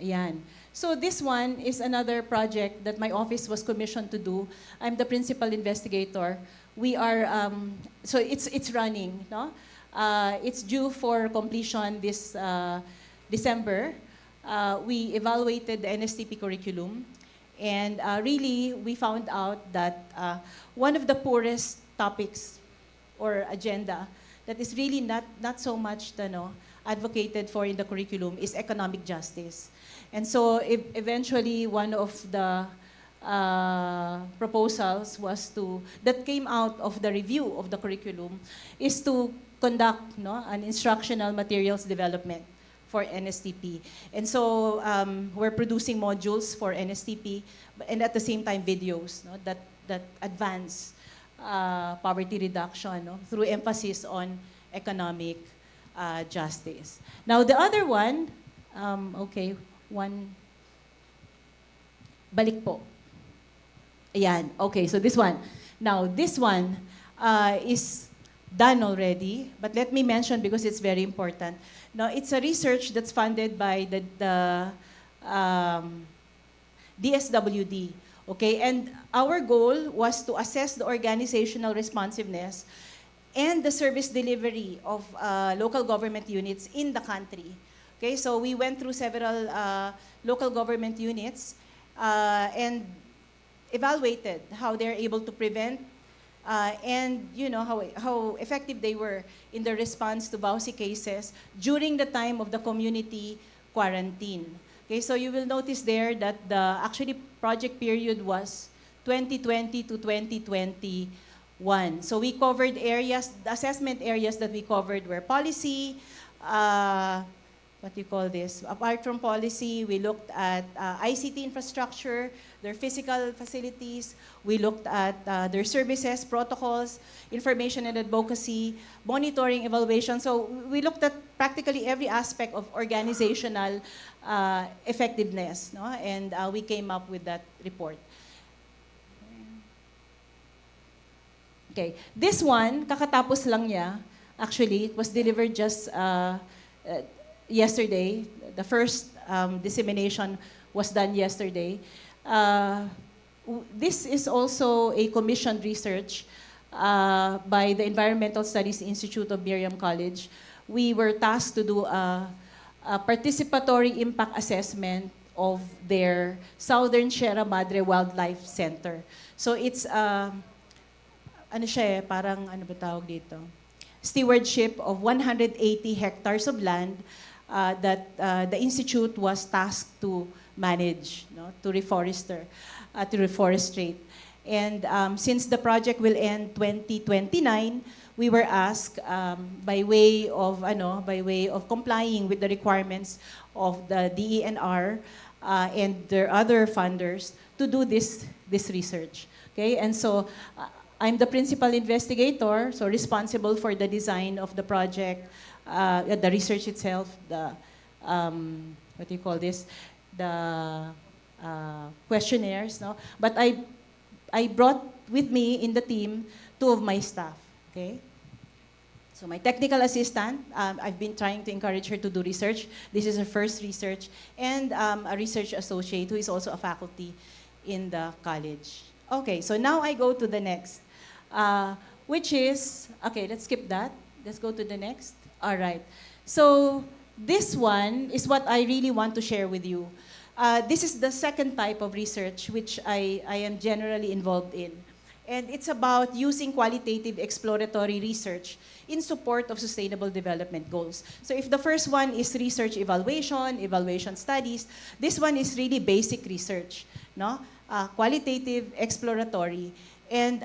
Ayan. So this one is another project that my office was commissioned to do. I'm the principal investigator. We are, so it's running, no? It's due for completion this December. We evaluated the NSTP curriculum, and really we found out that one of the poorest topics or agenda that is really not so much advocated for in the curriculum is economic justice. And so eventually one of the proposals that came out of the review of the curriculum is to conduct an instructional materials development for NSTP. And so we're producing modules for NSTP and at the same time videos that advance poverty reduction through emphasis on economic justice. Now the other one, balik po. Ayan, okay, so this one. Now this one is done already, but let me mention because it's very important. Now, it's a research that's funded by the DSWD, okay? And our goal was to assess the organizational responsiveness and the service delivery of local government units in the country. Okay, so we went through several local government units and evaluated how they're able to prevent and how effective they were in the response to VAUSI cases during the time of the community quarantine. Okay, so you will notice there that the actually project period was 2020 to 2021. So we covered areas, the assessment areas that we covered were policy, what do you call this? Apart from policy, we looked at ICT infrastructure, their physical facilities. We looked at their services, protocols, information and advocacy, monitoring, evaluation. So we looked at practically every aspect of organizational effectiveness, no? And we came up with that report. Okay, this one, kakatapos lang niya. Actually, it was delivered just yesterday. The first dissemination was done yesterday. This is also a commissioned research by the Environmental Studies Institute of Miriam College. We were tasked to do a participatory impact assessment of their Southern Sierra Madre Wildlife Center. So it's, parang ano ba tawag dito? Stewardship of 180 hectares of land that the Institute was tasked to manage, no, to reforestate. And since the project will end 2029, we were asked by way of complying with the requirements of the DENR and their other funders to do this research. Okay, and so I'm the principal investigator, so responsible for the design of the project, the research itself, the what do you call this, the questionnaires, no? But I brought with me in the team 2 of my staff. Okay. So my technical assistant, I've been trying to encourage her to do research. This is her first research. And a research associate who is also a faculty in the college. Okay, so now I go to the next, which is, okay, let's skip that. Let's go to the next. All right. So this one is what I really want to share with you. This is the second type of research which I am generally involved in. And it's about using qualitative exploratory research in support of sustainable development goals. So if the first one is research evaluation studies, this one is really basic research, no? Qualitative exploratory. And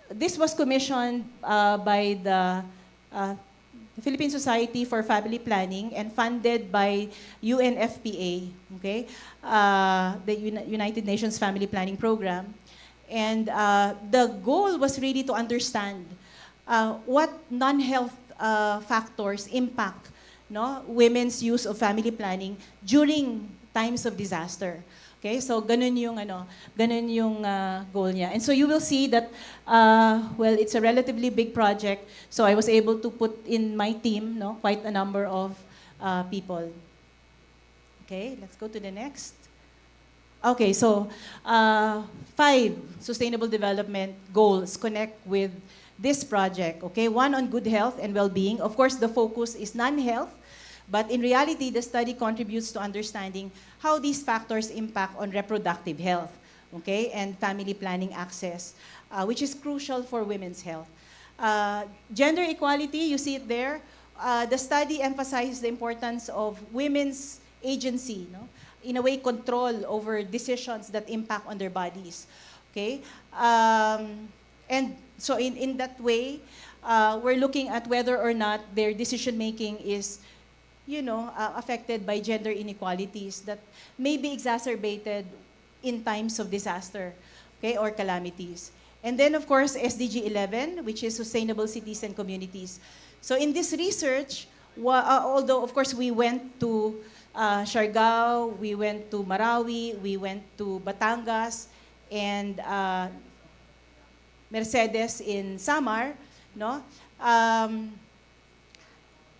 this was commissioned by the Philippine Society for Family Planning and funded by UNFPA, okay? The United Nations Family Planning Program. And the goal was really to understand what non-health factors impact, no, women's use of family planning during times of disaster. Okay, so ganun yung goal niya. And so you will see that, well, it's a relatively big project. So I was able to put in my team, no, quite a number of people. Okay, let's go to the next. Okay, so 5 sustainable development goals connect with this project. Okay, 1 on good health and well-being. Of course, the focus is non-health, but in reality, the study contributes to understanding how these factors impact on reproductive health, okay, and family planning access, which is crucial for women's health. Gender equality, you see it there. The study emphasizes the importance of women's agency, no? In a way, control over decisions that impact on their bodies. Okay? And so in that way, we're looking at whether or not their decision-making is, affected by gender inequalities that may be exacerbated in times of disaster, okay, or calamities. And then, of course, SDG 11, which is Sustainable Cities and Communities. So in this research, although, of course, we went to Siargao, we went to Marawi, we went to Batangas, and Mercedes in Samar, no?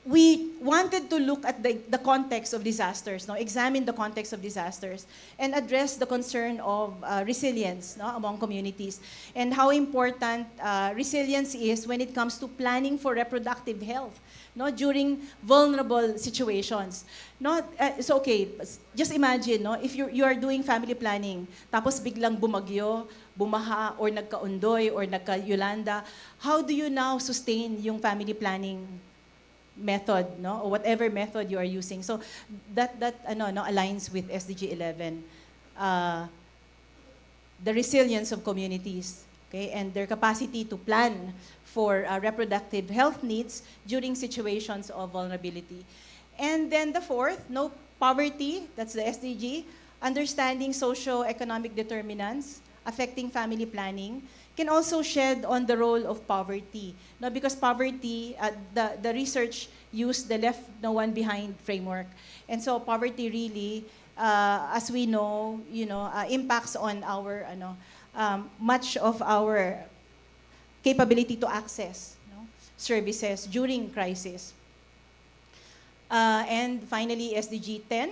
We wanted to look at the context of disasters, no? Examine the context of disasters, and address the concern of resilience, no? Among communities, and how important resilience is when it comes to planning for reproductive health, no? During vulnerable situations. No? So okay, just imagine, no? If you are doing family planning, tapos biglang bumagyo, bumaha, or nagkaundoy, or nagka-Yolanda, how do you now sustain yung family planning method, no, or whatever method you are using? So that aligns with SDG 11, the resilience of communities, okay, and their capacity to plan for reproductive health needs during situations of vulnerability. And then the 4th, no poverty, that's the SDG, understanding socio-economic determinants affecting family planning, can also shed on the role of poverty. No, because poverty, the research used the left no one behind framework. And so poverty really, as we know, impacts on our, much of our capability to access, services during crisis. And finally, SDG 10,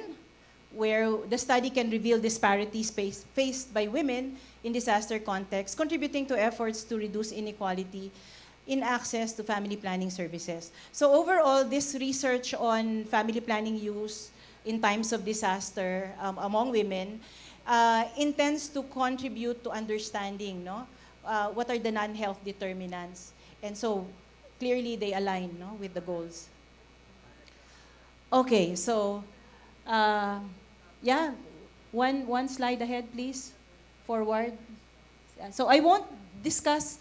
where the study can reveal disparities faced by women in disaster contexts, contributing to efforts to reduce inequality in access to family planning services. So overall, this research on family planning use in times of disaster among women intends to contribute to understanding, no, what are the non-health determinants. And so clearly they align, no, with the goals. Okay, so yeah, one slide ahead, please. Forward. So I won't discuss,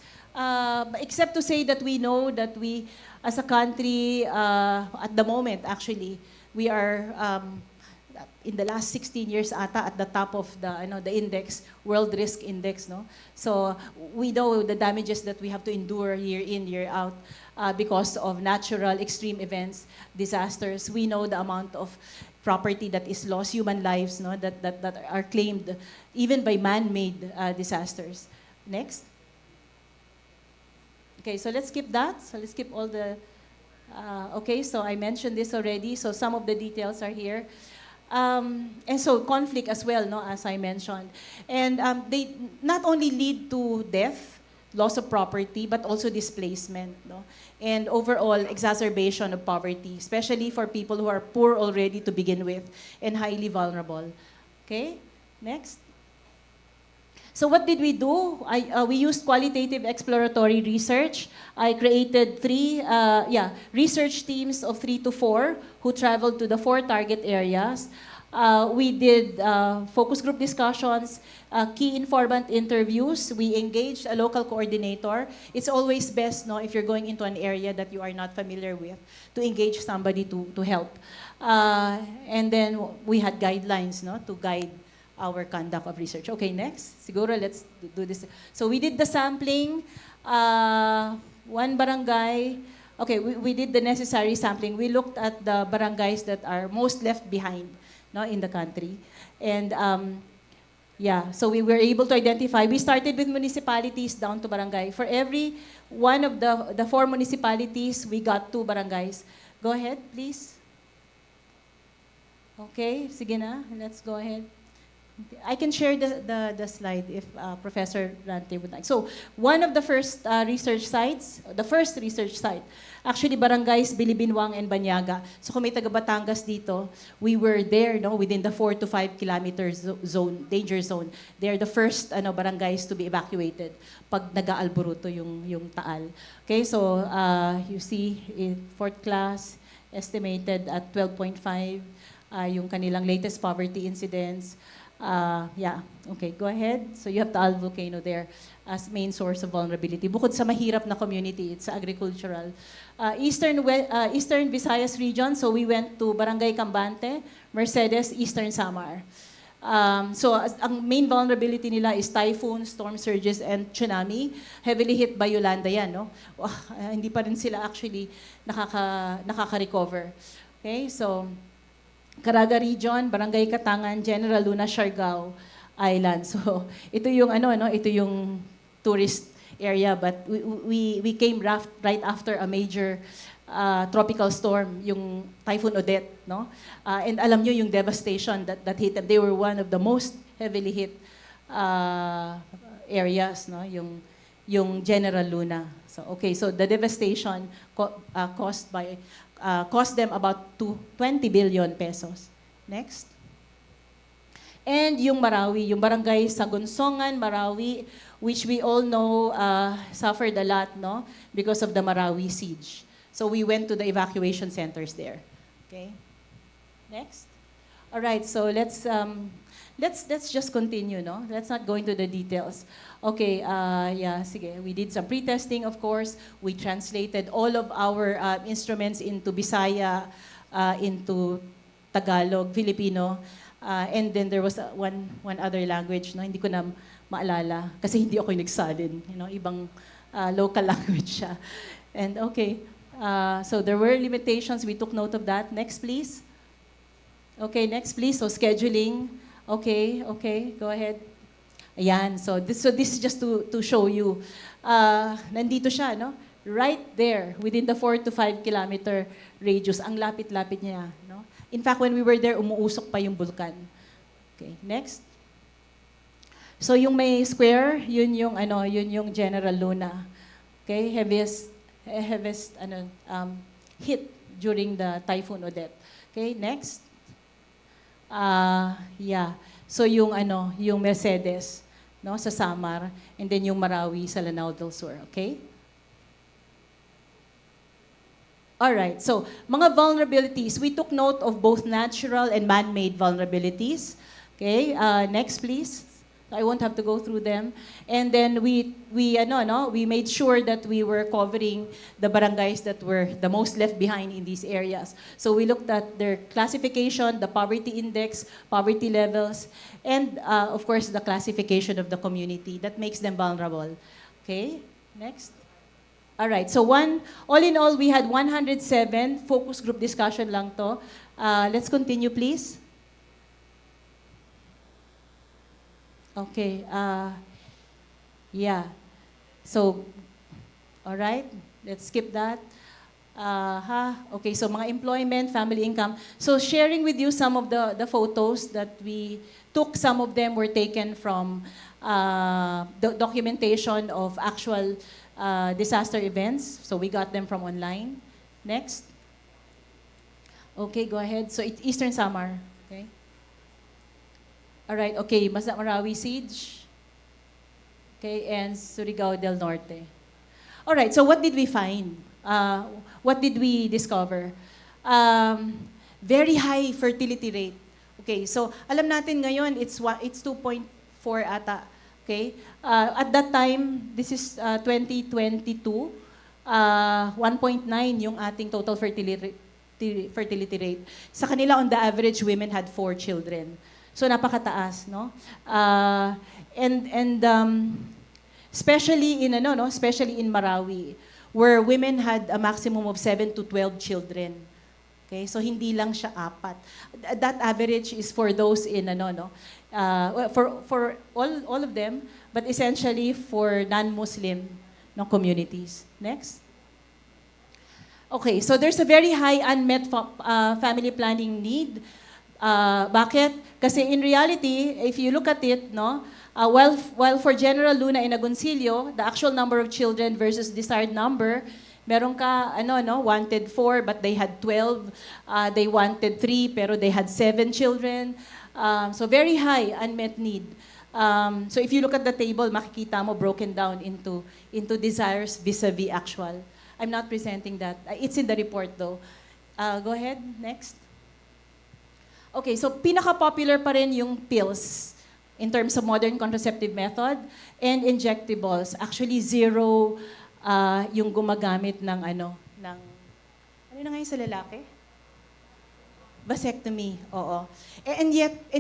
except to say that we know that we, as a country, at the moment, actually, we are in the last 16 years ata at the top of the index, World Risk Index, no? So we know the damages that we have to endure year in, year out because of natural extreme events, disasters. We know the amount of property that is lost, human lives, no, that are claimed even by man-made disasters. Next. Okay, so let's skip that. So let's skip all the, okay, so I mentioned this already, so some of the details are here. And so conflict as well, no, as I mentioned. And they not only lead to death, loss of property, but also displacement, no? And overall exacerbation of poverty, especially for people who are poor already to begin with and highly vulnerable. Okay, next. So what did we do? We used qualitative exploratory research. I created research teams of 3 to 4 who traveled to the 4 target areas. We did focus group discussions, key informant interviews. We engaged a local coordinator. It's always best, no, if you're going into an area that you are not familiar with, to engage somebody to help. And then we had guidelines, no, to guide our conduct of research. Okay, next. Siguro, let's do this. So we did the sampling. One barangay. Okay, we did the necessary sampling. We looked at the barangays that are most left behind, no, in the country. And so we were able to identify. We started with municipalities down to barangay. For every one of the 4 municipalities, we got 2 barangays. Go ahead, please. Okay, sige na. Let's go ahead. I can share the slide if Professor Rante would like. So one of the first research sites, the first research site, actually barangays Bilibinwang and Banyaga. So kung may taga Batangas dito, we were there, no, within the 4 to 5 kilometers zone, danger zone. They're the first barangays to be evacuated pag nag-aalboruto yung Taal. Okay, so you see in 4th class, estimated at 12.5 yung kanilang latest poverty incidents. Okay, go ahead. So you have the Taal volcano there as main source of vulnerability. Bukod sa mahirap na community, it's agricultural. Eastern Visayas region, so we went to Barangay Cambante, Mercedes, Eastern Samar. Ang main vulnerability nila is typhoon, storm surges, and tsunami. Heavily hit by Yolanda yan, no? Hindi pa rin sila actually nakaka-recover. Okay, so Caraga region, Barangay Katangan, General Luna, Siargao Island. So ito yung ito yung tourist area, but we came right after a major tropical storm, yung Typhoon Odette, no? And alam nyo yung devastation that hit them. They were one of the most heavily hit areas, no? Yung General Luna. So okay, so the devastation cost them about 20 billion pesos. Next. And yung Marawi, yung barangay Sagunsongan, Marawi, which we all know suffered a lot, no, because of the Marawi siege. So we went to the evacuation centers there. Okay. Next. All right. So let's just continue, no. Let's not go into the details. Okay. Sige. We did some pre-testing, of course. We translated all of our instruments into Bisaya, into Tagalog, Filipino. And then there was one other language, no, hindi ko na maalala kasi hindi ako nagsalin, ibang local language siya. And okay, so there were limitations. We took note of that. Next, please. Okay, next, please. So scheduling. Okay, go ahead. Ayan. So this is just to show you. Nandito siya, no? Right there, within the 4 to 5 kilometer radius. Ang lapit-lapit niya, no? In fact, when we were there, umuusok pa yung bulkan. Okay, next. So yung may square, yun yung General Luna. Okay, heaviest hit during the Typhoon Odette. Okay, next. So yung Mercedes, no, sa Samar, and then yung Marawi sa Lanao del Sur, okay? All right, so mga vulnerabilities. We took note of both natural and man-made vulnerabilities. Okay, next please. I won't have to go through them. And then we made sure that we were covering the barangays that were the most left behind in these areas. So we looked at their classification, the poverty index, poverty levels, and of course the classification of the community that makes them vulnerable. Okay, next. All right, so all in all, we had 107 focus group discussion lang to. Let's continue, please. Okay, yeah. So, all right, let's skip that. Okay, so mga employment, family income. So sharing with you some of the photos that we took. Some of them were taken from the documentation of actual disaster events. So we got them from online. Next. Okay, go ahead. So Eastern Samar. Okay. All right, okay, Marawi Siege. Okay, and Surigao del Norte. All right, so what did we find? What did we discover? Very high fertility rate. Okay, so alam natin ngayon, it's 2.4 ata. Okay, at that time, this is 2022, 1.9 yung ating total fertility rate. Sa kanila, on the average, women had 4 children. So napakataas, no? Especially in Marawi, where women had a maximum of 7 to 12 children. Okay, so hindi lang siya 4. That average is for those in for all of them, but essentially for non-Muslim communities. Next. Okay, so there's a very high unmet family planning need. Bakit? Kasi in reality, if you look at it, while for General Luna in Agoncillo, the actual number of children versus desired number, meron ka, wanted 4, but they had 12. They wanted 3, pero they had 7 children. So very high unmet need. So if you look at the table, makikita mo broken down into desires vis-a-vis actual. I'm not presenting that. It's in the report though. Go ahead, next. Okay, so pinaka-popular pa rin yung pills in terms of modern contraceptive method and injectables. Actually, 0 yung gumagamit ng ano na ngayon sa lalaki? Vasectomy, oo. And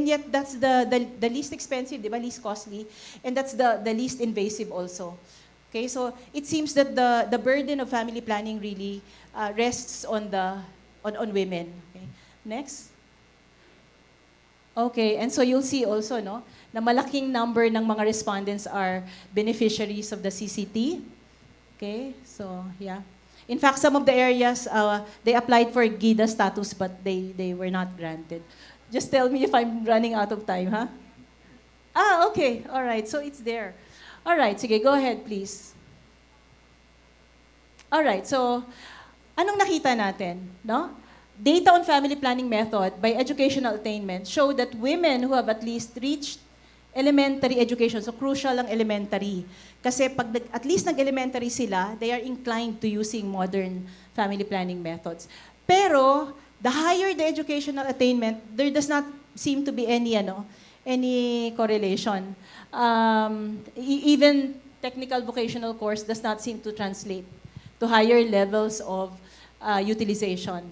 yet that's the least expensive, di ba? Least costly, and that's the least invasive also. Okay, so it seems that the burden of family planning really rests on women. Okay. Next. Okay, and so you'll see also na malaking number ng mga respondents are beneficiaries of the CCT. Okay, so yeah. In fact, some of the areas, they applied for GIDA status, but they were not granted. Just tell me if I'm running out of time, huh? Okay, all right, so it's there. All right, sige, go ahead, please. All right, so anong nakita natin, no? Data on family planning method by educational attainment show that women who have at least reached elementary education, so crucial ang elementary. Kasi pag at least nag-elementary sila, they are inclined to using modern family planning methods. Pero, the higher the educational attainment, there does not seem to be any correlation. Even technical vocational course does not seem to translate to higher levels of utilization.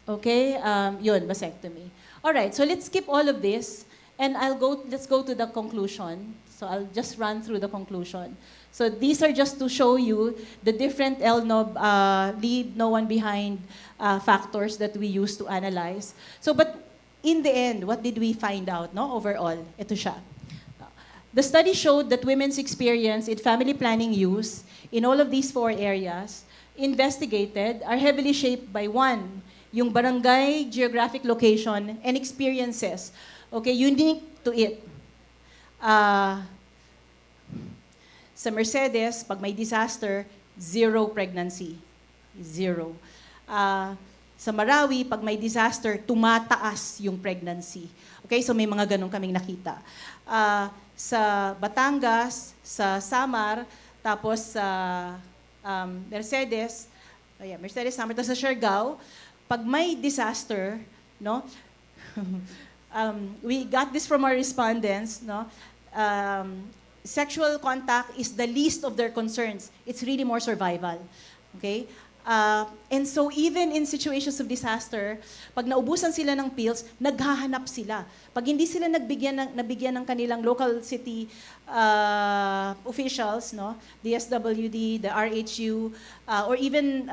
Okay, yun, vasectomy. All right, so let's skip all of this, and let's go to the conclusion. So I'll just run through the conclusion. So these are just to show you the different LNOB, lead, no one behind factors that we use to analyze. So, but in the end, what did we find out, overall? Ito siya. The study showed that women's experience in family planning use in all of these 4 areas investigated are heavily shaped by 1, yung barangay, geographic location, and experiences, okay, unique to it. Sa Mercedes, pag may disaster, 0 pregnancy. 0. Sa Marawi, pag may disaster, tumataas yung pregnancy. Okay, so may mga ganun kaming nakita. Sa Batangas, sa Samar, tapos sa Mercedes, Samar, tapos sa Siargao, pag may disaster, we got this from our respondents, no? Sexual contact is the least of their concerns. It's really more survival. Okay? And so even in situations of disaster, pag naubusan sila ng pills, naghahanap sila. Pag hindi sila nabigyan ng kanilang local city officials, no, the SWD, the RHU, or even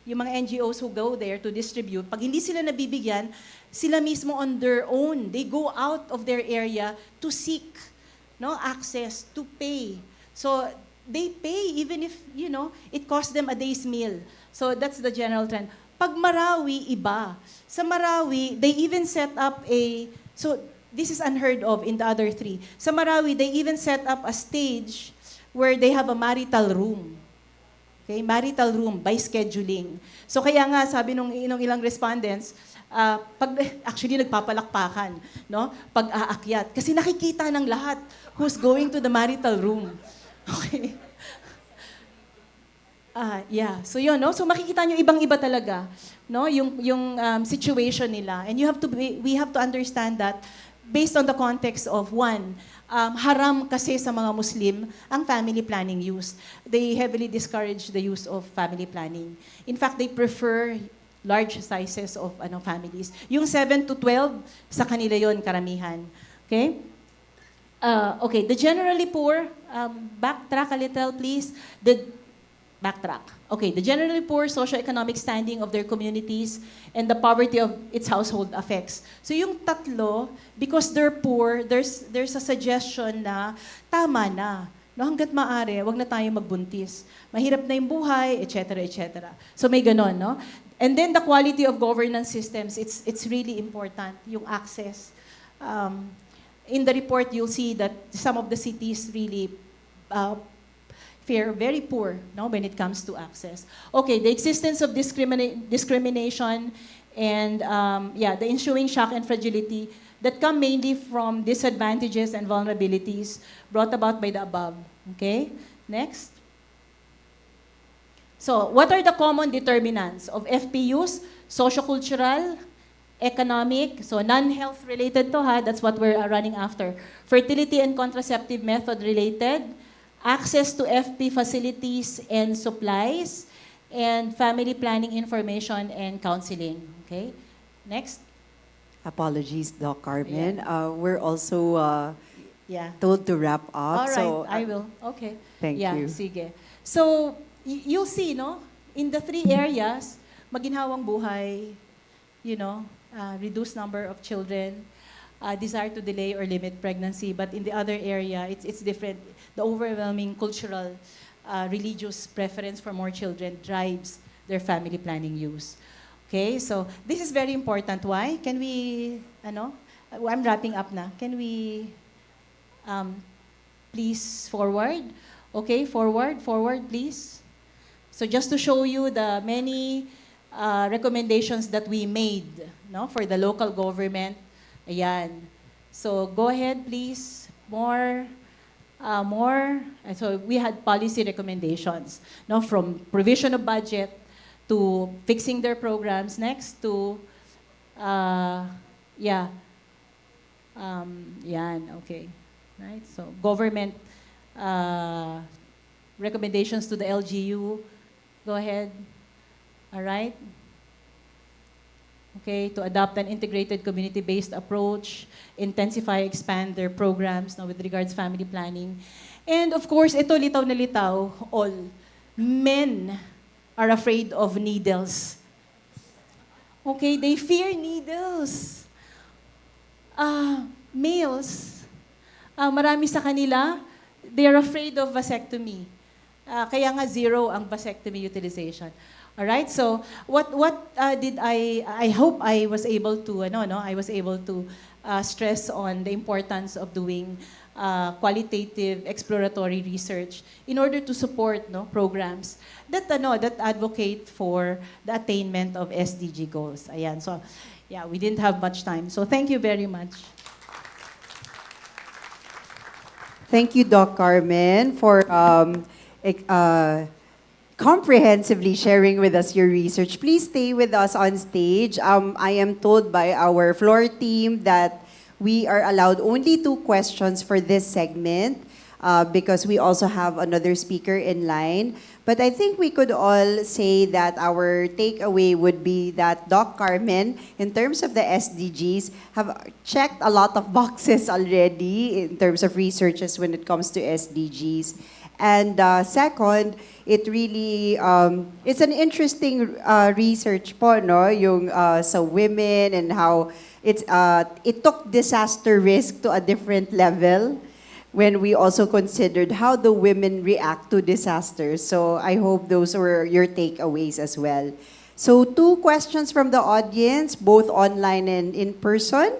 yung mga NGOs who go there to distribute, pag hindi sila nabibigyan, sila mismo on their own, they go out of their area to seek, no, access, to pay. So they pay even if, you know, it costs them a day's meal. So that's the general trend. Pag Marawi, iba. Sa Marawi, they even set up so this is unheard of in the other three. Sa Marawi, they even set up a stage where they have a marital room. Okay, marital room by scheduling. So kaya nga, sabi nung ilang respondents, actually nagpapalakpakan, no? Pag aakyat. Kasi nakikita ng lahat who's going to the marital room. Okay. Yeah. So yun, no? So makikita nyo ibang-iba talaga, no? Yung situation nila. And we have to understand that based on the context of one, haram kasi sa mga Muslim ang family planning use. They heavily discourage the use of family planning. In fact, they prefer large sizes of families. Yung 7 to 12, sa kanila yon karamihan. Okay? Okay, the generally poor, backtrack a little, please. Backtrack. Okay, the generally poor socioeconomic standing of their communities and the poverty of its household effects. So yung tatlo, because they're poor, there's a suggestion na tama na. No, hanggat maaari, wag na tayo magbuntis. Mahirap na yung buhay, etc., etc. So may ganon, no? And then the quality of governance systems, it's really important, yung access. In the report, you'll see that some of the cities really fare very poor, no, when it comes to access. Okay, the existence of discrimination and the ensuing shock and fragility that come mainly from disadvantages and vulnerabilities brought about by the above. Okay, next. So, what are the common determinants of FPUs? Sociocultural, economic, so non-health related to, that's what we're running after. Fertility and contraceptive method related, access to FP facilities and supplies, and family planning information and counseling. Okay, next. Apologies, Doc Carmen. We're also Yeah. told to wrap up. All right, So, I will. Okay. Thank you. Sige. So, you'll see, no? In the three areas, maginhawang buhay, you know, reduced number of children, desire to delay or limit pregnancy. But in the other area, it's different. The overwhelming cultural, religious preference for more children drives their family planning use. Okay, so this is very important. Why? Can we, I'm wrapping up na. Can we, please forward? Okay, forward, please. So just to show you the many recommendations that we made, no, for the local government. Ayan. So go ahead, please. More. And so we had policy recommendations, no, from provision of budget to fixing their programs. Next to, okay, right. So government recommendations to the LGU. Go ahead. All right. Okay, to adopt an integrated community-based approach, intensify, expand their programs with regards family planning. And of course, ito litaw na litaw, all. Men are afraid of needles. Okay, they fear needles. Males, marami sa kanila, they are afraid of vasectomy. Kaya nga zero ang vasectomy utilization. All right. So what did I hope I was able to I was able to stress on the importance of doing qualitative exploratory research in order to support programs that that advocate for the attainment of SDG goals. Ayan. So yeah, we didn't have much time. So thank you very much. Thank you, Doc Carmen, for comprehensively sharing with us your research. Please stay with us on stage. I am told by our floor team that we are allowed only 2 questions for this segment because we also have another speaker in line. But I think we could all say that our takeaway would be that Doc Carmen, in terms of the SDGs, have checked a lot of boxes already in terms of researches when it comes to SDGs. And second, it really, it's an interesting research po, no? Yung sa women and how it took disaster risk to a different level when we also considered how the women react to disasters. So I hope those were your takeaways as well. So 2 questions from the audience, both online and in person.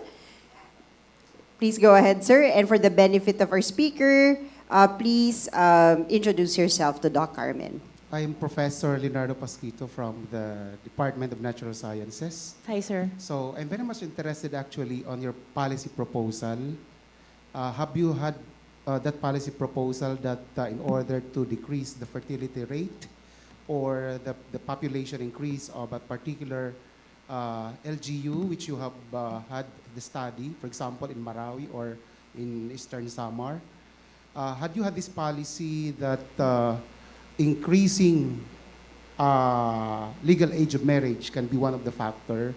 Please go ahead, sir. And for the benefit of our speaker, please introduce yourself to Doc Carmen. I am Professor Leonardo Pasquito from the Department of Natural Sciences. Hi, sir. So I'm very much interested actually on your policy proposal. Have you had that policy proposal that in order to decrease the fertility rate or the population increase of a particular LGU, which you have had the study, for example, in Marawi or in Eastern Samar, had you had this policy that increasing legal age of marriage can be one of the factors?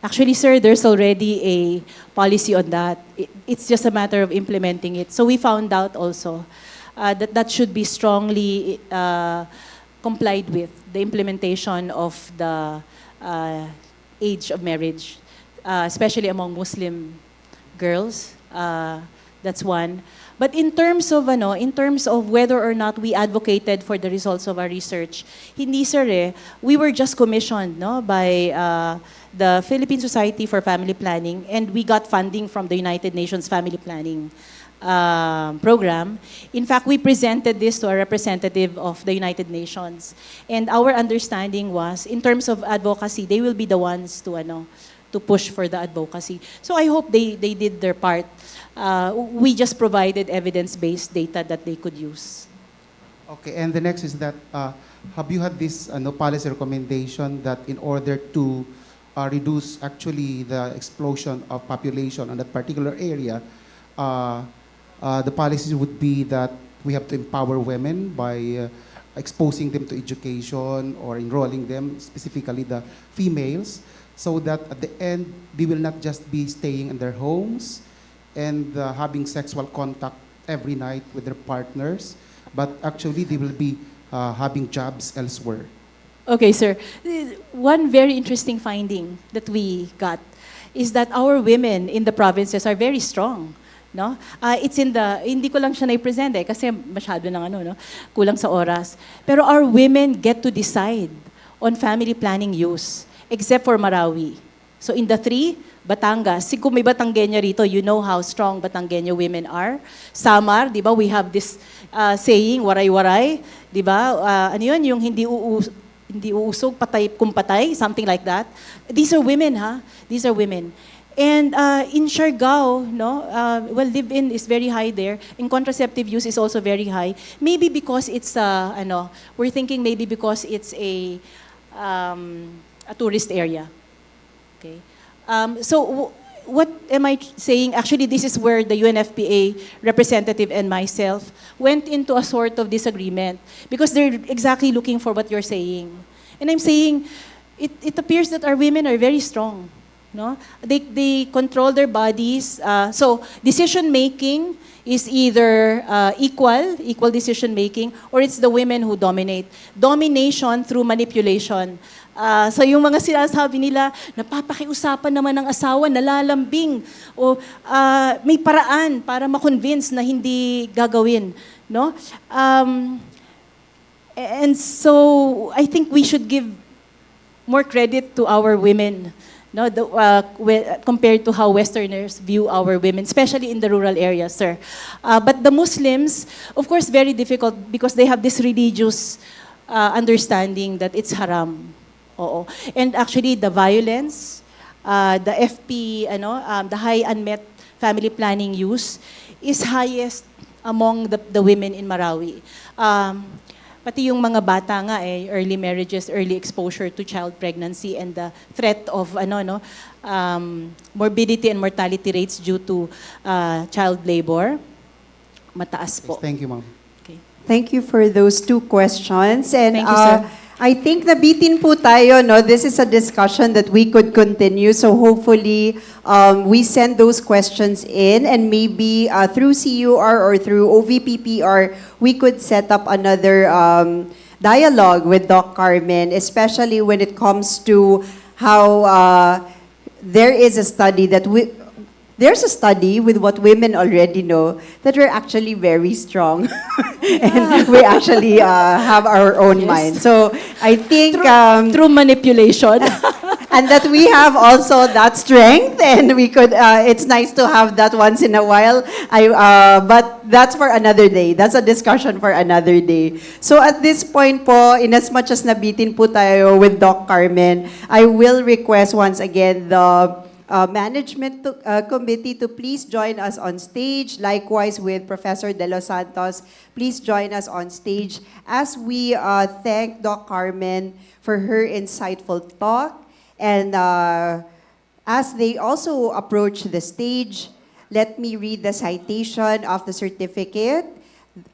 Actually, sir, there's already a policy on that. It's just a matter of implementing it. So we found out also that that should be strongly complied with, the implementation of the age of marriage, especially among Muslim girls. That's one. But in terms of whether or not we advocated for the results of our research, hindi sir we were just commissioned by the Philippine Society for Family Planning, and we got funding from the United Nations Family Planning program. In fact, we presented this to a representative of the United Nations, and our understanding was, in terms of advocacy, they will be the ones to push for the advocacy. So I hope they did their part. We just provided evidence-based data that they could use. Okay, and the next is that, have you had this policy recommendation that in order to reduce actually the explosion of population on that particular area, the policies would be that we have to empower women by exposing them to education or enrolling them, specifically the females, so that at the end, they will not just be staying in their homes and having sexual contact every night with their partners, but actually they will be having jobs elsewhere. Okay, sir. One very interesting finding that we got is that our women in the provinces are very strong. No? It's hindi ko lang siya na-present kasi masyado ng kulang sa oras. Pero our women get to decide on family planning use, except for Marawi. So in the 3, Batangas, kung may Batangueña rito, you know how strong Batangueña women are. Samar, di ba, we have this saying, waray-waray, di ba? Ano yun, yung hindi uusog, patay kung patay, something like that. These are women, These are women. And in Siargao, live-in is very high there. In contraceptive use is also very high. Maybe because it's, we're thinking maybe because it's a tourist area. Okay. So what am I saying? Actually, this is where the UNFPA representative and myself went into a sort of disagreement because they're exactly looking for what you're saying. And I'm saying, it appears that our women are very strong. No? They control their bodies. So decision making is either equal decision making, or it's the women who dominate. Domination through manipulation. So yung mga sinasabi nila, napapakiusapan naman ng asawa, nalalambing, o may paraan para ma-convince na hindi gagawin. No? And so I think we should give more credit to our women. No, compared to how Westerners view our women, especially in the rural areas, sir. But the Muslims, of course, very difficult because they have this religious understanding that it's haram. Oo. And actually, the violence, the FP, the high unmet family planning use is highest among the women in Marawi. Pati yung mga bata nga early marriages, early exposure to child pregnancy and the threat of morbidity and mortality rates due to child labor. Mataas po. Thank you, ma'am. Thank you for those two questions. And Thank you, sir. I think nabitin po tayo, no? This is a discussion that we could continue. So hopefully, we send those questions in and maybe through CUR or through OVPPR, we could set up another dialogue with Doc Carmen, especially when it comes to how there is a study that there's a study with what women already know that we're actually very strong and we actually have our own mind. So I think Through manipulation. and that we have also that strength and we could it's nice to have that once in a while. But that's for another day. That's a discussion for another day. So at this point po, in as much as nabitin po tayo with Doc Carmen, I will request once again the management committee to please join us on stage. Likewise with Professor De Los Santos, please join us on stage as we thank Doc Carmen for her insightful talk. And as they also approach the stage, let me read the citation of the certificate.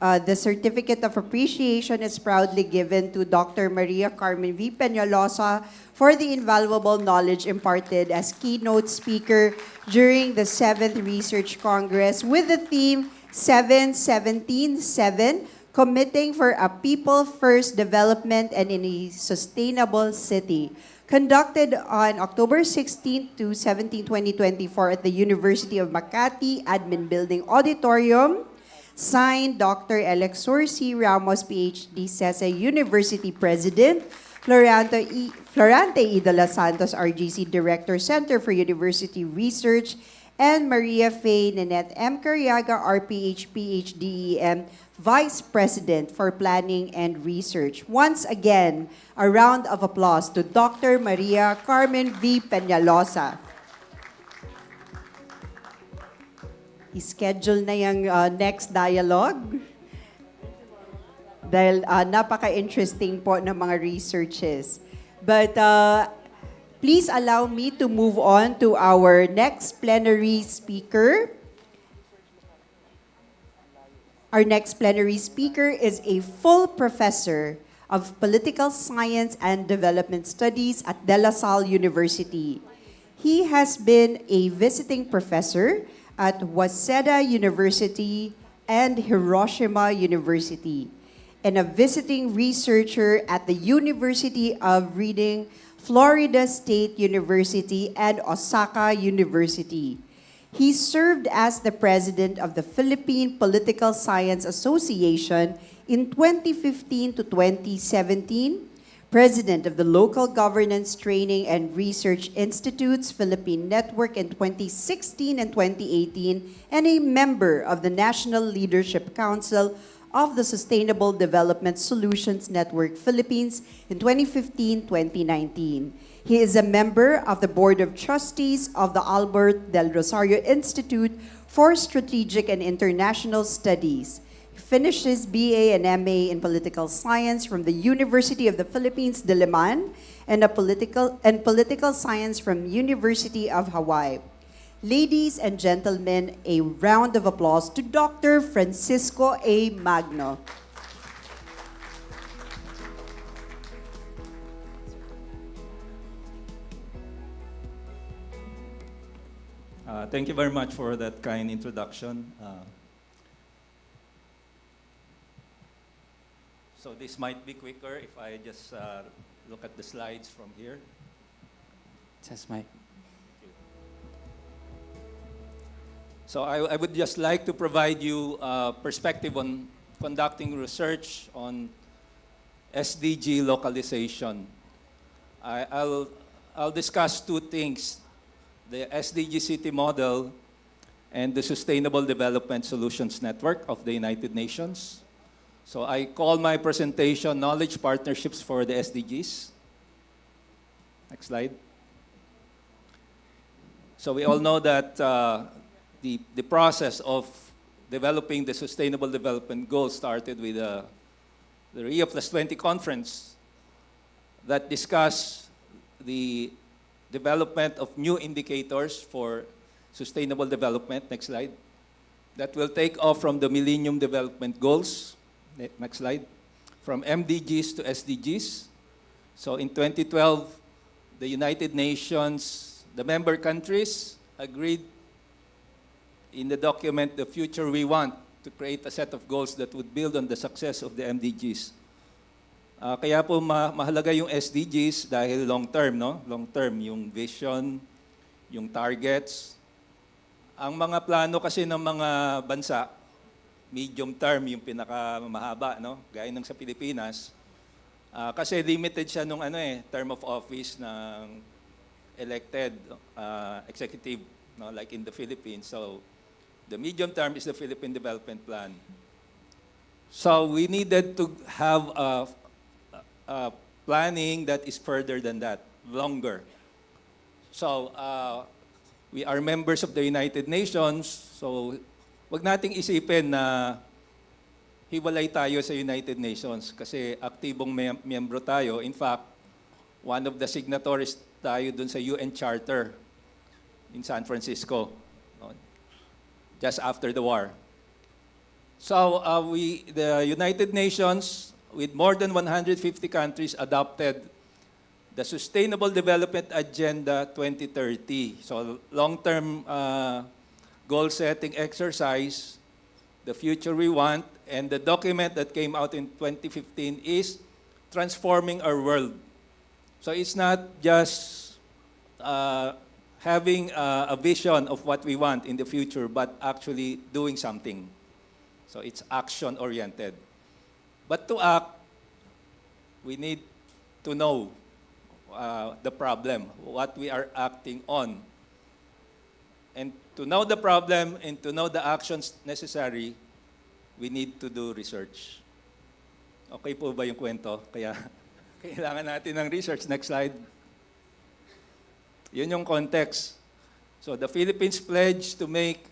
The Certificate of Appreciation is proudly given to Dr. Maria Carmen V. Penalosa for the invaluable knowledge imparted as keynote speaker during the 7th Research Congress with the theme 7-17-7, Committing for a People-First Development and in a Sustainable City, conducted on October 16 to 17, 2024 at the University of Makati Admin Building Auditorium. Signed, Dr. Alexor C. Ramos, PhD, CESA University President, Florante E. De Los Santos, RGC Director, Center for University Research, and Maria Faye Nanette M. Cariaga, RPH, PhD, EM, Vice President for Planning and Research. Once again, a round of applause to Dr. Maria Carmen V. Penalosa. I-schedule na yung next dialogue dahil napaka-interesting po ng mga researches. But please allow me to move on to our next plenary speaker. Our next plenary speaker is a full professor of Political Science and Development Studies at De La Salle University. He has been a visiting professor at Waseda University and Hiroshima University, and a visiting researcher at the University of Reading, Florida State University, and Osaka University. He served as the president of the Philippine Political Science Association in 2015 to 2017, president of the Local Governance Training and Research Institute's Philippine Network in 2016 and 2018, and a member of the National Leadership Council of the Sustainable Development Solutions Network Philippines in 2015-2019. He is a member of the Board of Trustees of the Albert Del Rosario Institute for Strategic and International Studies. Finished his BA and MA in Political Science from the University of the Philippines, Diliman, and Political Science from University of Hawaii. Ladies and gentlemen, a round of applause to Dr. Francisco A. Magno. Thank you very much for that kind introduction. So this might be quicker if I just look at the slides from here. Test mic. So I would just like to provide you a perspective on conducting research on SDG localization. I'll discuss two things: the SDG City Model and the Sustainable Development Solutions Network of the United Nations. So I call my presentation Knowledge Partnerships for the SDGs. Next slide. So we all know that the process of developing the Sustainable Development Goals started with the Rio Plus 20 conference that discussed the development of new indicators for sustainable development. Next slide. That will take off from the Millennium Development Goals. Next slide. From MDGs to SDGs. So in 2012, the United Nations, the member countries agreed in the document, The Future We Want, to create a set of goals that would build on the success of the MDGs. Kaya po mahalaga yung SDGs dahil long-term, no? Long-term, yung vision, yung targets. Ang mga plano kasi ng mga bansa, medium-term yung pinakamahaba, no? Gaya ng sa Pilipinas. Kasi limited siya nung term of office ng elected executive, no? Like in the Philippines. So, the medium term is the Philippine Development Plan. So we needed to have a planning that is further than that, longer. So we are members of the United Nations, so wag nating isipin na hiwalay tayo sa United Nations kasi aktibong miyembro tayo. In fact, one of the signatories tayo dun sa UN Charter in San Francisco, just after the war. So the United Nations, with more than 150 countries, adopted the Sustainable Development Agenda 2030. So long-term goal-setting exercise, the future we want, and the document that came out in 2015 is transforming our world. So it's not just having a vision of what we want in the future, but actually doing something. So it's action-oriented. But to act, we need to know the problem, what we are acting on. And to know the problem and to know the actions necessary, we need to do research. Okay po ba yung kwento? Kaya kailangan natin ng research. Next slide. Yun yung context. So the Philippines pledged to make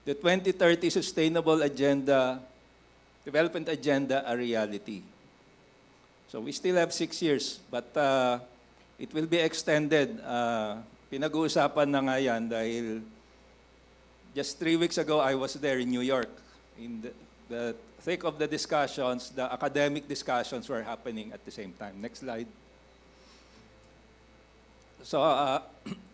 the 2030 Sustainable Development Agenda a reality. So we still have 6 years, but it will be extended. Pinag-uusapan na nga yan dahil just 3 weeks ago, I was there in New York. In the thick of the discussions, the academic discussions were happening at the same time. Next slide. So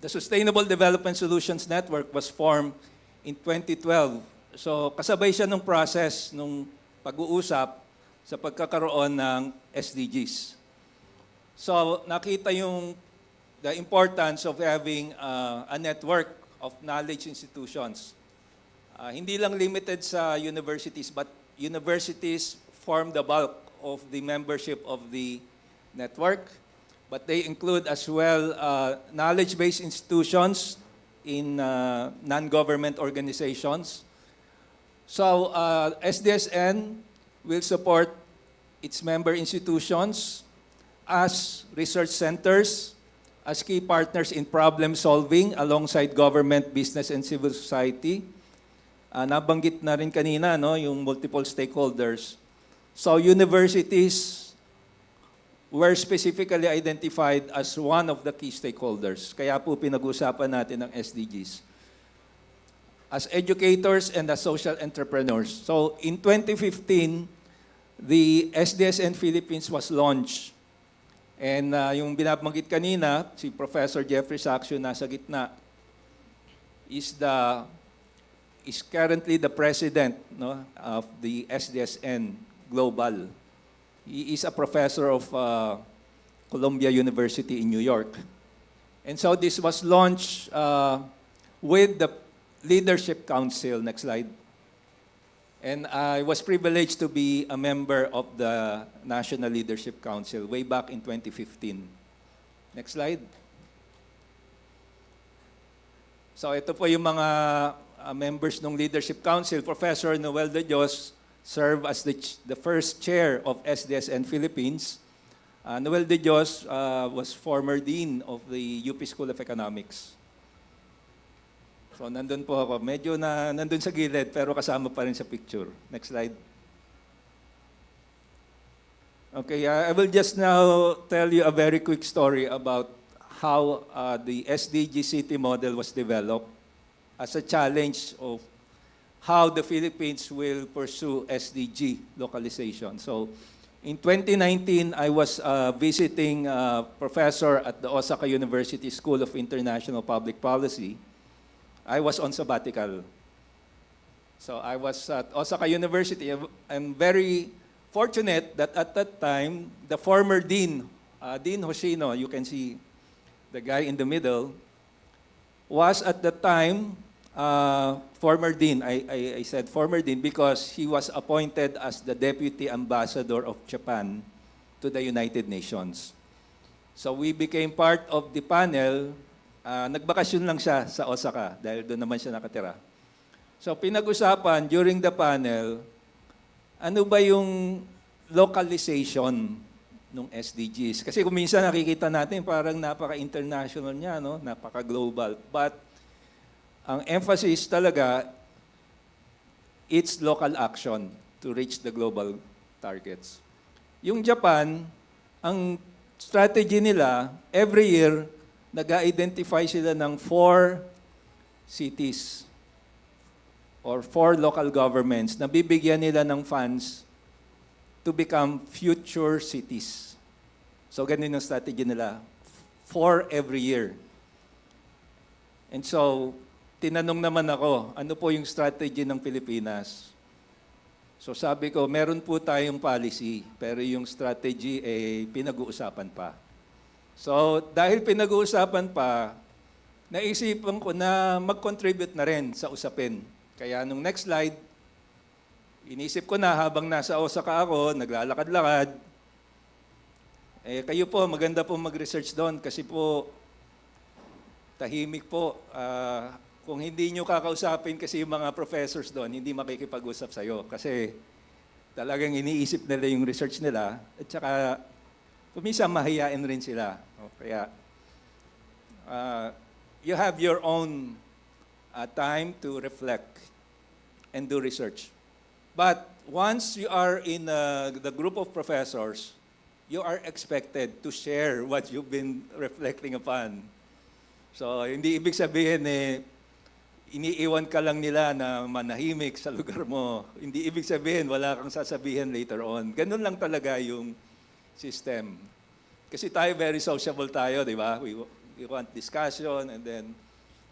the Sustainable Development Solutions Network was formed in 2012. So kasabay siya nung process, nung pag-uusap sa pagkakaroon ng SDGs. So nakita yung the importance of having a network of knowledge institutions. Hindi lang limited sa universities, but universities form the bulk of the membership of the network. But they include as well knowledge-based institutions in non-government organizations. So SDSN will support its member institutions as research centers, as key partners in problem solving alongside government, business, and civil society. Nabanggit na rin kanina, no, yung multiple stakeholders. So universities were specifically identified as one of the key stakeholders. Kaya po pinag-usapan natin ang SDGs. As educators and as social entrepreneurs. So in 2015, the SDSN Philippines was launched. And yung binabanggit kanina, si Professor Jeffrey Saxio nasa gitna, is currently the president, no, of the SDSN Global. He is a professor of Columbia University in New York. And so this was launched with the Leadership Council. Next slide. And I was privileged to be a member of the National Leadership Council way back in 2015. Next slide. So ito po yung mga members ng Leadership Council. Professor Noel de Dios served as the first chair of SDSN Philippines. Noel de Dios was former dean of the UP School of Economics. So nandun po ako. Medyo nandun sa gilid pero kasama pa rin sa picture. Next slide. Okay, I will just now tell you a very quick story about how the SDG city model was developed as a challenge of how the Philippines will pursue SDG localization. So in 2019, I was visiting a professor at the Osaka University School of International Public Policy. I was on sabbatical. So I was at Osaka University. I'm very fortunate that at that time, the former dean, Dean Hoshino, you can see the guy in the middle, was at the time former dean. I said former dean because he was appointed as the deputy ambassador of Japan to the United Nations. So we became part of the panel. Nagbakasyon lang siya sa Osaka dahil doon naman siya nakatira. So pinag-usapan during the panel, ano ba yung localization ng SDGs? Kasi kung minsan nakikita natin parang napaka-international niya, no? Napaka-global. But ang emphasis talaga, it's local action to reach the global targets. Yung Japan, ang strategy nila, every year, nag-identify sila ng 4 cities or 4 local governments na bibigyan nila ng funds to become future cities. So ganun yung strategy nila. 4 every year. And so, tinanong naman ako, ano po yung strategy ng Pilipinas? So sabi ko, meron po tayong policy, pero yung strategy pinag-uusapan pa. So dahil pinag-uusapan pa, naisipan ko na mag-contribute na rin sa usapin. Kaya nung next slide, inisip ko na habang nasa Osaka ako, naglalakad-lakad, kayo po, maganda po mag-research doon kasi po, tahimik po. Kung hindi nyo kakausapin kasi yung mga professors doon, hindi makikipag-usap sa'yo. Kasi talagang iniisip nila yung research nila. At saka, minsan mahiyain rin sila. Kaya, you have your own time to reflect and do research. But once you are in the group of professors, you are expected to share what you've been reflecting upon. So, hindi ibig sabihin iniiwan ka lang nila na manahimik sa lugar mo. Hindi ibig sabihin wala kang sasabihin later on. Ganun lang talaga yung system. Kasi tayo very sociable tayo, di ba? We want discussion and then,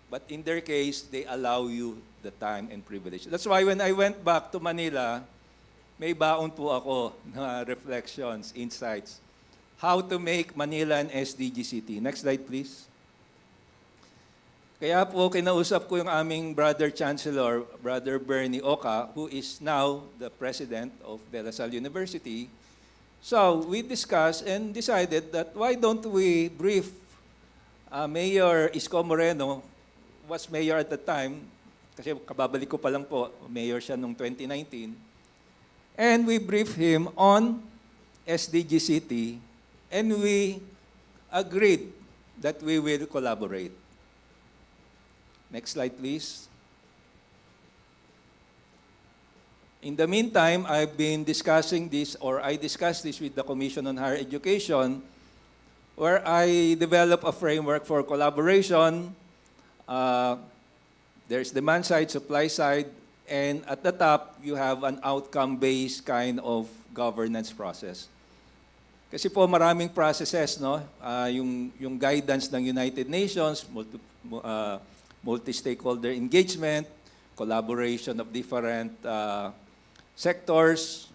but in their case, they allow you the time and privilege. That's why when I went back to Manila, may baon po ako na reflections, insights. How to make Manila an SDG city. Next slide, please. Kaya po, kinausap ko yung aming brother chancellor, Brother Bernie Oka, who is now the president of De La Salle University. So we discussed and decided that why don't we brief Mayor Isko Moreno, was mayor at the time, kasi kababalik ko pa lang po, mayor siya noong 2019, and we brief him on SDG City, and we agreed that we will collaborate. Next slide, please. In the meantime, I've been discussing this, or I discussed this with the Commission on Higher Education, where I develop a framework for collaboration. There's demand side, supply side, and at the top, you have an outcome-based kind of governance process. Kasi po maraming processes, no? Yung guidance ng United Nations, multi-stakeholder engagement, collaboration of different sectors.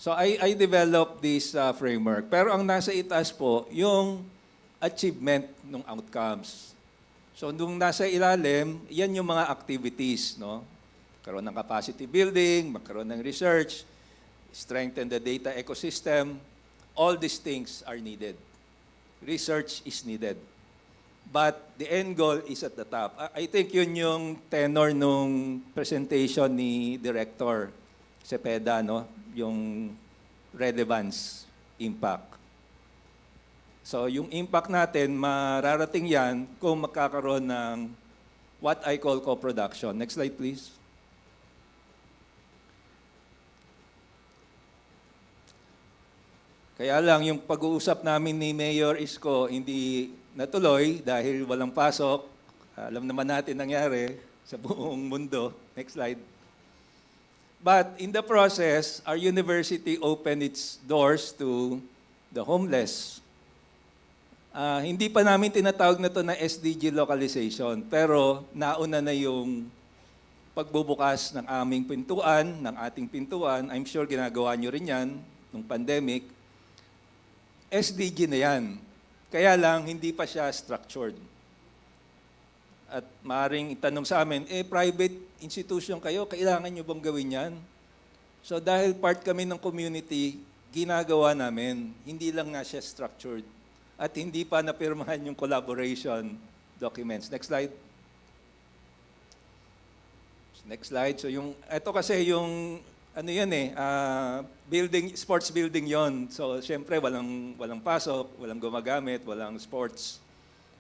So I developed this framework. Pero ang nasa itaas po, yung achievement ng outcomes. So nung nasa ilalim, yan yung mga activities, no? Magkaroon ng capacity building, magkaroon ng research, strengthen the data ecosystem. All these things are needed. Research is needed. But the end goal is at the top. I think yun yung tenor nung presentation ni Director Sepeda, no? Yung relevance, impact. So yung impact natin, mararating yan kung magkakaroon ng what I call co-production. Next slide, please. Kaya lang, yung pag-uusap namin ni Mayor Isko hindi natuloy dahil walang pasok. Alam naman natin nangyari sa buong mundo. Next slide. But in the process, our university opened its doors to the homeless. Hindi pa namin tinatawag na to na SDG localization, pero nauna na yung pagbubukas ng aming pintuan, ng ating pintuan. I'm sure ginagawa nyo rin yan nung pandemic. SDG na yan. Kaya lang, hindi pa siya structured. At maaaring itanong sa amin, private institution kayo, kailangan nyo bang gawin yan? So dahil part kami ng community, ginagawa namin. Hindi lang nga siya structured. At hindi pa napirmahan yung collaboration documents. Next slide. Next slide. So ito kasi yung ano yan building, sports building yon. So syempre walang pasok, walang gumagamit, walang sports.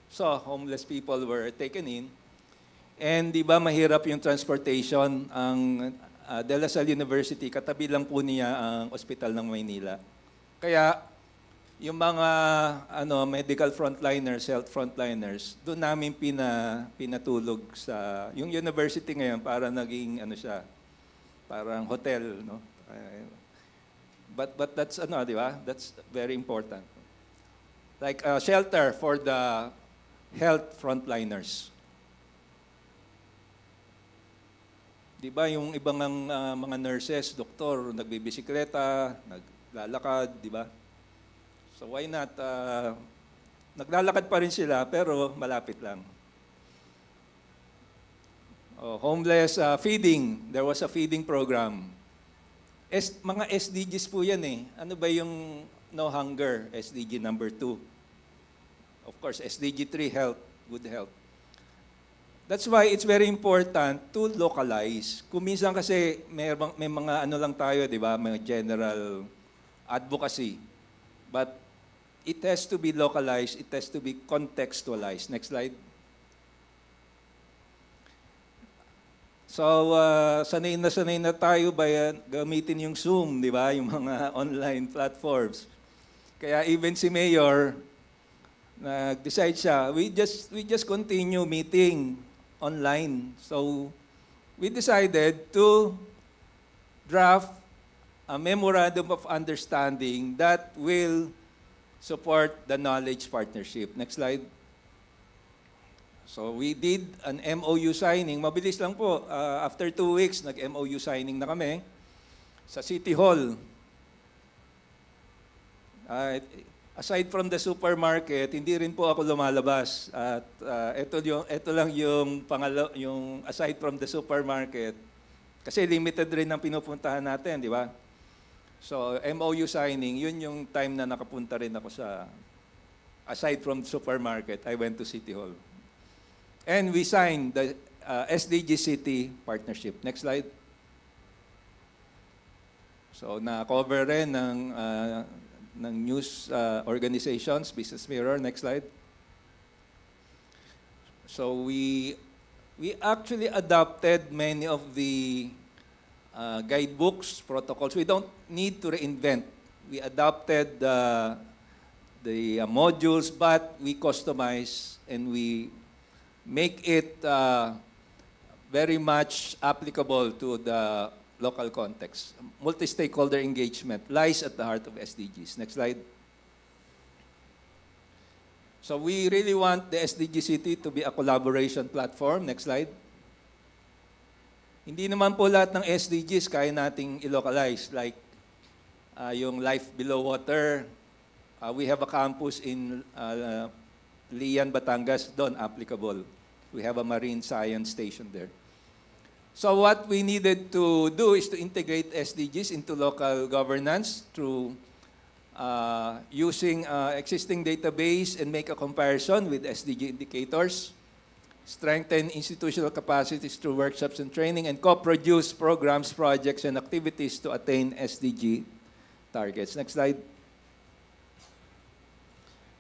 So homeless people were taken in. And di ba mahirap yung transportation? Ang De La Salle University, katabi lang po niya ang Ospital ng Maynila. Kaya yung mga medical frontliners, health frontliners, doon namin pinatulog sa yung university ngayon para naging siya, parang hotel, no? But that's di ba? That's very important. Like a shelter for the health frontliners. Di ba yung ibang mga nurses, doktor, nagbibisikleta, naglalakad, di ba? So why not? Naglalakad pa rin sila pero malapit lang. Homeless feeding. There was a feeding program. Mga SDGs po yan eh. Ano ba yung no hunger? SDG number 2. Of course, SDG 3, health, good health. That's why it's very important to localize. Kung minsan kasi may mga lang tayo, di ba? May general advocacy. But it has to be localized. It has to be contextualized. Next slide. So, sanay na tayo gamitin yung Zoom, di ba? Yung mga online platforms. Kaya even si Mayor, nag-decide siya, we just continue meeting online. So, we decided to draft a memorandum of understanding that will support the knowledge partnership. Next slide. So we did an MOU signing. Mabilis lang po. After 2 weeks, nag-MOU signing na kami sa City Hall. Aside from the supermarket, hindi rin po ako lumalabas. At ito lang yung yung aside from the supermarket. Kasi limited rin ang pinupuntahan natin, di ba? So MOU signing, yun yung time na nakapunta rin ako sa, aside from the supermarket, I went to City Hall. And we signed the SDG City Partnership. Next slide. So na-cover rin ng news organizations, Business Mirror. Next slide. So we actually adopted many of the guidebooks, protocols. We don't need to reinvent. We adopted the modules, but we customize and we make it very much applicable to the local context. Multi-stakeholder engagement lies at the heart of SDGs. Next slide. So we really want the SDG City to be a collaboration platform. Next slide. Hindi naman po lahat ng SDGs kaya nating i-localize. Like yung Life Below Water, we have a campus in Lian, Batangas, doon applicable. We have a marine science station there. So what we needed to do is to integrate SDGs into local governance through using existing database and make a comparison with SDG indicators, strengthen institutional capacities through workshops and training, and co-produce programs, projects, and activities to attain SDG targets. Next slide.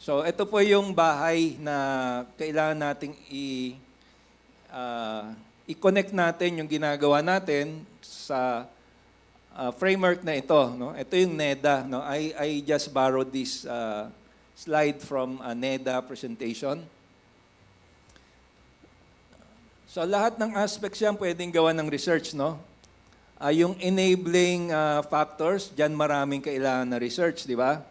So ito po yung bahay na kailangan nating i-connect natin yung ginagawa natin sa framework na ito. No? Ito yung NEDA. No? I just borrowed this slide from a NEDA presentation. So lahat ng aspects yan pwedeng gawa ng research. No? Yung enabling factors, dyan maraming kailangan na research, di ba?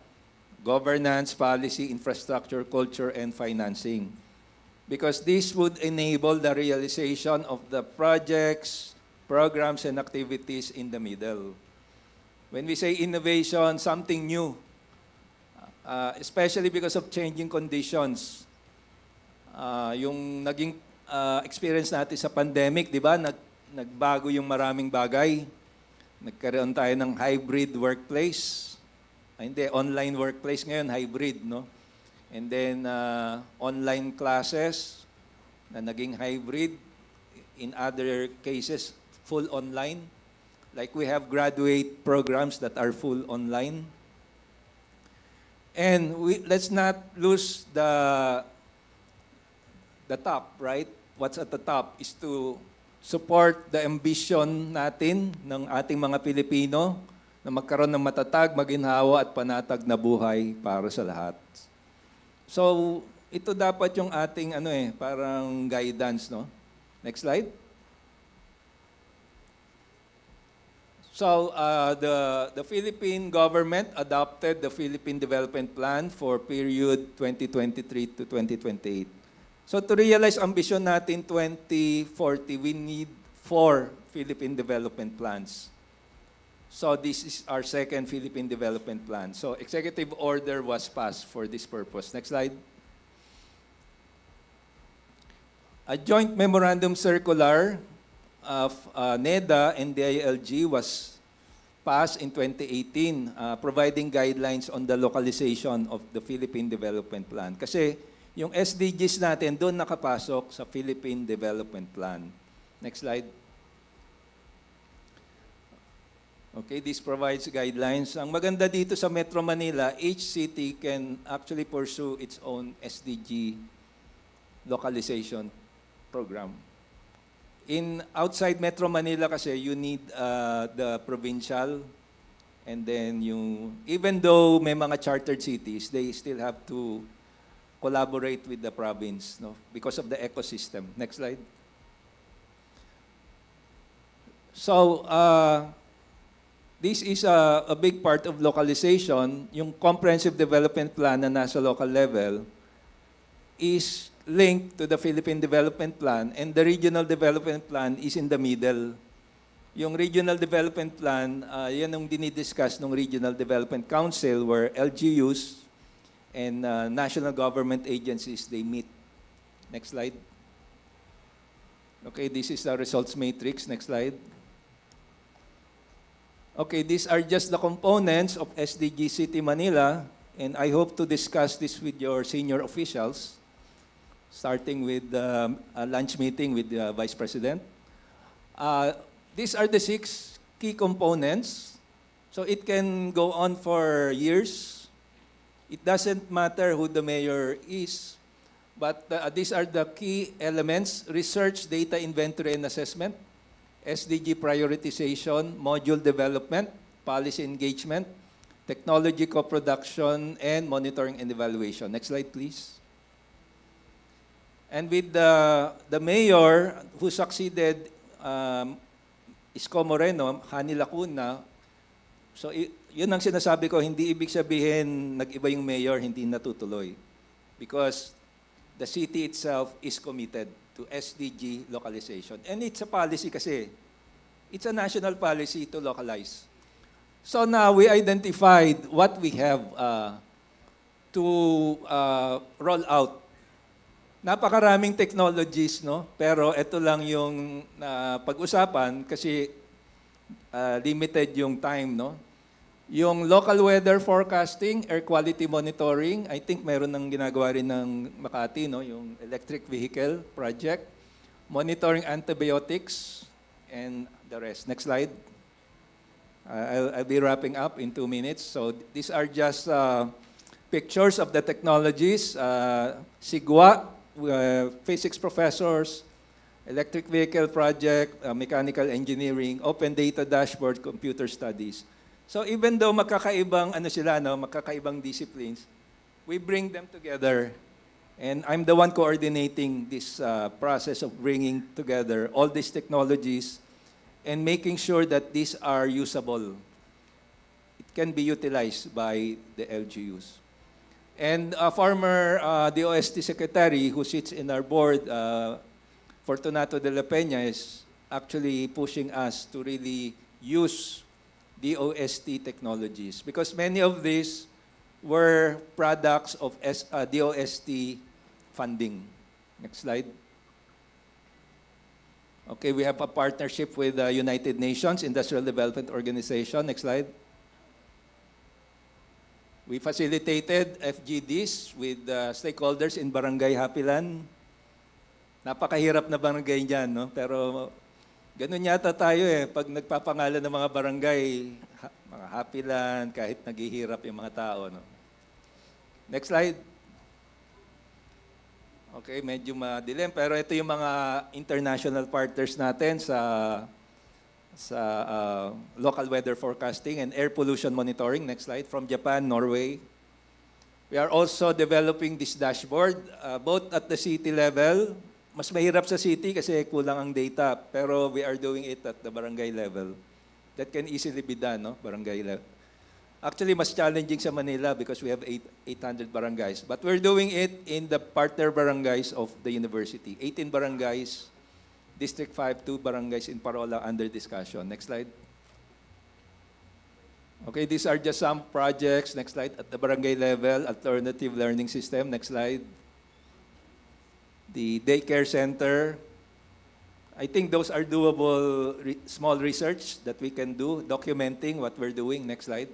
Governance, policy, infrastructure, culture, and financing. Because this would enable the realization of the projects, programs, and activities in the middle. When we say innovation, something new, especially because of changing conditions. Yung naging experience natin sa pandemic, di ba? Nagbago yung maraming bagay. Nagkaroon tayo ng hybrid workplace. Hindi, online workplace ngayon, hybrid, no? And then online classes na naging hybrid. In other cases, full online. Like we have graduate programs that are full online. And let's not lose the top, right? What's at the top is to support the ambition natin ng ating mga Pilipino na magkaroon ng matatag, maginhawa at panatag na buhay para sa lahat. So, ito dapat yung ating parang guidance, no? Next slide. So, the Philippine government adopted the Philippine Development Plan for period 2023 to 2028. So, to realize ambition natin 2040, we need 4 Philippine development plans. So, this is our second Philippine Development Plan. So, executive order was passed for this purpose. Next slide. A joint memorandum circular of NEDA and DILG was passed in 2018, providing guidelines on the localization of the Philippine Development Plan. Kasi yung SDGs natin doon nakapasok sa Philippine Development Plan. Next slide. Okay, this provides guidelines. Ang maganda dito sa Metro Manila, each city can actually pursue its own SDG localization program. Outside Metro Manila kasi, you need the provincial, and then even though may mga chartered cities, they still have to collaborate with the province, no, because of the ecosystem. Next slide. So, this is a big part of localization. Yung comprehensive development plan na nasa local level is linked to the Philippine Development Plan, and the Regional Development Plan is in the middle. Yung Regional Development Plan, yan ang dinidiscuss ng Regional Development Council where LGUs and national government agencies, they meet. Next slide. Okay, this is the results matrix. Next slide. Okay, these are just the components of SDG City Manila, and I hope to discuss this with your senior officials, starting with a lunch meeting with the Vice President. These are the 6 key components. So it can go on for years. It doesn't matter who the mayor is, but these are the key elements: research, data inventory and assessment, SDG prioritization, module development, policy engagement, technology co-production, and monitoring and evaluation. Next slide, please. And with the mayor who succeeded Isko Moreno, Hani Lacuna, so yun ang sinasabi ko, hindi ibig sabihin nag-iba yung mayor, hindi natutuloy. Because the city itself is committed to SDG localization. And it's a policy kasi. It's a national policy to localize. So now we identified what we have to roll out. Napakaraming technologies, no? Pero ito lang yung pag-usapan kasi limited yung time, no? Yung local weather forecasting, air quality monitoring, I think meron ng ginagawa rin ng Makati, no? Yung electric vehicle project, monitoring antibiotics, and the rest. Next slide. I'll be wrapping up in 2 minutes. So these are just pictures of the technologies. Sigwa, physics professors, electric vehicle project, mechanical engineering, open data dashboard, computer studies. So even though magkakaibang magkakaibang disciplines, we bring them together. And I'm the one coordinating this process of bringing together all these technologies and making sure that these are usable. It can be utilized by the LGUs. And a former DOST secretary who sits in our board, Fortunato de la Peña, is actually pushing us to really use DOST technologies because many of these were products of DOST funding. Next slide. Okay, we have a partnership with the United Nations Industrial Development Organization. Next slide. We facilitated FGDs with stakeholders in Barangay Hapilan. Napakahirap na barangay dyan, no? Pero ganun yata tayo pag nagpapangalan ng mga barangay, mga Hapilan, kahit naghihirap yung mga tao, no? Next slide. Okay, medyo madilim, pero ito yung mga international partners natin sa local weather forecasting and air pollution monitoring. Next slide. From Japan, Norway. We are also developing this dashboard, both at the city level. Mas mahirap sa city kasi kulang ang data, pero we are doing it at the barangay level. That can easily be done, no? Barangay level. Actually, mas challenging sa Manila because we have 800 barangays. But we're doing it in the partner barangays of the university. 18 barangays, District 5, 2 barangays in Parola under discussion. Next slide. Okay, these are just some projects. Next slide. At the barangay level, alternative learning system. Next slide. The daycare center. I think those are doable small research that we can do, documenting what we're doing. Next slide.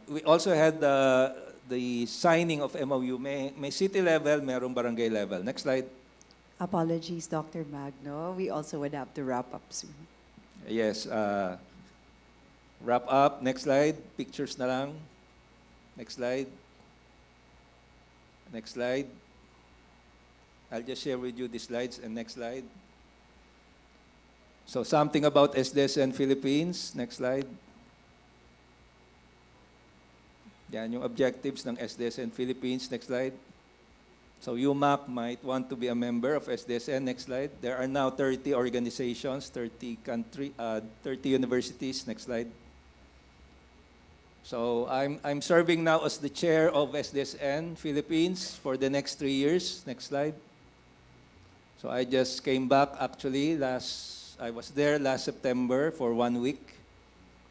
We also had the signing of MOU. May city level, merong barangay level. Next slide. Apologies, Dr. Magno. We also would have to wrap up soon. Yes. Wrap up. Next slide. Pictures na lang. Next slide. Next slide. I'll just share with you the slides and next slide. So something about SDSN Philippines. Next slide. Yan yung objectives ng SDSN Philippines. Next slide. So UMak might want to be a member of SDSN. Next slide. There are now 30 organizations, 30 universities. Next slide. So I'm serving now as the chair of SDSN Philippines for the next 3 years. Next slide. So I just came back actually I was there last September for 1 week.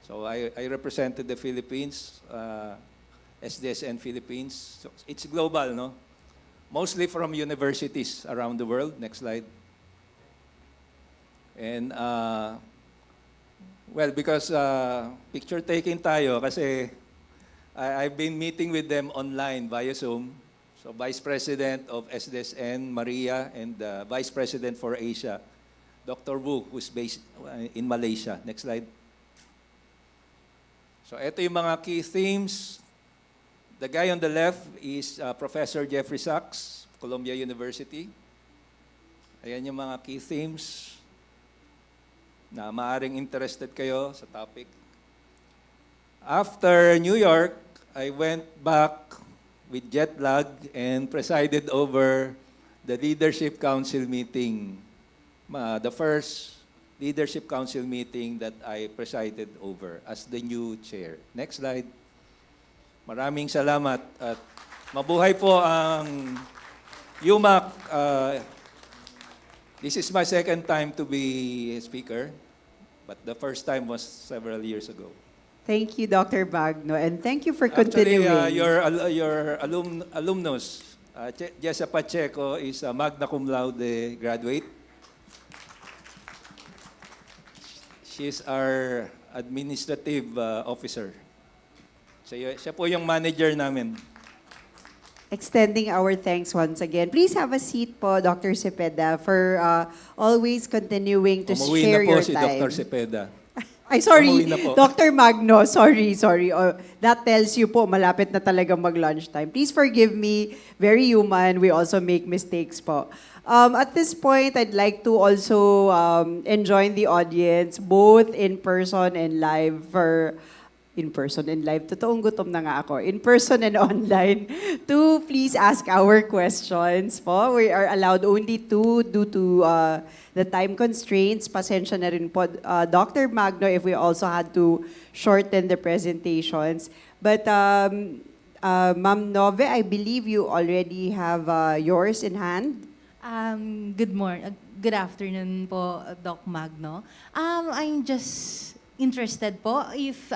So I represented the Philippines, SDSN Philippines. So it's global, no? Mostly from universities around the world. Next slide. And well, because picture taking tayo kasi I've been meeting with them online via Zoom. So Vice President of SDSN, Maria, and Vice President for Asia, Dr. Wu, who's based in Malaysia. Next slide. So ito yung mga key themes. The guy on the left is Professor Jeffrey Sachs, Columbia University. Ayan yung mga key themes na maaring interested kayo sa topic. After New York, I went back with jet lag and presided over the Leadership Council meeting. The first Leadership Council meeting that I presided over as the new chair. Next slide. Maraming salamat at mabuhay po ang UMak. This is my second time to be a speaker, but the first time was several years ago. Thank you, Dr. Magno, and thank you for continuing. Actually, your alumnus, Jessa Pacheco, is a magna cum laude graduate. She is our administrative officer. Siya po yung manager namin. Extending our thanks once again. Please have a seat po, Dr. Sepeda, for always continuing to Umuwi share na po your si time. Dr. Sepeda. Ay, sorry. Umuwi na po. Dr. Magno, sorry. Oh, that tells you po, malapit na talaga mag-lunchtime. Please forgive me. Very human. We also make mistakes po. At this point, I'd like to also enjoin the audience, both in person and live, totoong gutom na nga ako, in person and online, to please ask our questions po. We are allowed only two due to the time constraints. Pasensya na rin po, Dr. Magno, if we also had to shorten the presentations. But Ma'am Nove, I believe you already have yours in hand. Good afternoon po, Doc Magno. I'm just interested po if,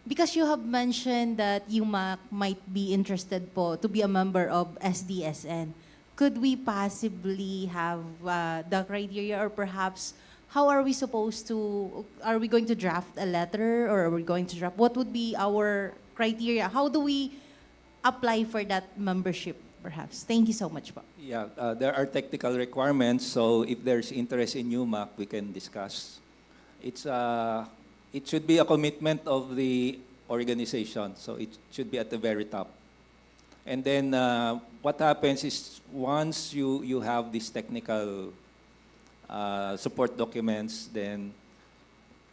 because you have mentioned that UMak might be interested po to be a member of SDSN. Could we possibly have the criteria, or perhaps how are we going to draft a letter, or are we going to draft, what would be our criteria? How do we apply for that membership, perhaps? Thank you so much po. Yeah, there are technical requirements, so if there's interest in UMak, we can discuss. It should be a commitment of the organization, so it should be at the very top. And then what happens is once you have these technical support documents, then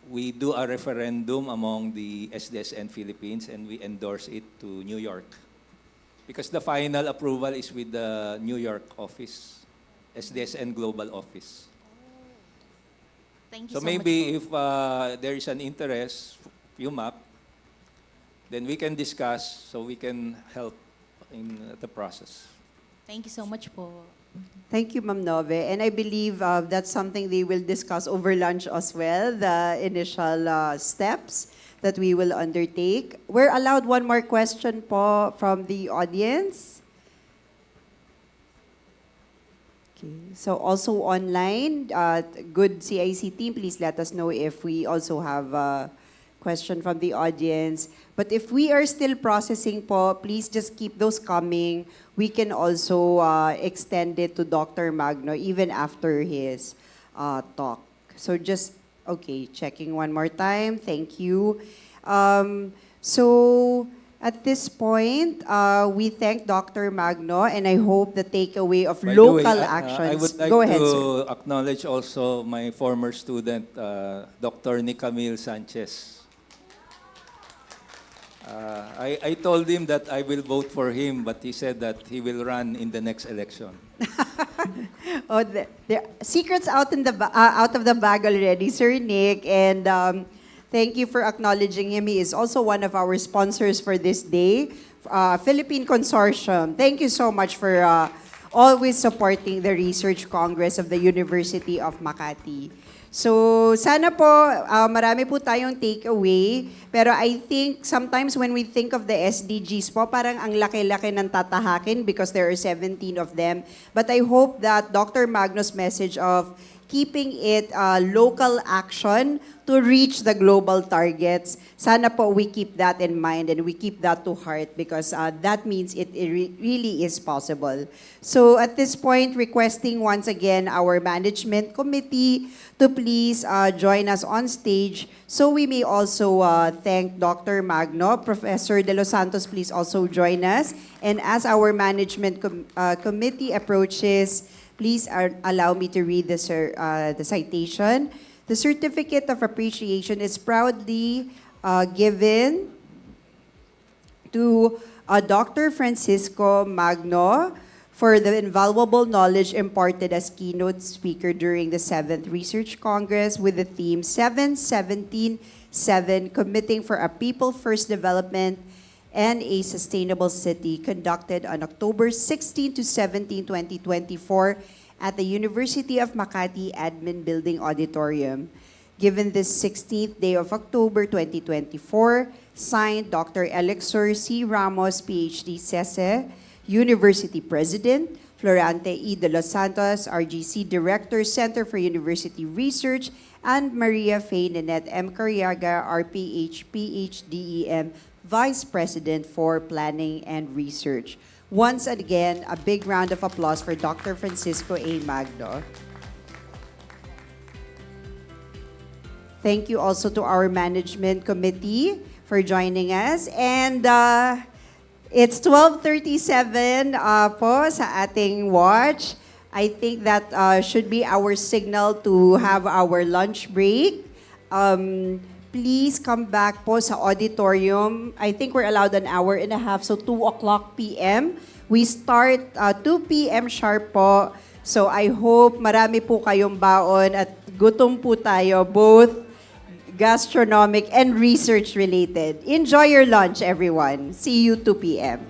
we do a referendum among the SDSN Philippines and we endorse it to New York. Because the final approval is with the New York office, SDSN Global Office. Thank you So so maybe much if there is an interest, UMAP, then we can discuss so we can help in the process. Thank you so much po. Thank you, Ma'am Nove. And I believe that's something they will discuss over lunch as well, the initial steps that we will undertake. We're allowed one more question po from the audience. Okay. So also online, good CIC team, please let us know if we also have a question from the audience. But if we are still processing po, please just keep those coming. We can also extend it to Dr. Magno even after his talk. So just, okay, checking one more time. Thank you. So at this point, we thank Dr. Magno, and I hope the takeaway of By the way, local actions. I would like Go ahead, to sir. acknowledge also my former student, Dr. Nicamil Sanchez. I told him that I will vote for him, but he said that he will run in the next election. Oh, the secrets out of the bag already, Sir Nick, and thank you for acknowledging him. He is also one of our sponsors for this day, Philippine Consortium. Thank you so much for always supporting the Research Congress of the University of Makati. So, sana po, marami po tayong takeaway. Pero I think sometimes when we think of the SDGs po, parang ang laki-laki ng tatahakin because there are 17 of them. But I hope that Dr. Magno's message of keeping it local action to reach the global targets, sana po we keep that in mind and we keep that to heart because that means it really is possible. So at this point, requesting once again our management committee to please join us on stage so we may also thank Dr. Magno. Professor De Los Santos, please also join us. And as our management committee approaches, please allow me to read the citation. The Certificate of Appreciation is proudly given to Dr. Francisco Magno for the invaluable knowledge imparted as keynote speaker during the 7th Research Congress with the theme 7-17-7, Committing for a People-First Development and a Sustainable City, conducted on October 16 to 17, 2024 at the University of Makati Admin Building Auditorium. Given this 16th day of October 2024, signed Dr. Elixir C. Ramos, PhD, CESE, University President, Florante E. De Los Santos, RGC Director, Center for University Research, and Maria Faye Nanette M. Cariaga, RPH, PhDEM, Vice President for Planning and Research. Once again, a big round of applause for Dr. Francisco A. Magno. Thank you also to our management committee for joining us. And it's 12:37 po sa ating watch. I think that should be our signal to have our lunch break. Please come back po sa auditorium. I think we're allowed an hour and a half, so 2 o'clock p.m. We start 2 p.m. sharp po. So I hope marami po kayong baon at gutom po tayo, both gastronomic and research related. Enjoy your lunch, everyone. See you 2 p.m.